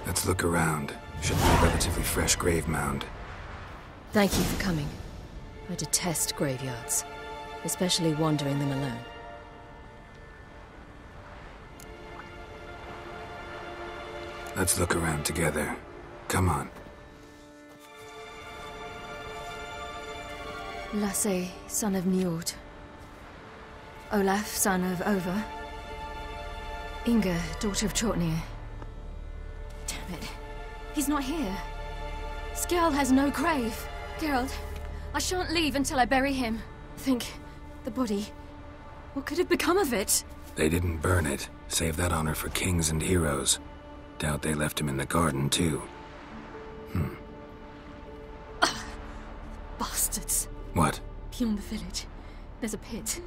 Let's look around. Should be a relatively fresh grave mound. Thank you for coming. I detest graveyards, especially wandering them alone. Let's look around together. Come on. Lasse, son of Njord. Olaf, son of Over. Inga, daughter of Trotnir. Damn it. He's not here. Skjall has no grave. Geralt, I shan't leave until I bury him. Think, the body. What could have become of it? They didn't burn it. Save that honor for kings and heroes. Doubt they left him in the garden, too. Bastards. What? Beyond the village, there's a pit.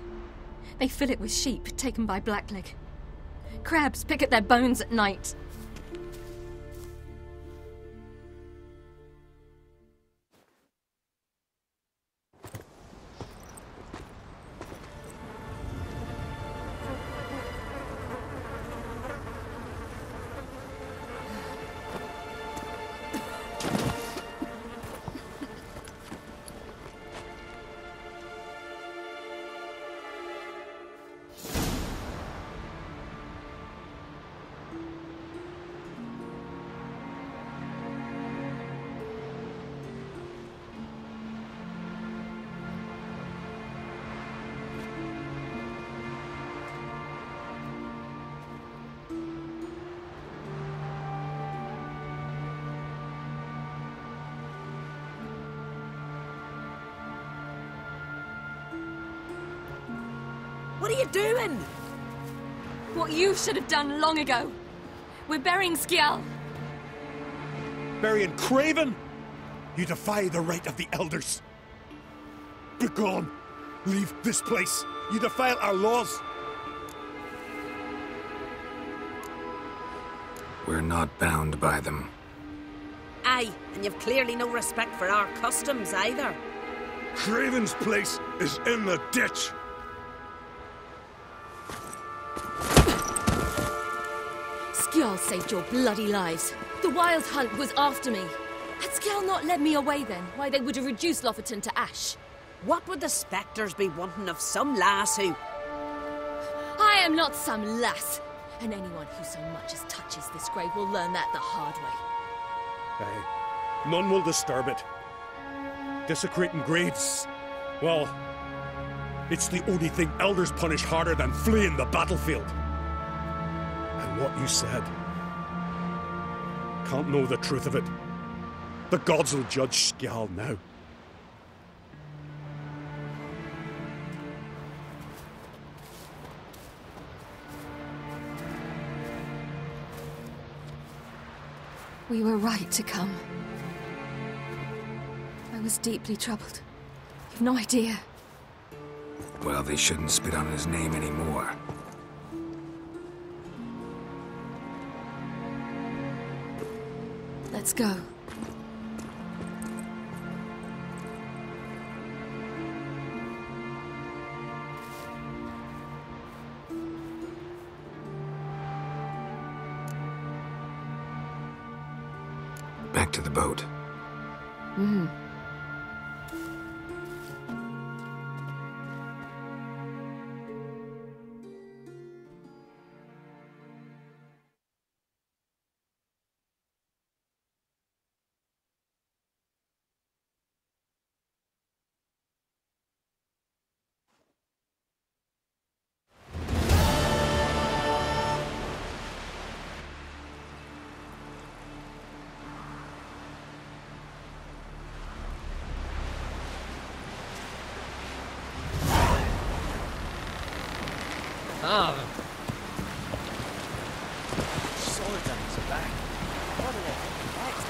They fill it with sheep taken by Blackleg. Crabs pick at their bones at night. What are you doing? What you should have done long ago. We're burying Skjall. Burying Craven? You defy the right of the elders. Begone. Leave this place. You defile our laws. We're not bound by them. Aye, and you've clearly no respect for our customs either. Craven's place is in the ditch. Skjall saved your bloody lives. The Wild Hunt was after me. Had Skjall not led me away then, why they would have reduced Lofoten to ash. What would the spectres be wanting of some lass who... I am not some lass, and anyone who so much as touches this grave will learn that the hard way. Aye. None will disturb it. Desecrating graves, well, it's the only thing elders punish harder than fleeing the battlefield. And what you said, can't know the truth of it. The gods will judge Skjall now. We were right to come. I was deeply troubled. You've no idea. Well, they shouldn't spit on his name anymore. Let's go. Back to the boat. Swords on his back. What did I think next?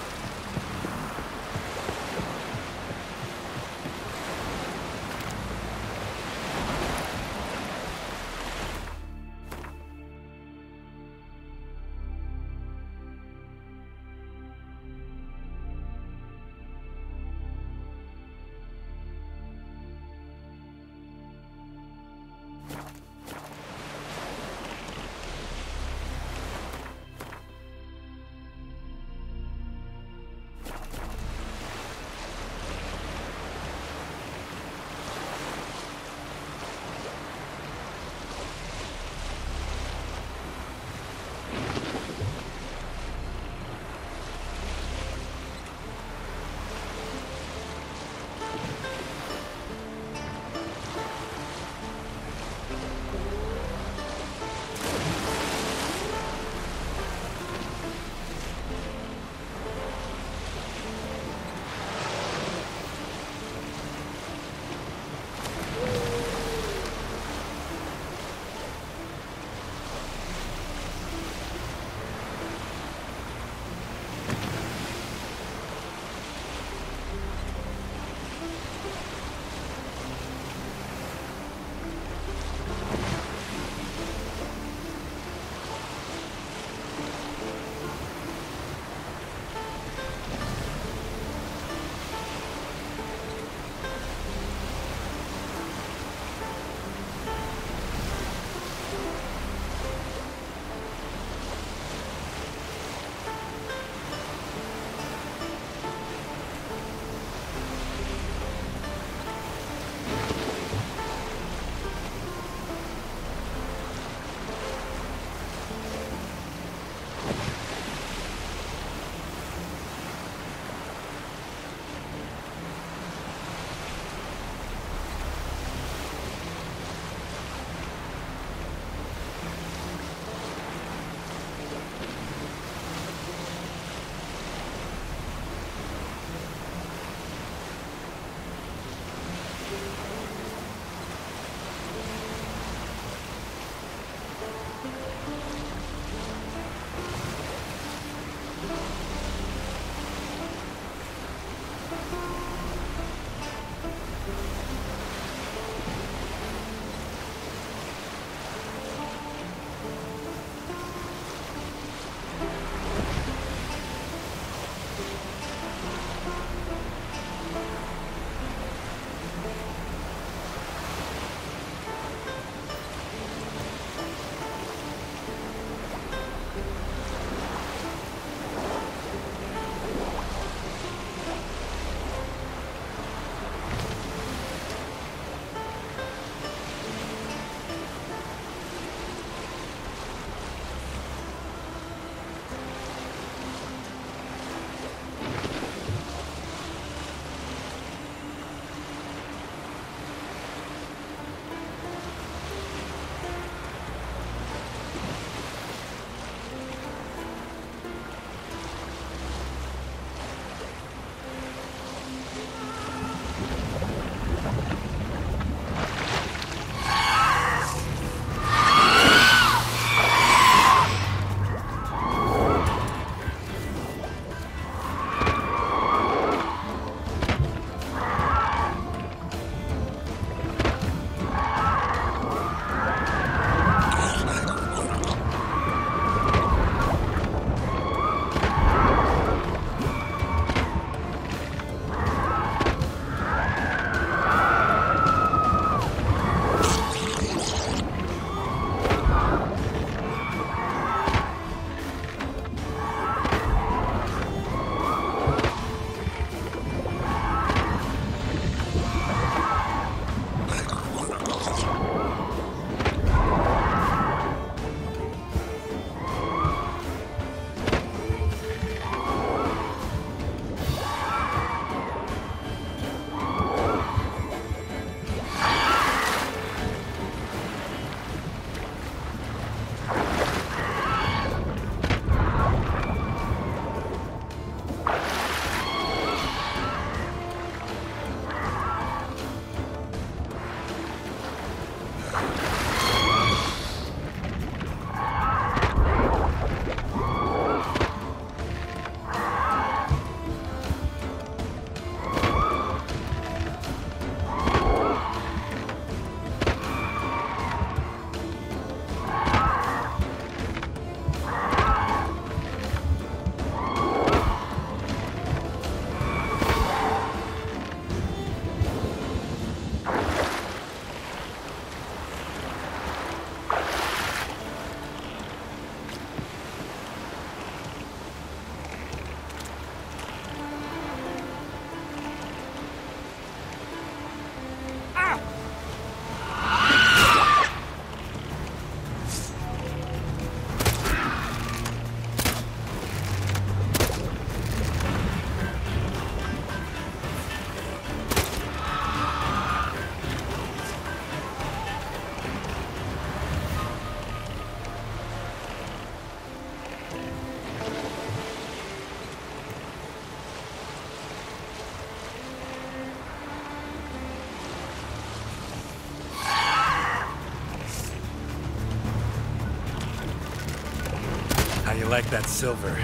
like that silver.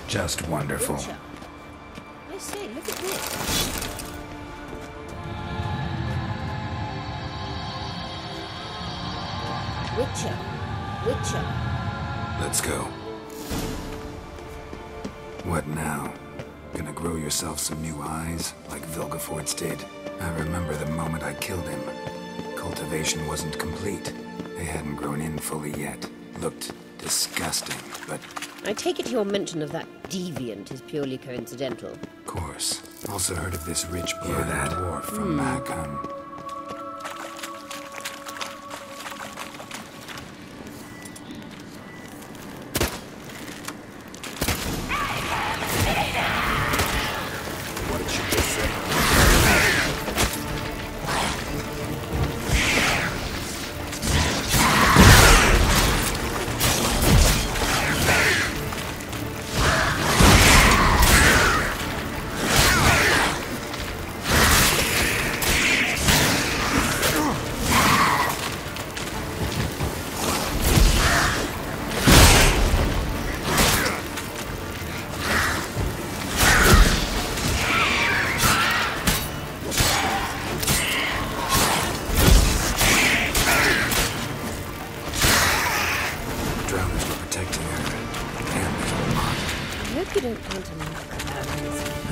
Just wonderful. Witcher. I say, look at this. Witcher. Witcher. Let's go. What now? Gonna grow yourself some new eyes, like Vilgefortz did? I remember the moment I killed him. Cultivation wasn't complete. They hadn't grown in fully yet. Looked disgusting, but... I take it your mention of that deviant is purely coincidental. Of course. Also heard of this rich blood dwarf from Macon. What did she just say?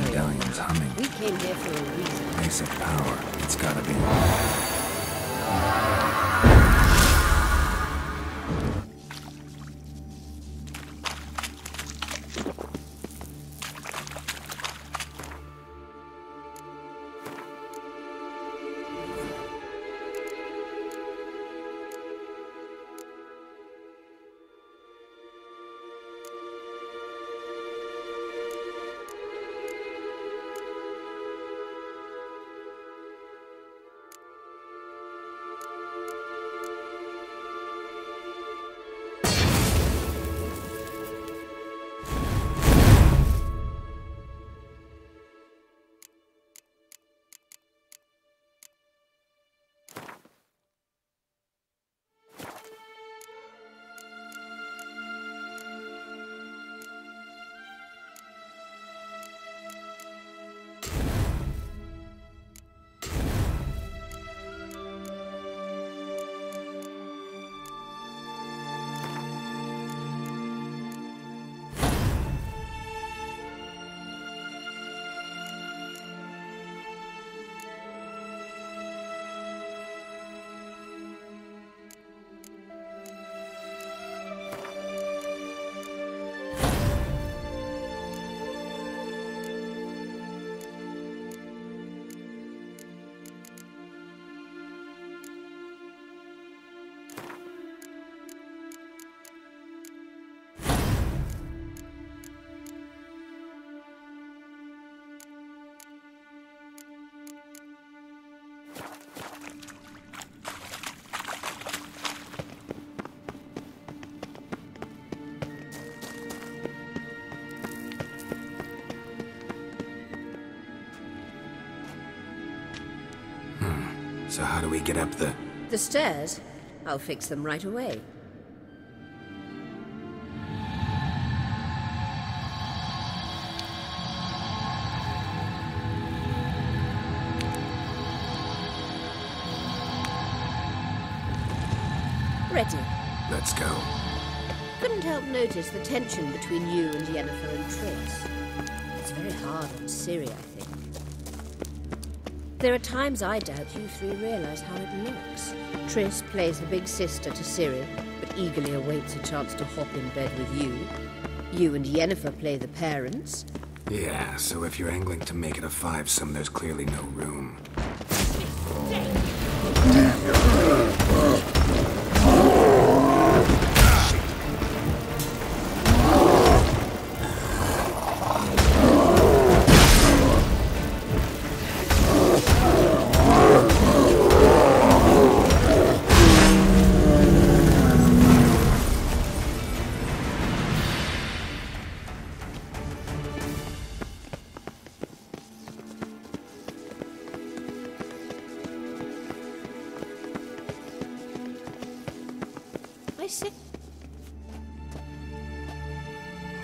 Medallion's humming. We came here for a reason. Basic power. It's gotta be. So how do we get up the... The stairs? I'll fix them right away. Ready. Let's go. Couldn't help notice the tension between you and Yennefer and Triss. It's very hard on Ciri, I think. There are times I doubt you three realize how it looks. Triss plays the big sister to Ciri, but eagerly awaits a chance to hop in bed with you. You and Yennefer play the parents. Yeah, so if you're angling to make it a fivesome, there's clearly no room.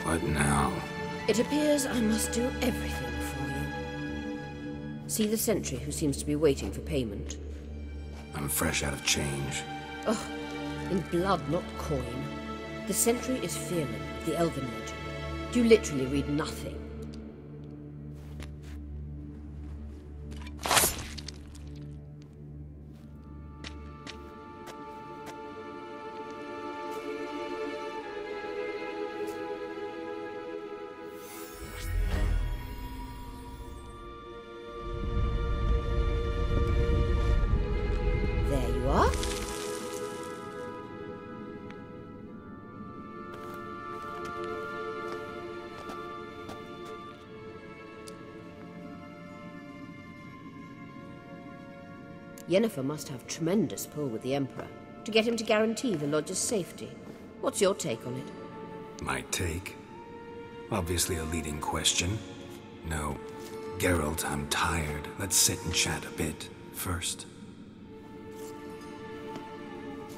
What now? It appears I must do everything for you. See the sentry who seems to be waiting for payment? I'm fresh out of change. Oh, in blood, not coin. The sentry is Fearman, the Elven legend. You literally read nothing. Yennefer must have tremendous pull with the Emperor to get him to guarantee the Lodge's safety. What's your take on it? My take? Obviously a leading question. No. Geralt, I'm tired. Let's sit and chat a bit first.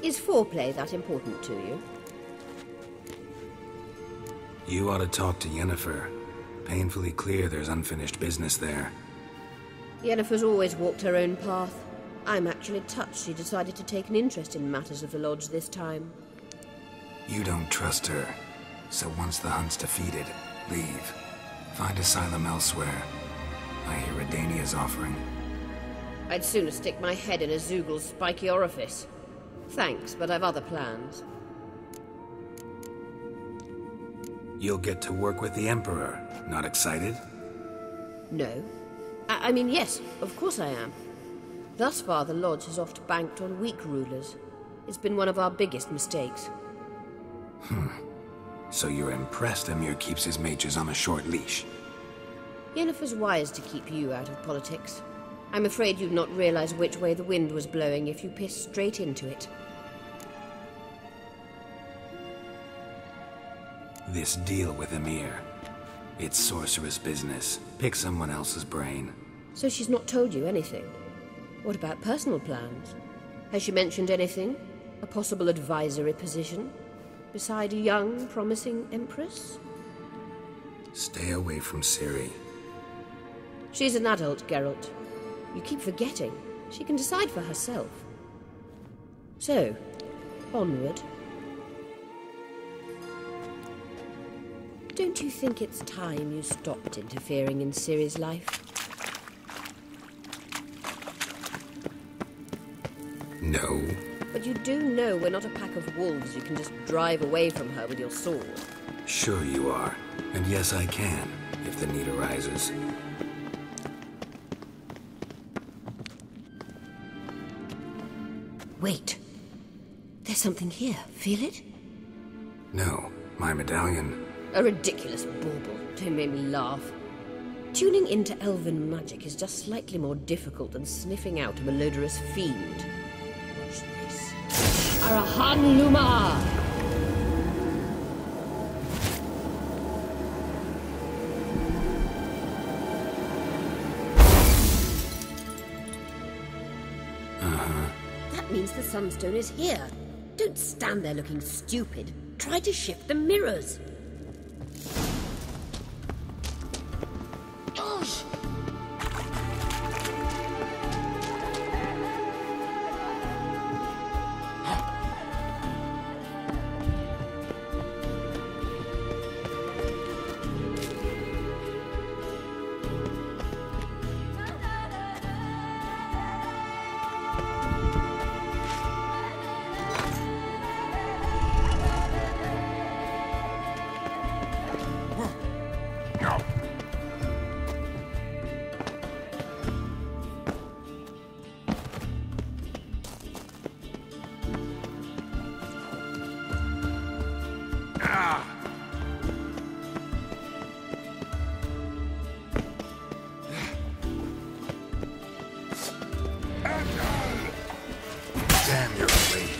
Is foreplay that important to you? You ought to talk to Yennefer. Painfully clear there's unfinished business there. Yennefer's always walked her own path. I'm actually touched she decided to take an interest in matters of the Lodge this time. You don't trust her. So once the hunt's defeated, leave. Find asylum elsewhere. I hear Redania's offering. I'd sooner stick my head in a Zoogl's spiky orifice. Thanks, but I've other plans. You'll get to work with the Emperor. Not excited? No. I mean, yes, of course I am. Thus far, the Lodge has oft banked on weak rulers. It's been one of our biggest mistakes. So you're impressed Emir keeps his mages on a short leash? Yennefer's wise to keep you out of politics. I'm afraid you'd not realize which way the wind was blowing if you pissed straight into it. This deal with Emir. It's sorceress business. Pick someone else's brain. So she's not told you anything? What about personal plans? Has she mentioned anything? A possible advisory position? Beside a young, promising empress? Stay away from Ciri. She's an adult, Geralt. You keep forgetting. She can decide for herself. So, onward. Don't you think it's time you stopped interfering in Ciri's life? No. But you do know we're not a pack of wolves you can just drive away from her with your sword. Sure you are. And yes, I can, if the need arises. Wait. There's something here. Feel it? No. My medallion. A ridiculous bauble. Don't make me laugh. Tuning into elven magic is just slightly more difficult than sniffing out a malodorous fiend. Watch this. Arahan Luma! means the Sunstone is here. Don't stand there looking stupid. Try to shift the mirrors. Gosh! Damn your fate.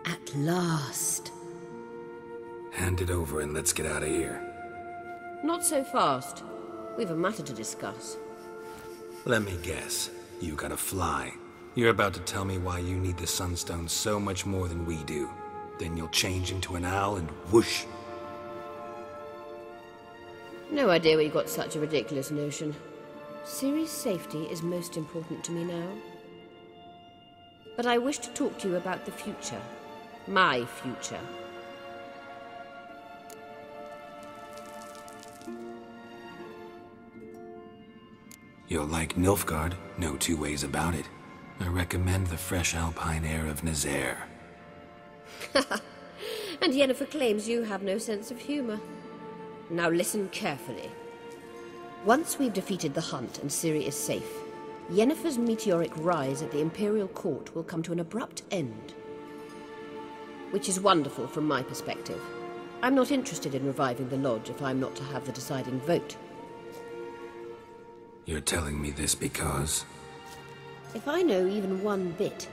At last. Hand it over and let's get out of here. Not so fast. We've a matter to discuss. Let me guess. You gotta fly. You're about to tell me why you need the Sunstone so much more than we do. Then you'll change into an owl and whoosh. No idea where you got such a ridiculous notion. Ciri's safety is most important to me now. But I wish to talk to you about the future. My future. You'll like Nilfgaard, no two ways about it. I recommend the fresh alpine air of Nazaire. And Yennefer claims you have no sense of humor. Now listen carefully. Once we've defeated the hunt and Ciri is safe, Yennefer's meteoric rise at the Imperial Court will come to an abrupt end. Which is wonderful from my perspective. I'm not interested in reviving the Lodge if I'm not to have the deciding vote. You're telling me this because... If I know even one bit,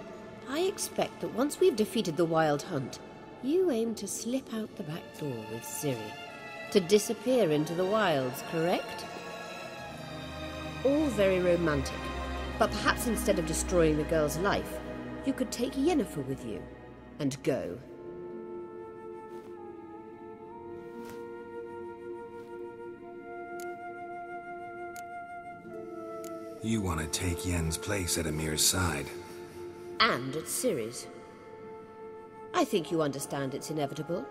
I expect that once we've defeated the Wild Hunt, you aim to slip out the back door with Ciri. To disappear into the wilds, correct? All very romantic. But perhaps instead of destroying the girl's life, you could take Yennefer with you and go. You want to take Yen's place at Amir's side. And at Ciri's. I think you understand it's inevitable,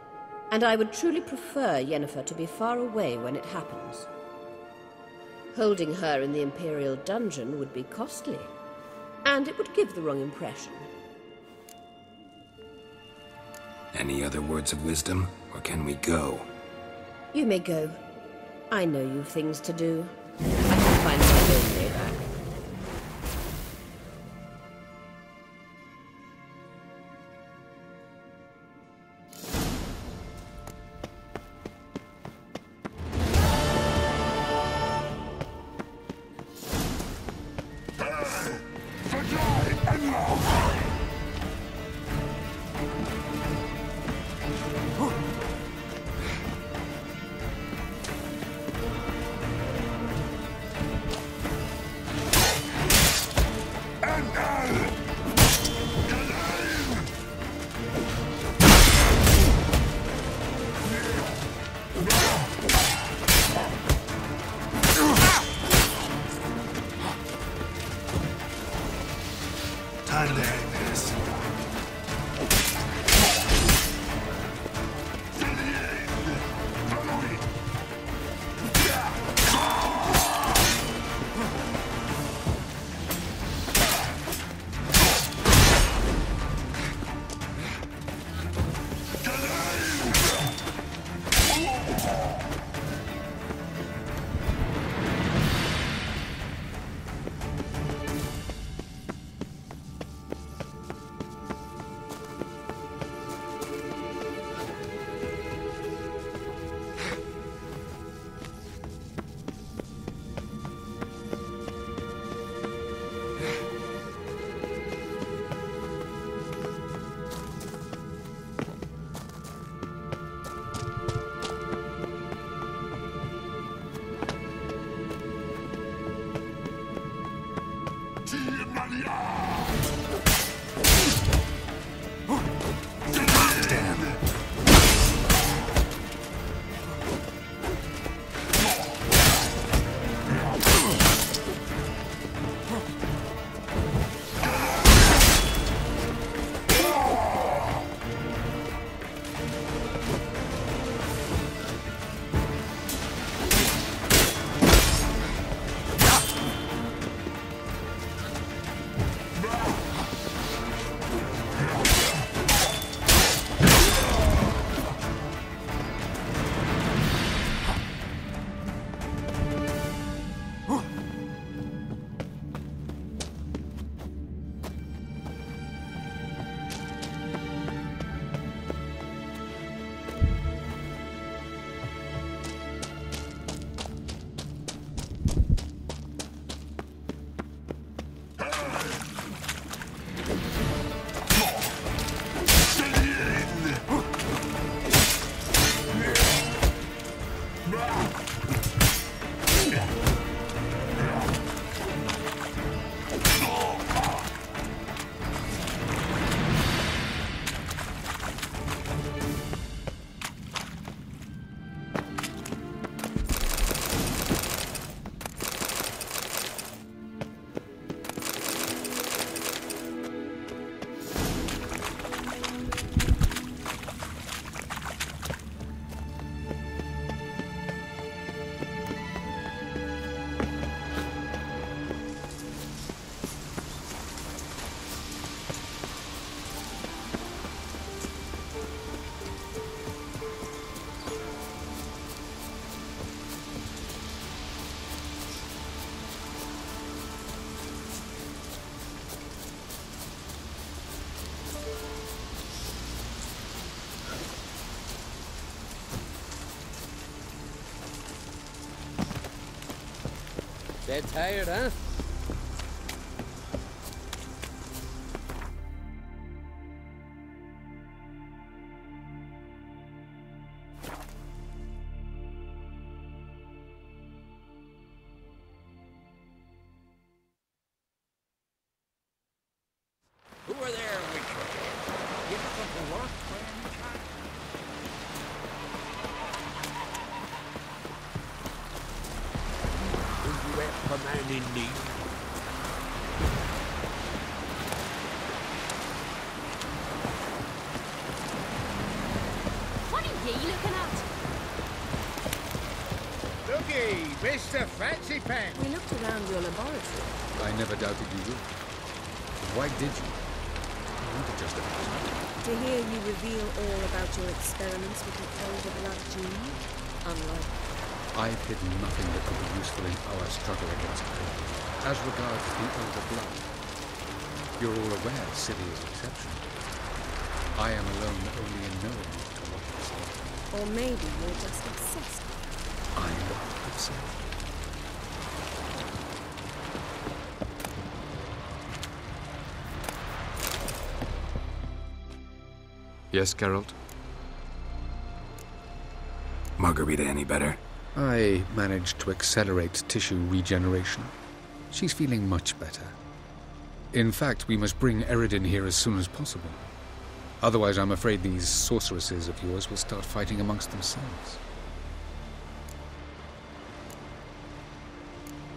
and I would truly prefer Yennefer to be far away when it happens. Holding her in the Imperial dungeon would be costly, and it would give the wrong impression. Any other words of wisdom, or can we go? You may go. I know you've things to do. I can find my own way back. Time to end this. Dead tired, huh? Who are there, Witcher? Give us a work by any chance? Would you help a man in need? What are ye looking at? Looky, Mr. Fancy Pants. We looked around your laboratory. I never doubted you would. Why did you? You wanted just a To hear you reveal all about your experiments with the elder blood gene? Unlike. I've hidden nothing that could be useful in our struggle against Earth. As regards the Elder Blood, you're all aware Ciri is exceptional. I am alone only in knowing to what extent. Or maybe you're just obsessed. I'm obsessed. Yes, Geralt? Margarita any better? I managed to accelerate tissue regeneration. She's feeling much better. In fact, we must bring Eredin here as soon as possible. Otherwise, I'm afraid these sorceresses of yours will start fighting amongst themselves.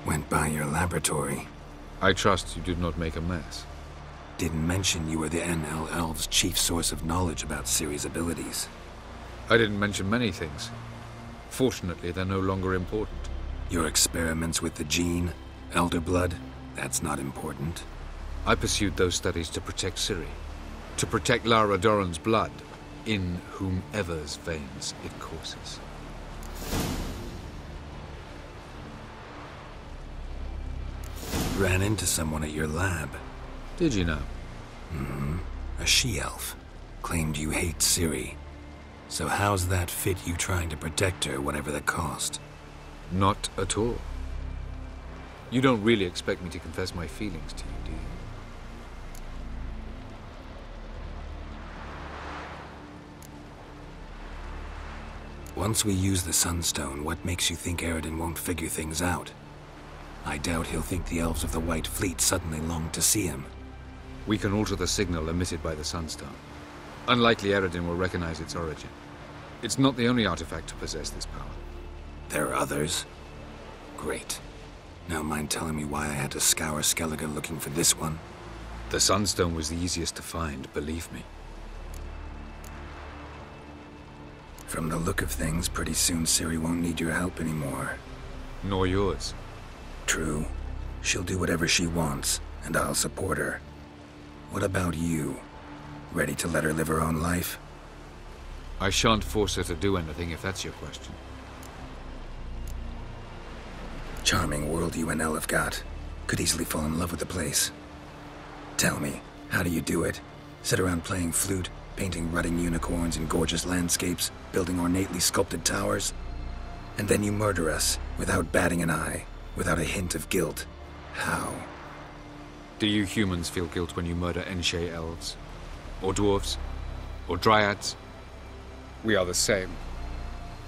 Went by your laboratory. I trust you did not make a mess. Didn't mention you were the NL Elves' chief source of knowledge about Ciri's abilities. I didn't mention many things. Fortunately, they're no longer important. Your experiments with the gene, Elder Blood, that's not important. I pursued those studies to protect Ciri. To protect Lara Doran's blood, in whomever's veins it courses. Ran into someone at your lab. Did you know? Mm-hmm. A she-elf. Claimed you hate Ciri. So how's that fit you trying to protect her, whatever the cost? Not at all. You don't really expect me to confess my feelings to you, do you? Once we use the Sunstone, what makes you think Eredin won't figure things out? I doubt he'll think the elves of the White Fleet suddenly long to see him. We can alter the signal emitted by the Sunstone. Unlikely Eredin will recognize its origin. It's not the only artifact to possess this power. There are others? Great. Now mind telling me why I had to scour Skellige looking for this one? The Sunstone was the easiest to find, believe me. From the look of things, pretty soon Ciri won't need your help anymore. Nor yours. True. She'll do whatever she wants, and I'll support her. What about you? Ready to let her live her own life? I shan't force her to do anything, if that's your question. Charming world you and Elle have got. Could easily fall in love with the place. Tell me, how do you do it? Sit around playing flute, painting rutting unicorns in gorgeous landscapes, building ornately sculpted towers? And then you murder us, without batting an eye, without a hint of guilt. How? Do you humans feel guilt when you murder Enshe elves? Or dwarves? Or dryads? We are the same.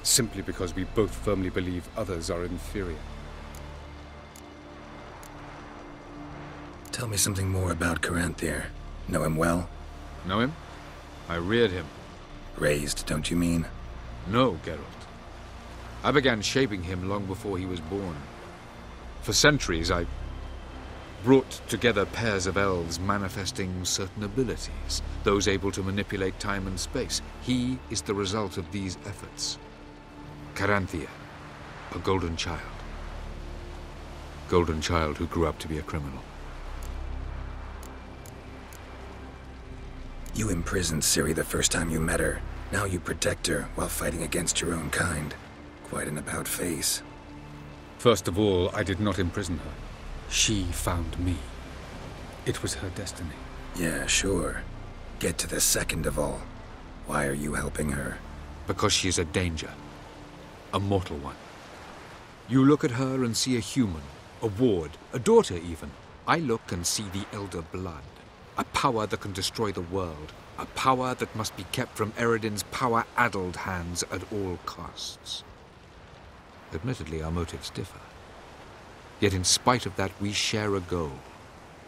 Simply because we both firmly believe others are inferior. Tell me something more about Caranthir. Know him well? Know him? I reared him. Raised, don't you mean? No, Geralt. I began shaping him long before he was born. For centuries, I brought together pairs of elves manifesting certain abilities, those able to manipulate time and space. He is the result of these efforts. Caranthir, a golden child. Golden child who grew up to be a criminal. You imprisoned Ciri the first time you met her. Now you protect her while fighting against your own kind. Quite an about-face. First of all, I did not imprison her. She found me. It was her destiny. Yeah, sure. Get to the second of all. Why are you helping her? Because she is a danger. A mortal one. You look at her and see a human, a ward, a daughter even. I look and see the Elder Blood. A power that can destroy the world. A power that must be kept from Eredin's power-addled hands at all costs. Admittedly, our motives differ. Yet in spite of that, we share a goal.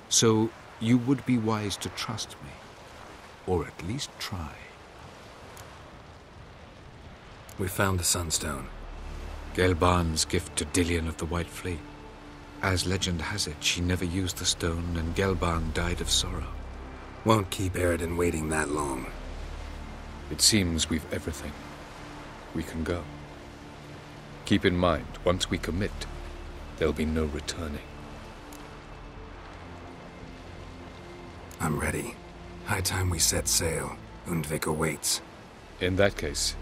So you would be wise to trust me. Or at least try. We found the Sunstone. Gelban's gift to Dillion of the White Fleet. As legend has it, she never used the stone, and Gelban died of sorrow. Won't keep Eredin waiting that long. It seems we've everything. We can go. Keep in mind, once we commit, there'll be no returning. I'm ready. High time we set sail. Undvik awaits. In that case,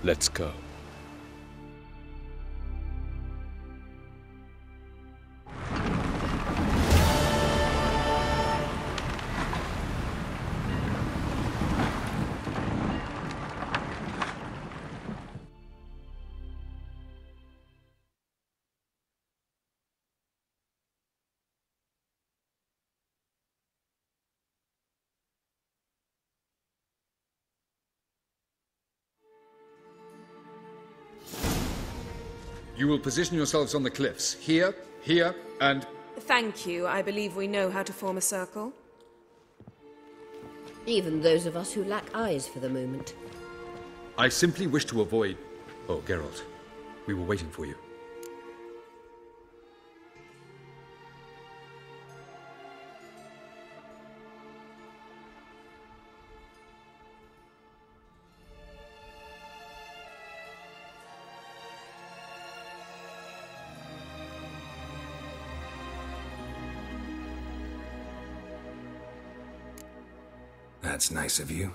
let's go. You will position yourselves on the cliffs. Here, here, and... Thank you. I believe we know how to form a circle. Even those of us who lack eyes for the moment. I simply wish to avoid... Oh, Geralt. We were waiting for you. That's nice of you.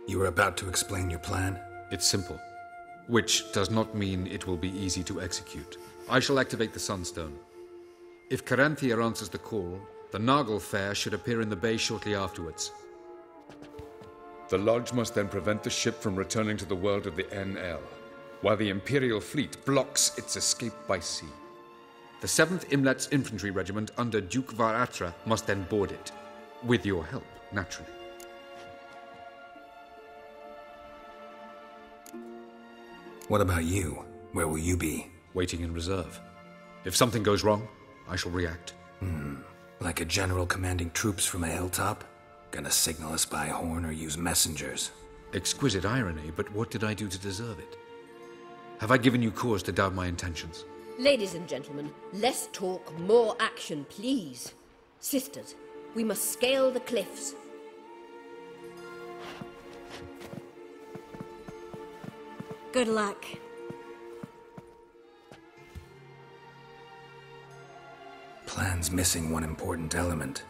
You were about to explain your plan? It's simple. Which does not mean it will be easy to execute. I shall activate the Sunstone. If Caranthea answers the call, the Nagel Fair should appear in the bay shortly afterwards. The Lodge must then prevent the ship from returning to the world of the NL, while the Imperial fleet blocks its escape by sea. The 7th Imlet's Infantry Regiment under Duke Varatra must then board it. With your help, naturally. What about you? Where will you be? Waiting in reserve. If something goes wrong, I shall react. Like a general commanding troops from a hilltop? Gonna signal us by horn or use messengers? Exquisite irony, but what did I do to deserve it? Have I given you cause to doubt my intentions? Ladies and gentlemen, less talk, more action, please. Sisters, we must scale the cliffs. Good luck. Plan's missing one important element.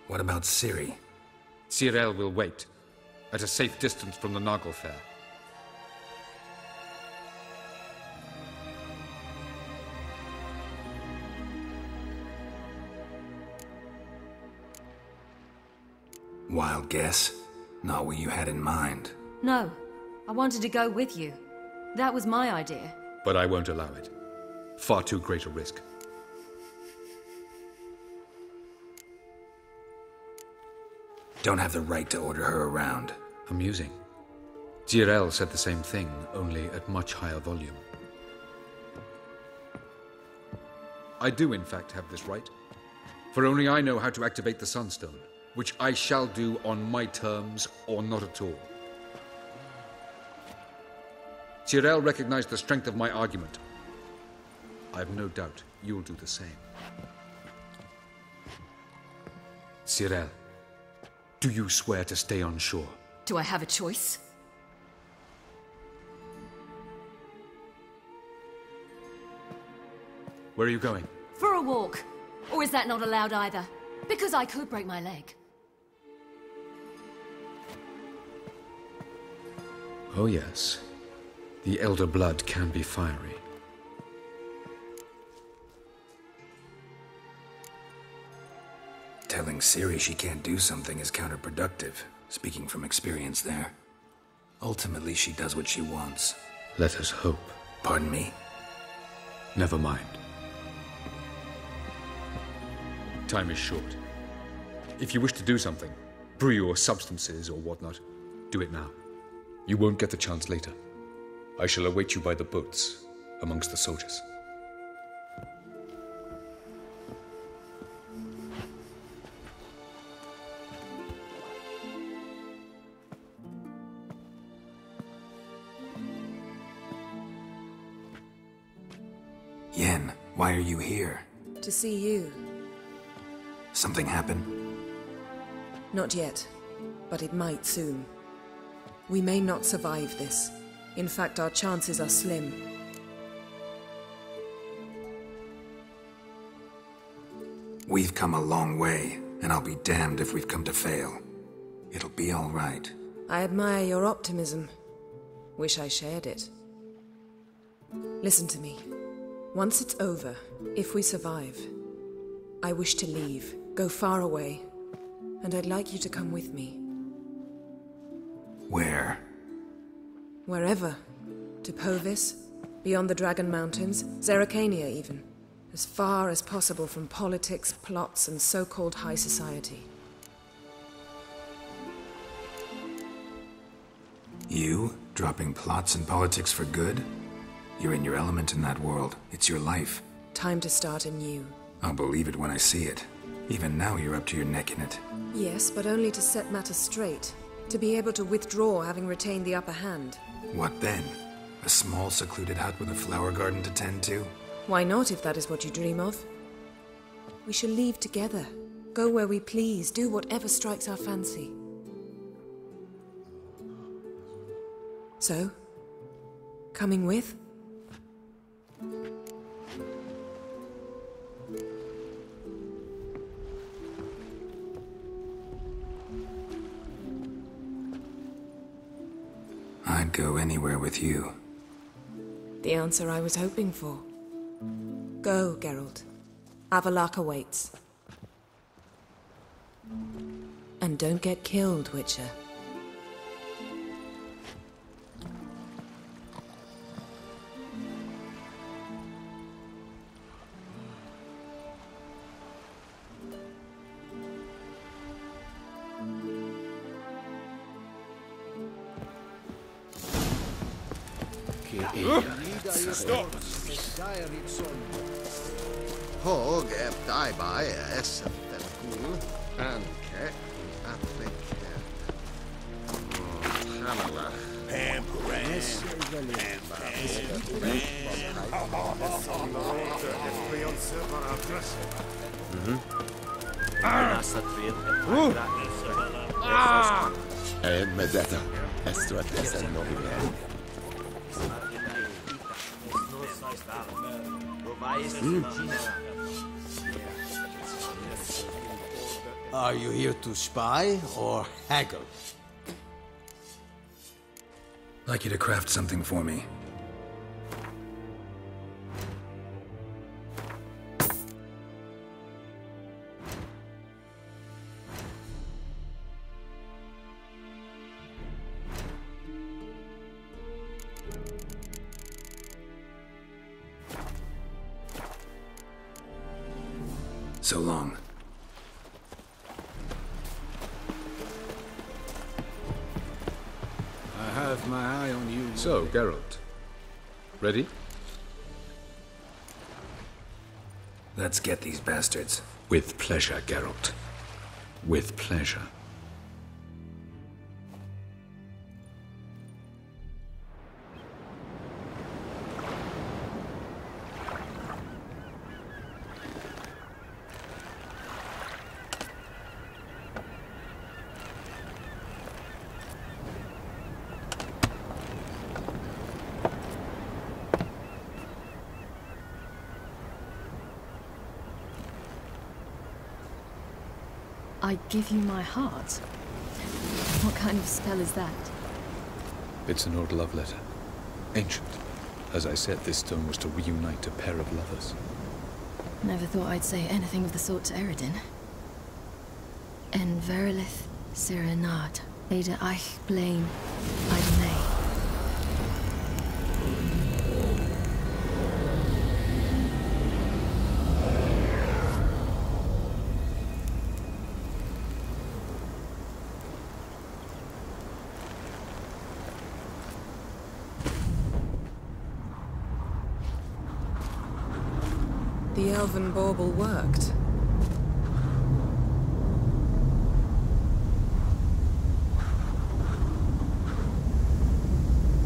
What about Ciri? Cyril will wait, at a safe distance from the Nagel Fair. Wild guess? Not what you had in mind. No, I wanted to go with you. That was my idea. But I won't allow it. Far too great a risk. Don't have the right to order her around. Amusing. Cyril said the same thing, only at much higher volume. I do, in fact, have this right. For only I know how to activate the Sunstone, which I shall do on my terms or not at all. Cyril recognized the strength of my argument. I have no doubt you'll do the same. Cyril, do you swear to stay on shore? Do I have a choice? Where are you going? For a walk. Or is that not allowed either? Because I could break my leg. Oh yes. The elder blood can be fiery. Telling Ciri she can't do something is counterproductive, speaking from experience there. Ultimately, she does what she wants. Let us hope. Pardon me? Never mind. Time is short. If you wish to do something, brew your substances or whatnot, do it now. You won't get the chance later. I shall await you by the boats, amongst the soldiers. Yen, why are you here? To see you. Something happened? Not yet, but it might soon. We may not survive this. In fact, our chances are slim. We've come a long way, and I'll be damned if we've come to fail. It'll be all right. I admire your optimism. Wish I shared it. Listen to me. Once it's over, if we survive, I wish to leave, go far away, and I'd like you to come with me. Where? Wherever. To Povis, beyond the Dragon Mountains, Zerrikania even. As far as possible from politics, plots, and so-called high society. You? Dropping plots and politics for good? You're in your element in that world. It's your life. Time to start anew. I'll believe it when I see it. Even now you're up to your neck in it. Yes, but only to set matters straight. To be able to withdraw having retained the upper hand. What then? A small secluded hut with a flower garden to tend to? Why not, if that is what you dream of? We shall leave together. Go where we please, do whatever strikes our fancy. So, coming with? I'd go anywhere with you. The answer I was hoping for. Go, Geralt. Avalak awaits. And don't get killed, Witcher. Stop! Hog är daiba är SFL Anke Applicant Hamala Pamparas. Med detta, jag tror att det är en novell. Are you here to spy or haggle? Like you to craft something for me. So long. I have my eye on you. So, Geralt. Ready? Let's get these bastards. With pleasure, Geralt. With pleasure. I give you my heart? What kind of spell is that? It's an old love letter. Ancient. As I said, this stone was to reunite a pair of lovers. Never thought I'd say anything of the sort to Eredin. En verilith serenad, Ada eich blame, Idemay. The elven bauble worked.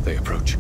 They approach.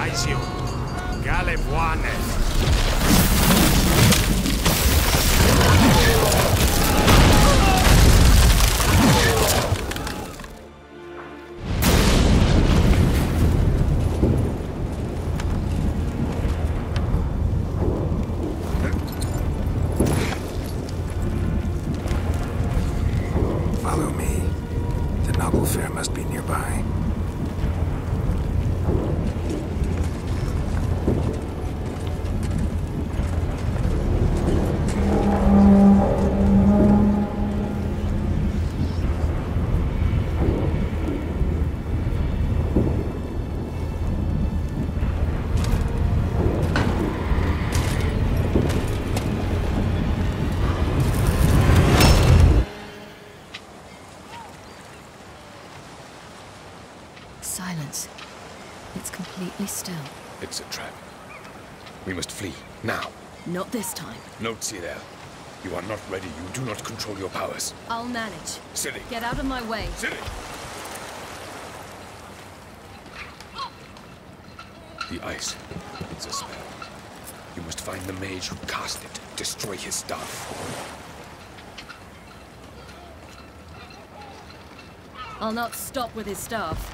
advise you. Galebuanes. Follow me. The noble fair must be nearby. Silence. It's completely still. It's a trap. We must flee, now. Not this time. Note, Cyril. You are not ready. You do not control your powers. I'll manage. Ciri. Get out of my way. Ciri! The ice. It's a spell. You must find the mage who cast it. Destroy his staff. I'll not stop with his staff.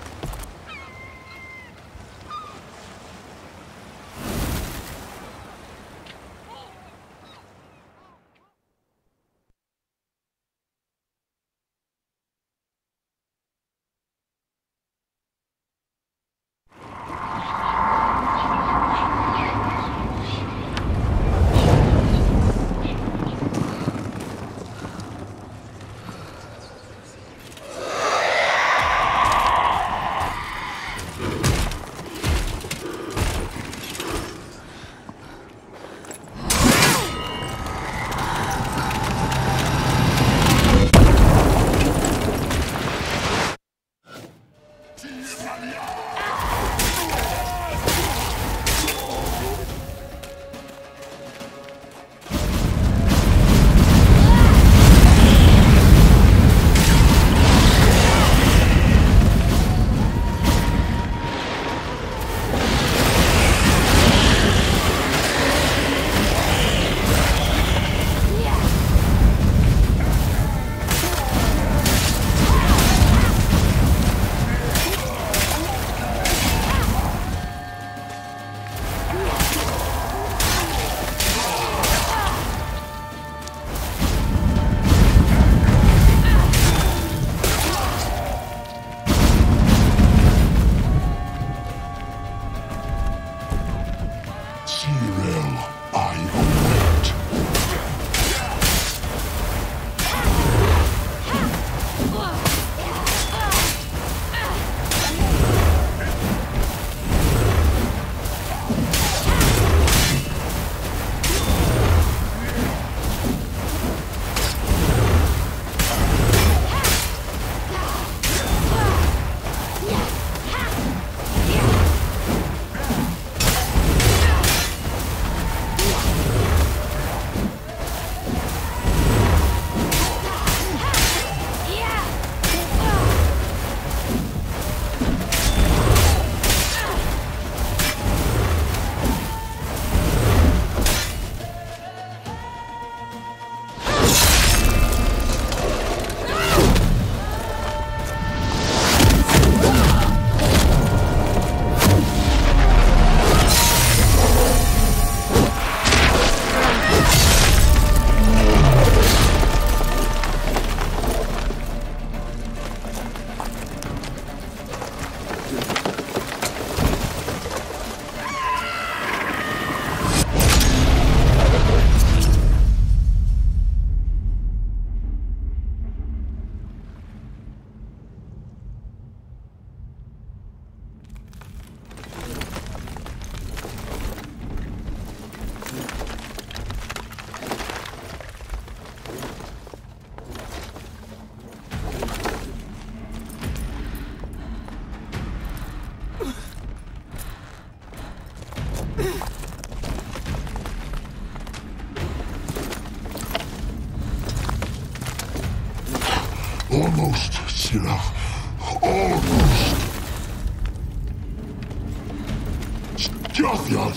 Jaffiad!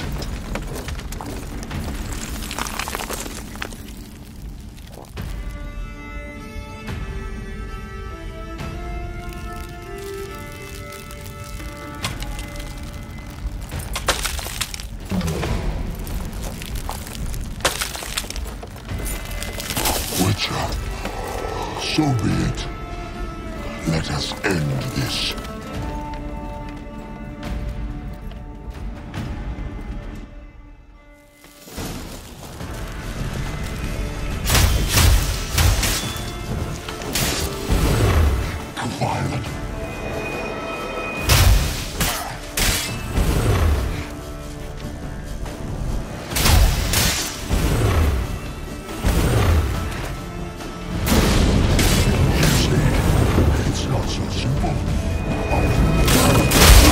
Witcher, so be it. Let us end this. Violent. It's not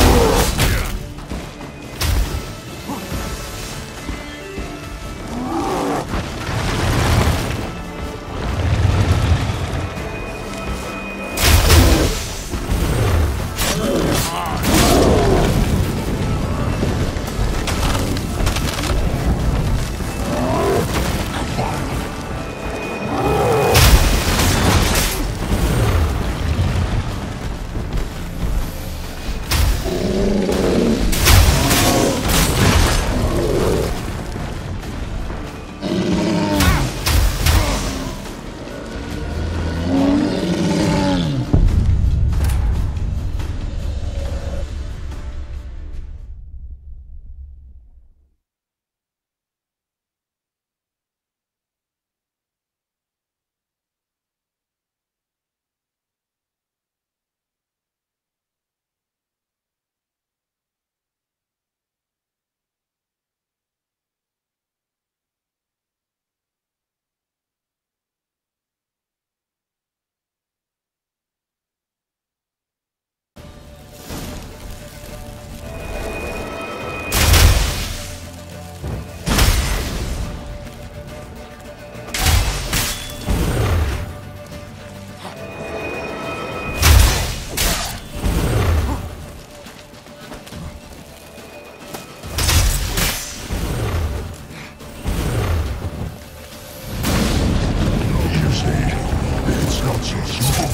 so simple.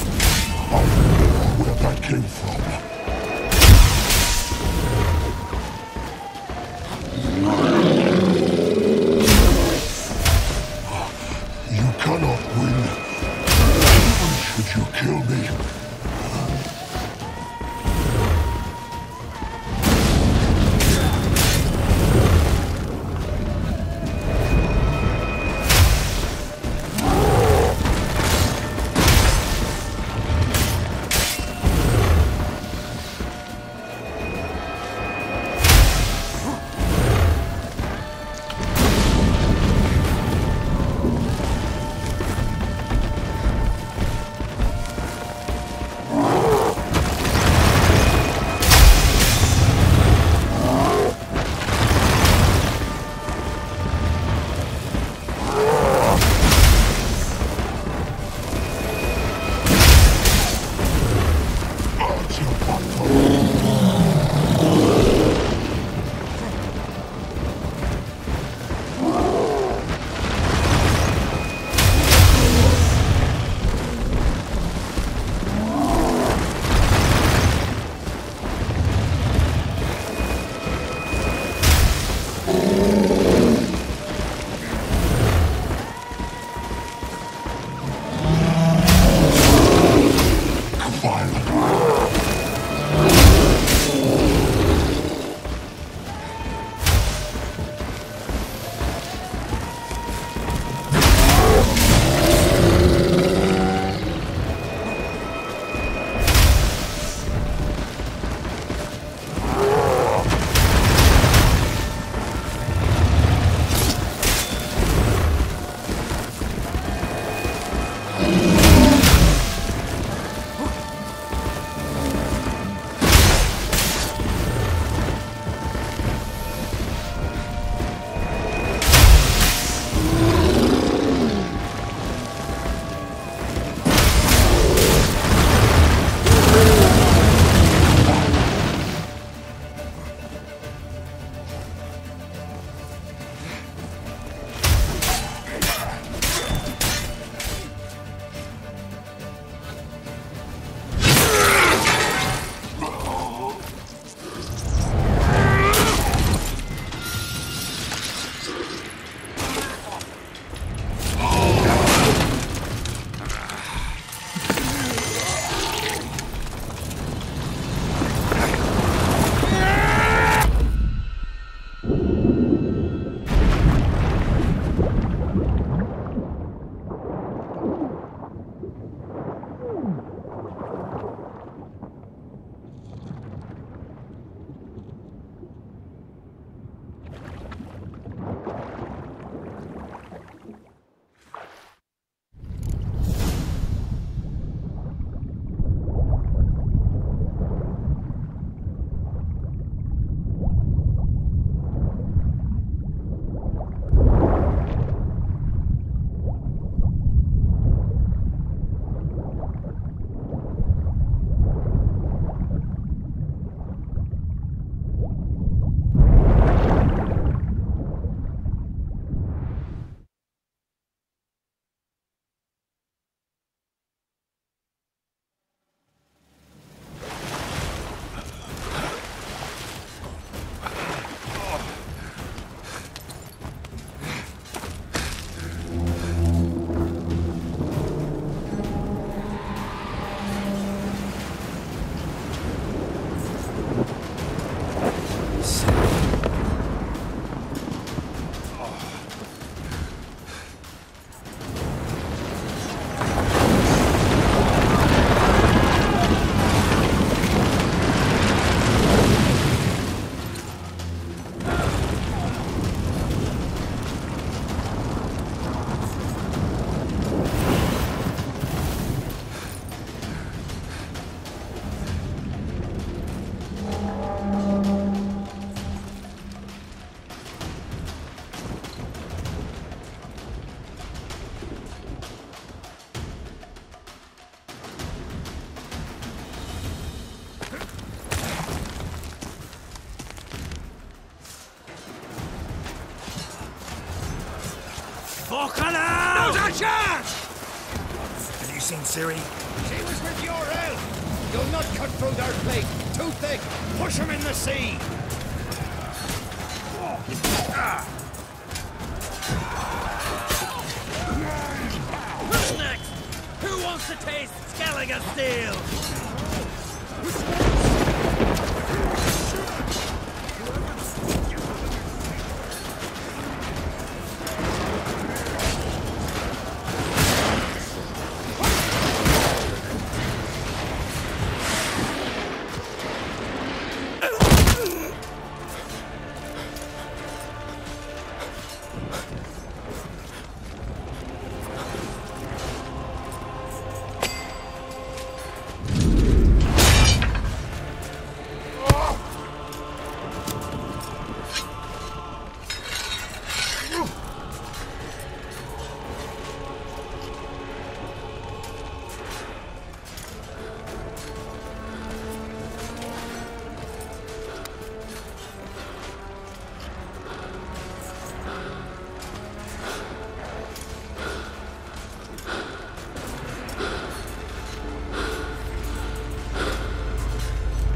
Not a chance! Have you seen Ciri? She was with your help! You'll not cut through their plate. Too thick. Push him in the sea. Who's next? Who wants to taste Skellige's steel?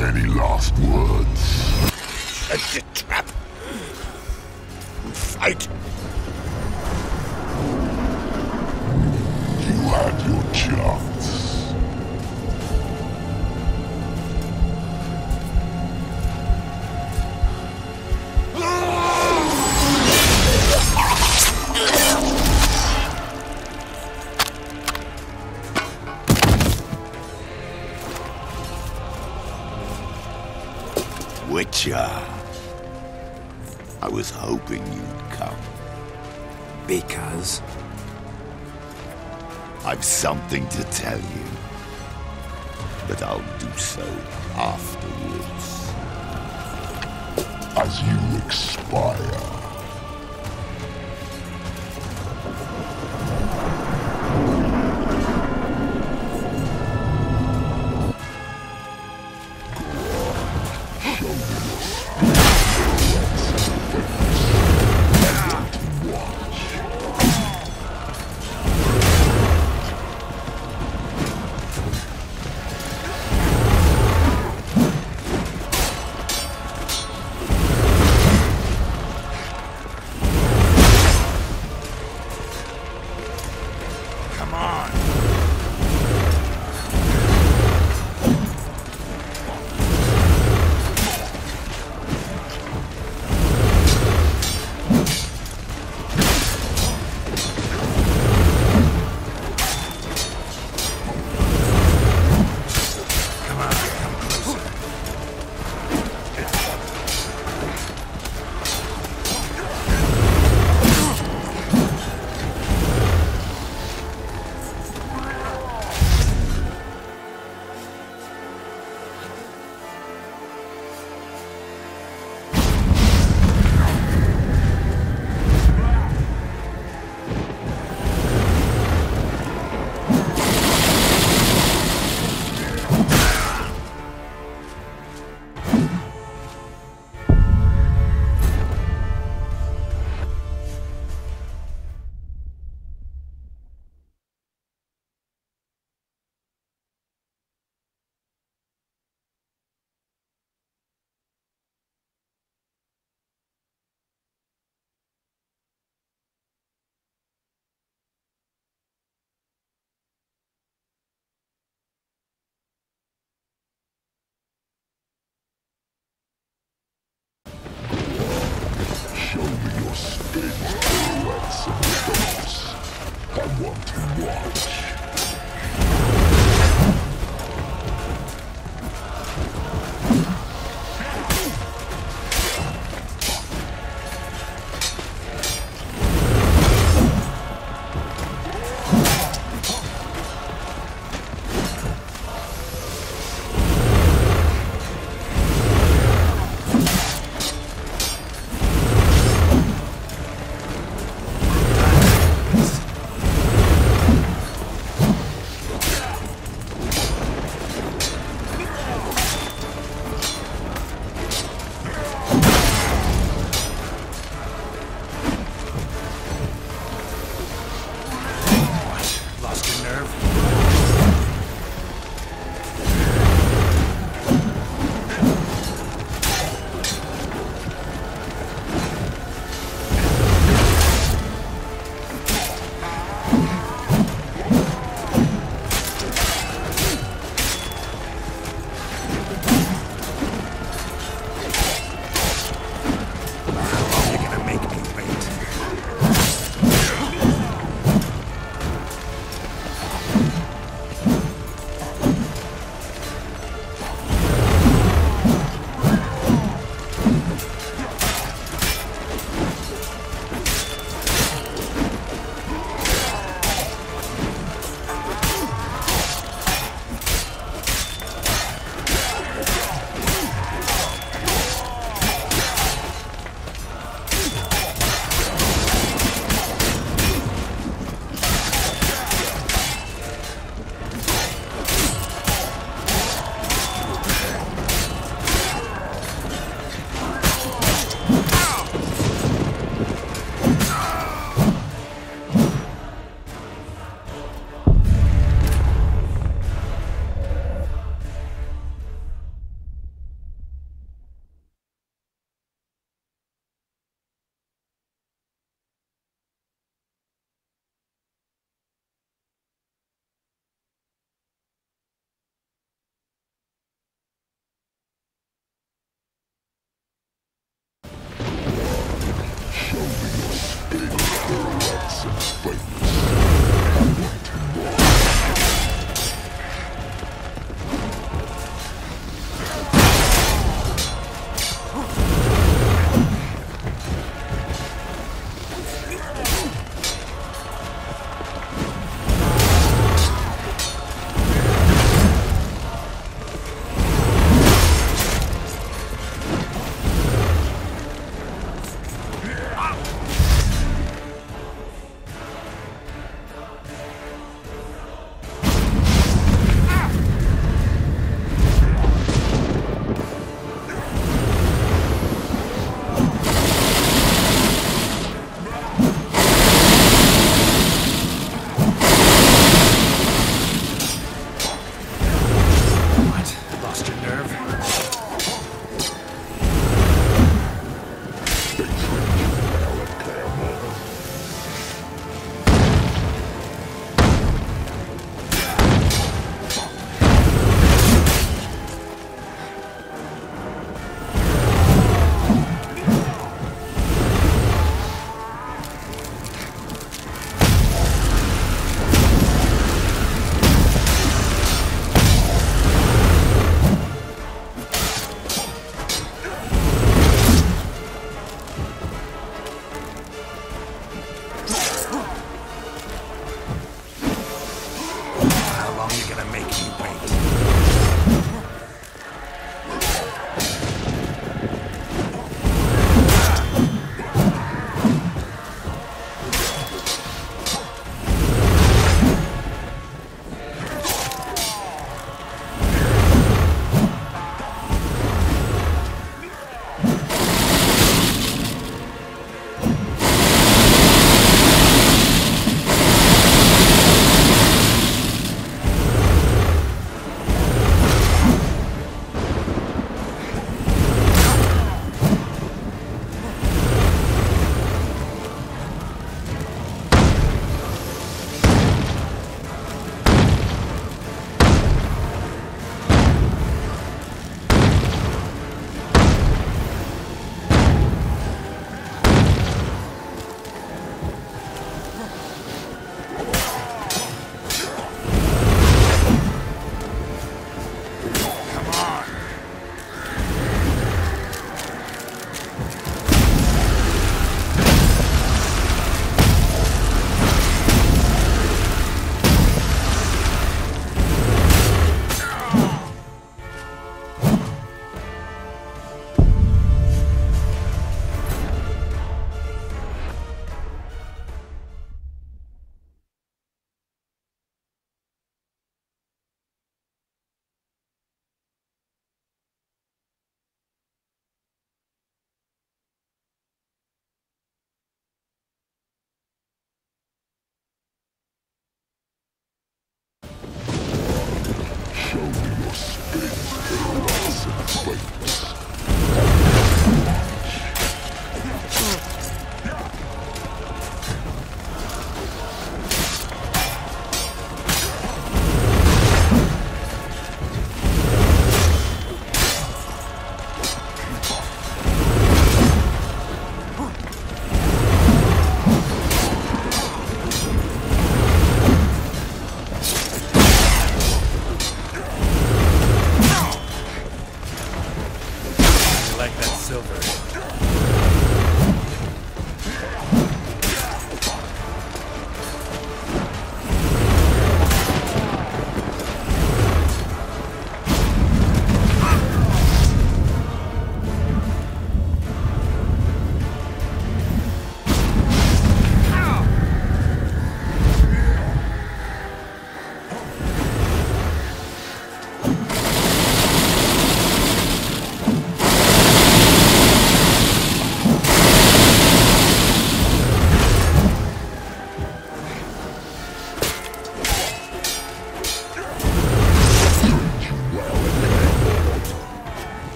Any last words? Set the trap. Fight. You had your chance. Witcher. I was hoping you'd come. Because? I've something to tell you. But I'll do so afterwards. As you expire. I want to watch.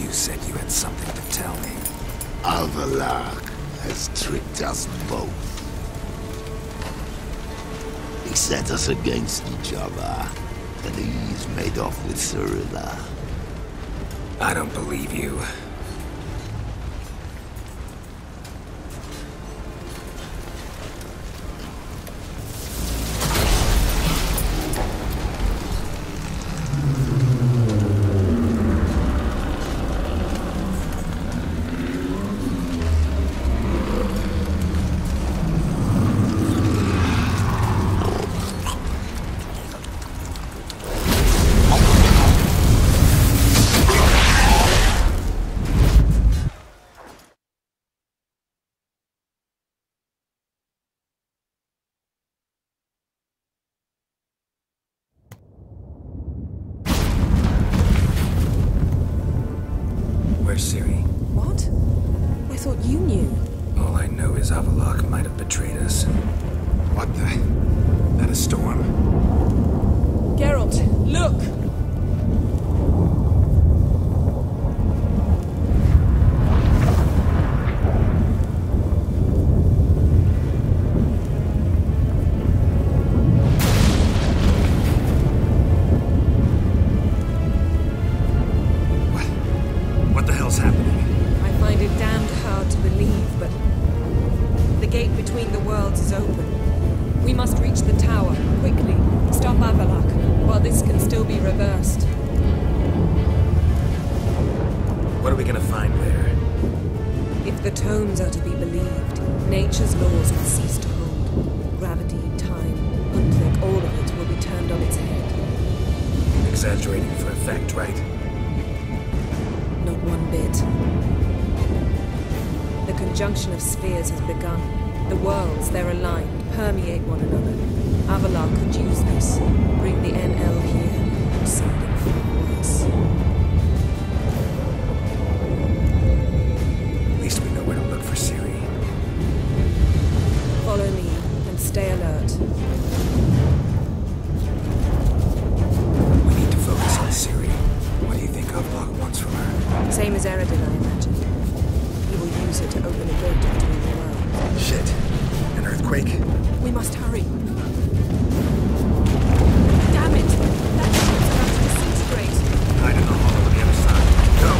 You said you had something to tell me. Avallac'h has tricked us both. He set us against each other, and he's made off with Cyrilla. I don't believe you. Where's Ciri? What? I thought you knew. All I know is Avallac'h might have betrayed us. What the? That a storm? Geralt, look! What the hell's happening? I find it damned hard to believe, but the gate between the worlds is open. We must reach the tower, quickly. Stop Avallac'h, while this can still be reversed. What are we gonna find there? If the tomes are to be believed, nature's laws will cease to hold. Gravity, time, Undvik, all of it will be turned on its head. Exaggerating for effect, right? Not one bit. The conjunction of spheres has begun. The worlds, they're aligned, permeate one another. Avallac'h could use this, bring the NL here, or something far worse. At least we know where to look for Ciri. Follow me, and stay alert. We need to focus on Ciri. What do you think Avallac'h wants from her? Same as Eredin, I imagine. He will use it to open a gate between the worlds. Shit. An earthquake? We must hurry. Damn it! That ship's about to disintegrate. Hide in the hollow on the other side. Go!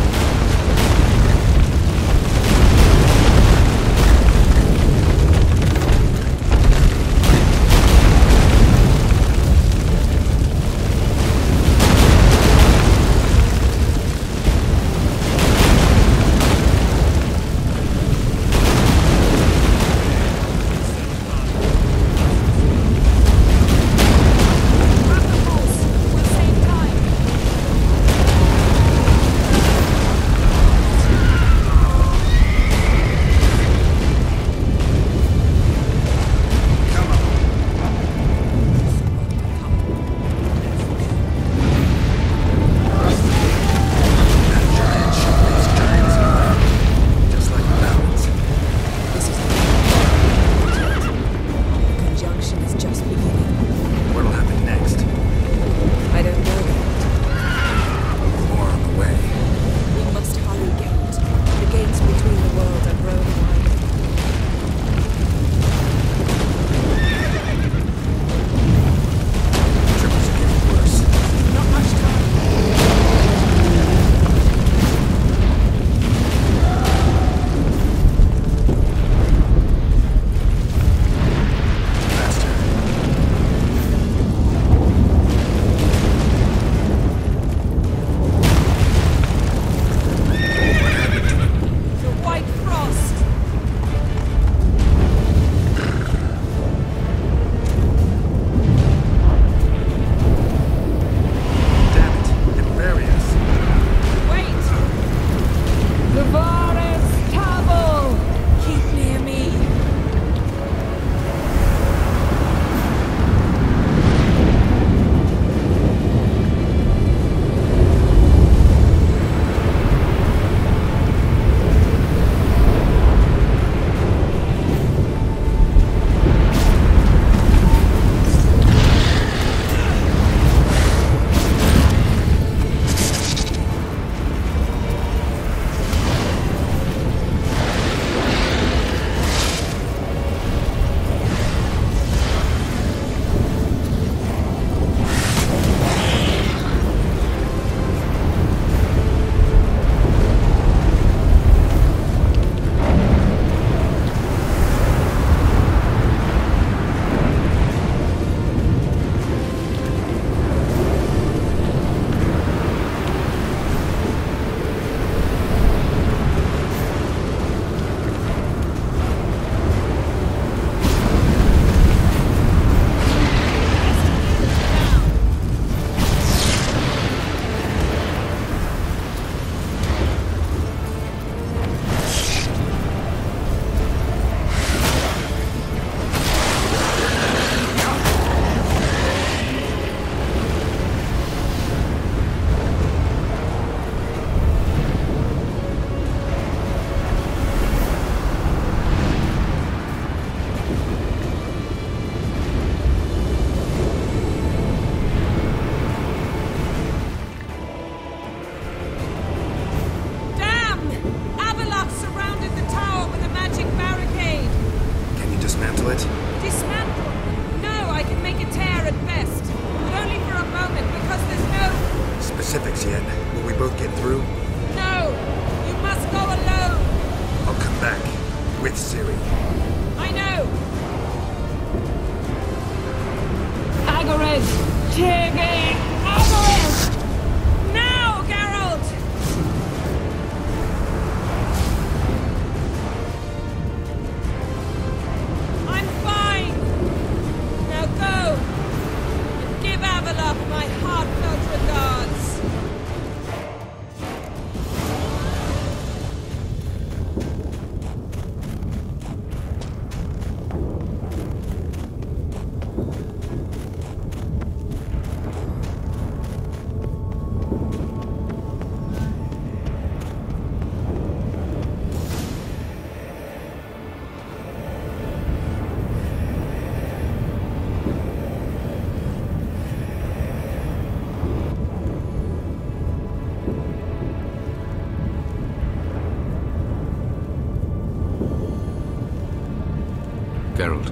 Geralt.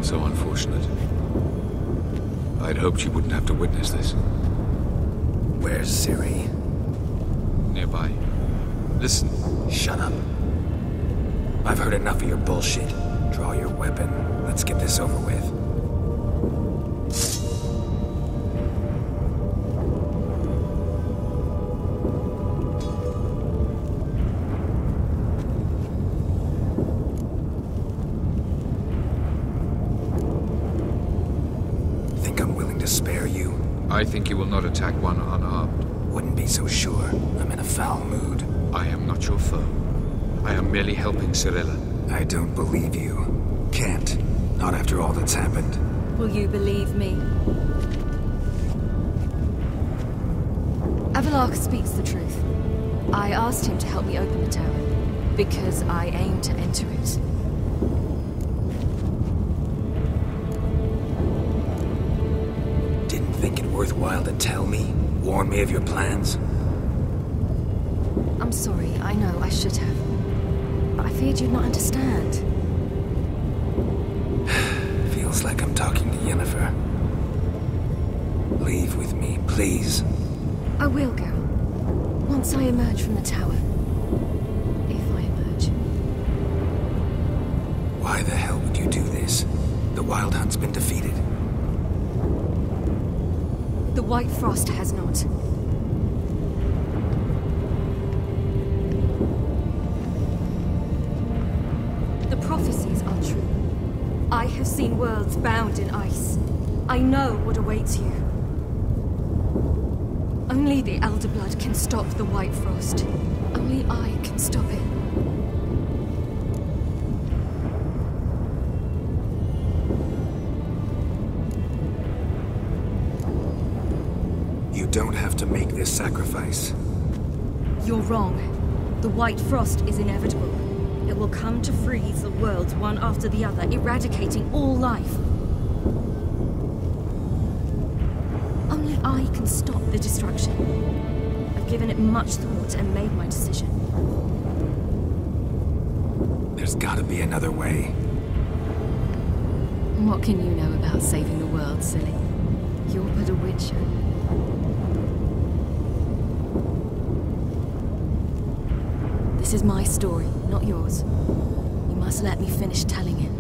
So unfortunate. I'd hoped you wouldn't have to witness this. Where's Ciri? Nearby. Listen. Shut up. I've heard enough of your bullshit. Draw your weapon. Let's get this over with. Think I'm willing to spare you? I think you will not attack one unarmed. Wouldn't be so sure. I'm in a foul mood. I am not your foe. I am merely helping Cirilla. I don't believe you. Can't. Not after all that's happened. Will you believe me? Avalark speaks the truth. I asked him to help me open the tower, because I aim to enter it. Didn't think it worthwhile to tell me? Warn me of your plans? I'm sorry, I know, I should have. But I feared you'd not understand. Feels like I'm talking to Yennefer. Leave with me, please. I will go. Once I emerge from the tower. If I emerge. Why the hell would you do this? The Wild Hunt's been defeated. The White Frost has not. The prophecies are true. I have seen worlds bound in ice. I know what awaits you. Only the Elder Blood can stop the White Frost. Only I can stop it. You don't have to make this sacrifice. You're wrong. The White Frost is inevitable. It will come to freeze the worlds one after the other, eradicating all life. Only I can stop the destruction. I've given it much thought and made my decision. There's gotta be another way. What can you know about saving the world, silly? You're but a witcher. This is my story, not yours. You must let me finish telling it.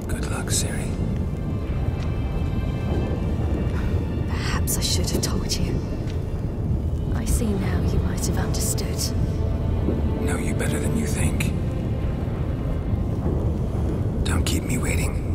Good luck, Ciri. Perhaps I should have told you. I see now you might have understood. Know you better than you think. Don't keep me waiting.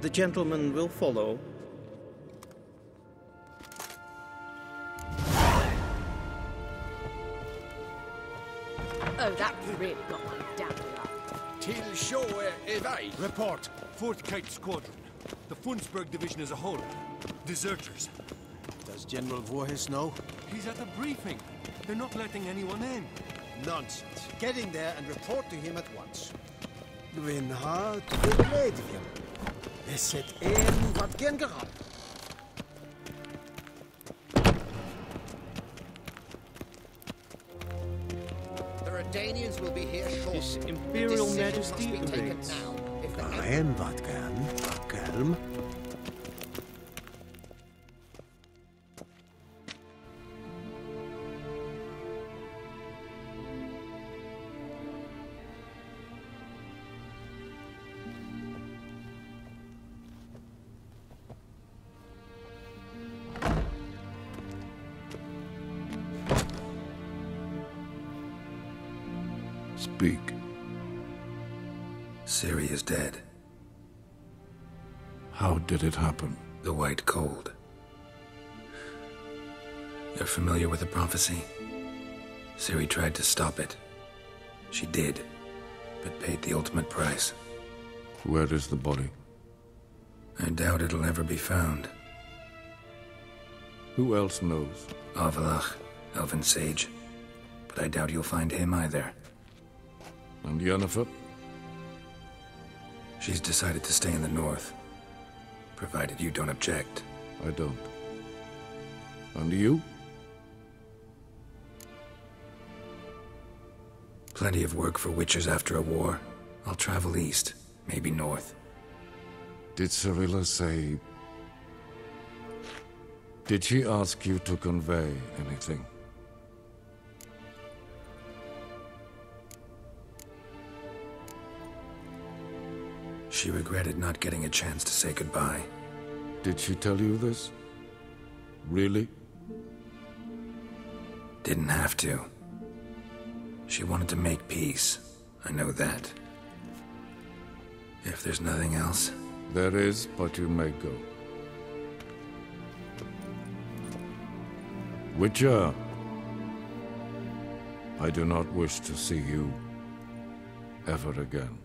The gentleman will follow. Oh, that really got my damper up. Till show Evai. Report. 4th Kite Squadron. The Funsberg Division as a whole. Deserters. Does General Voorhis know? He's at a briefing. They're not letting anyone in. Nonsense. Get in there and report to him at once. Vin har overleden hem. Is het een wat gen gehad? The Redanians will be here shortly. His Imperial The decision Majesty must be taken awaits. now. If the En wat gaan? Kalm. Speak. Ciri is dead. How did it happen? The White Cold. You're familiar with the prophecy? Ciri tried to stop it. She did, but paid the ultimate price. Where is the body? I doubt it'll ever be found. Who else knows? Avalach, Elven Sage. But I doubt you'll find him either. And Yennefer? She's decided to stay in the north. Provided you don't object. I don't. And you? Plenty of work for witchers after a war. I'll travel east, maybe north. Did Cirilla say... Did she ask you to convey anything? She regretted not getting a chance to say goodbye. Did she tell you this? Really? Didn't have to. She wanted to make peace. I know that. If there's nothing else... There is, but you may go. Witcher, I do not wish to see you ever again.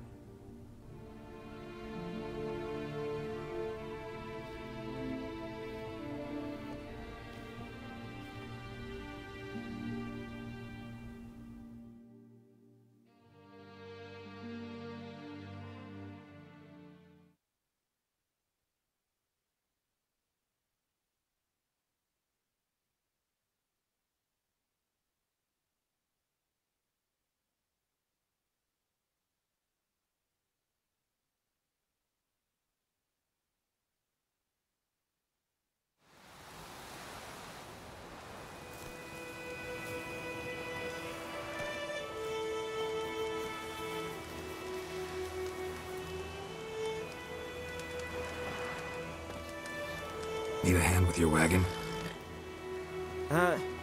Need a hand with your wagon?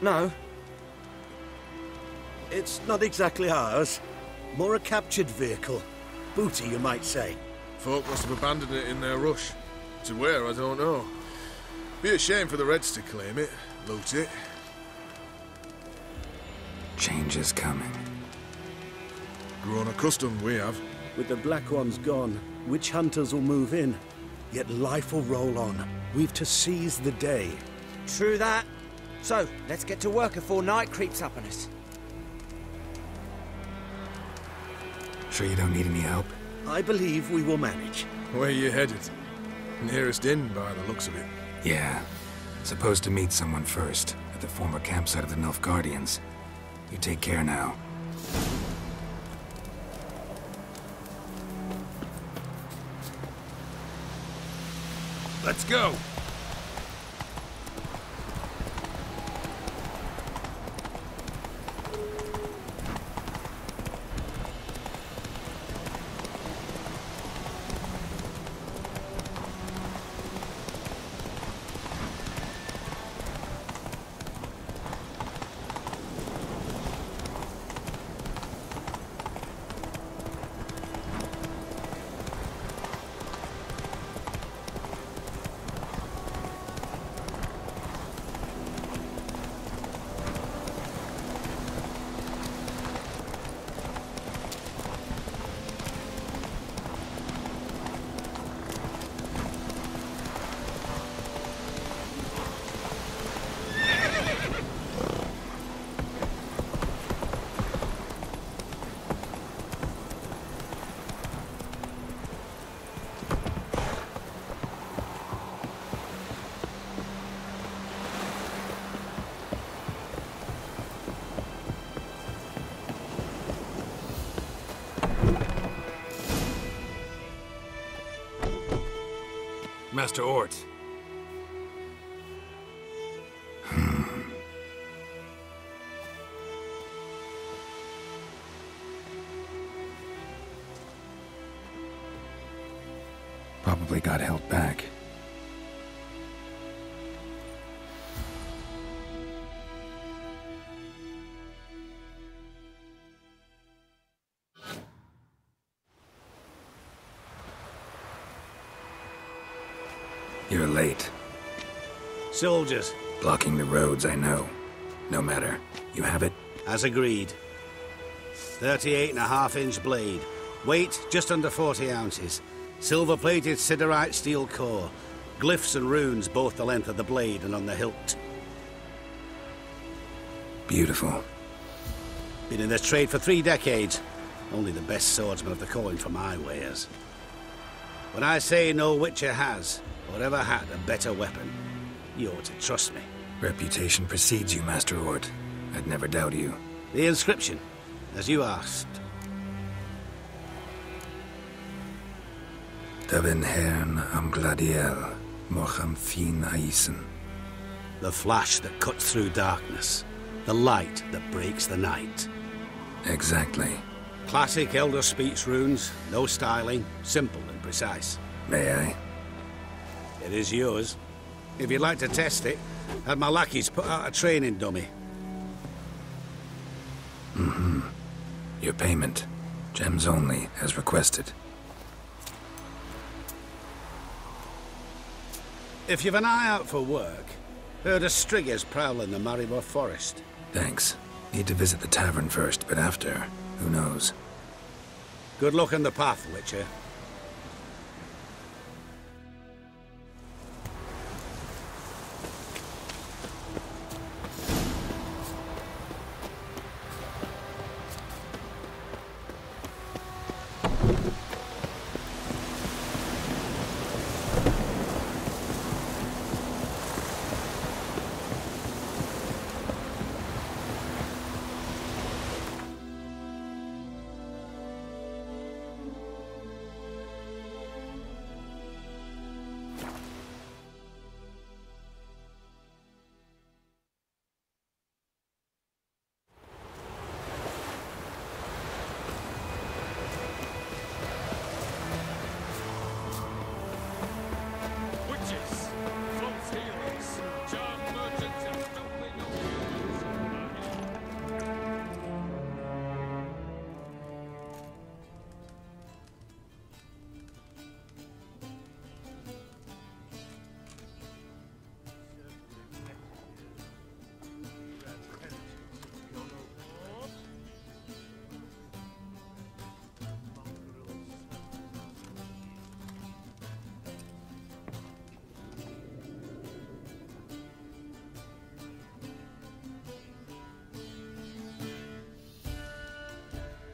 No. It's not exactly ours. More a captured vehicle. Booty, you might say. Folk must have abandoned it in their rush. To where, I don't know. Be a shame for the Reds to claim it, loot it. Change is coming. Grown accustomed, we have. With the Black Ones gone, witch hunters will move in. Yet life will roll on. We've to seize the day. True that. So, let's get to work before night creeps up on us. Sure you don't need any help? I believe we will manage. Where you headed? Nearest inn, by the looks of it. Yeah. Supposed to meet someone first, at the former campsite of the Nilfgaardians. You take care now. Let's go! Master Ort. Probably got held back. You're late. Soldiers. Blocking the roads, I know. No matter. You have it? As agreed. 38.5-inch blade. Weight just under 40 ounces. Silver-plated siderite steel core. Glyphs and runes both the length of the blade and on the hilt. Beautiful. Been in this trade for 3 decades. Only the best swordsman of the coin for my wares. When I say no Witcher has, or ever had, a better weapon, you ought to trust me. Reputation precedes you, Master Ort. I'd never doubt you. The inscription, as you asked. Davin Hern am Gladiel, Mocham Fin Aisen. The flash that cuts through darkness. The light that breaks the night. Exactly. Classic Elder Speech runes, no styling, simple and precise. May I? It is yours. If you'd like to test it, have my lackeys put out a training dummy. Mm-hmm. Your payment. Gems only, as requested. If you've an eye out for work, heard of striggers prowling the Maribor forest. Thanks. Need to visit the tavern first, but after, who knows? Good luck on the path, Witcher.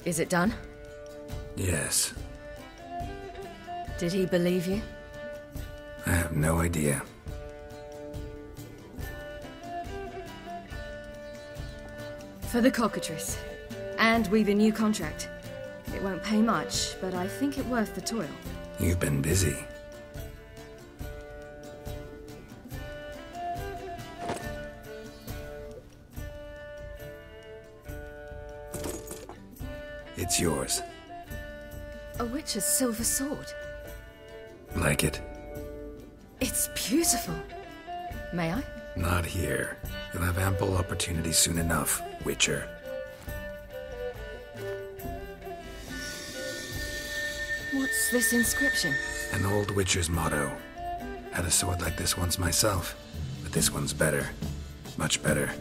Is it done? Yes. Did he believe you? I have no idea. For the cockatrice. And we've a new contract. It won't pay much, but I think it worth the toil. You've been busy. It's yours. A witch's silver sword. Like it? It's beautiful. May I? Not here. You'll have ample opportunity soon enough, Witcher. What's this inscription? An old Witcher's motto. Had a sword like this once myself, but this one's better. Much better.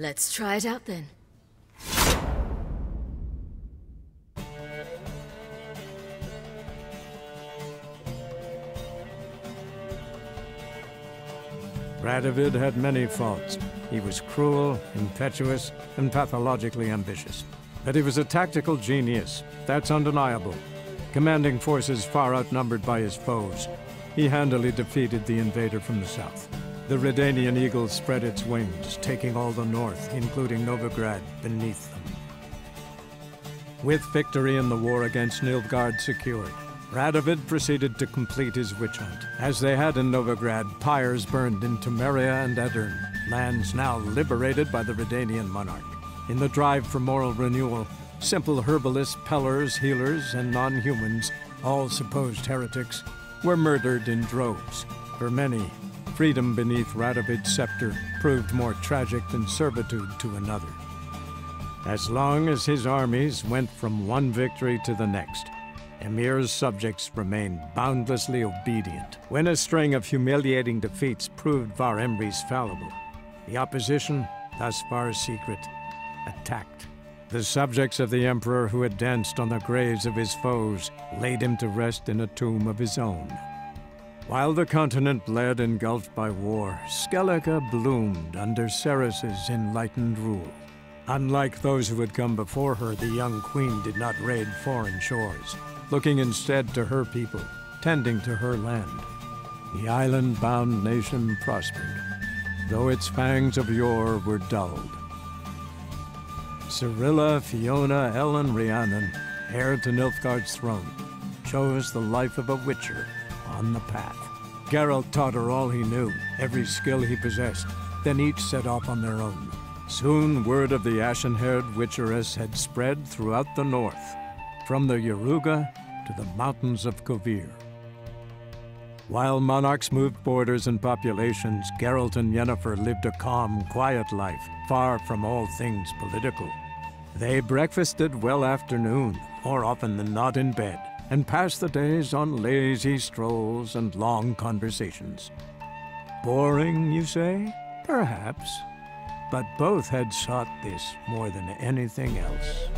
Let's try it out then. Radovid had many faults. He was cruel, impetuous, and pathologically ambitious. But he was a tactical genius, that's undeniable. Commanding forces far outnumbered by his foes, he handily defeated the invader from the south. The Redanian eagle spread its wings, taking all the north, including Novigrad, beneath them. With victory in the war against Nilfgaard secured, Radovid proceeded to complete his witch hunt. As they had in Novigrad, pyres burned in Temeria and Aedirn, lands now liberated by the Redanian monarch. In the drive for moral renewal, simple herbalists, pellers, healers, and non-humans, all supposed heretics, were murdered in droves. For many, freedom beneath Radovid's scepter proved more tragic than servitude to another. As long as his armies went from one victory to the next, Emir's subjects remained boundlessly obedient. When a string of humiliating defeats proved Var Emreis fallible, the opposition, thus far secret, attacked. The subjects of the Emperor who had danced on the graves of his foes laid him to rest in a tomb of his own. While the continent bled engulfed by war, Skellige bloomed under Ceres's enlightened rule. Unlike those who had come before her, the young queen did not raid foreign shores, looking instead to her people, tending to her land. The island-bound nation prospered, though its fangs of yore were dulled. Cirilla, Fiona, Ellen, Rhiannon, heir to Nilfgaard's throne, chose the life of a witcher on the path. Geralt taught her all he knew, every skill he possessed, then each set off on their own. Soon word of the ashen-haired witcheress had spread throughout the north, from the Yaruga to the mountains of Kovir. While monarchs moved borders and populations, Geralt and Yennefer lived a calm, quiet life, far from all things political. They breakfasted well after noon, more often than not in bed, and passed the days on lazy strolls and long conversations. Boring, you say? Perhaps. But both had sought this more than anything else.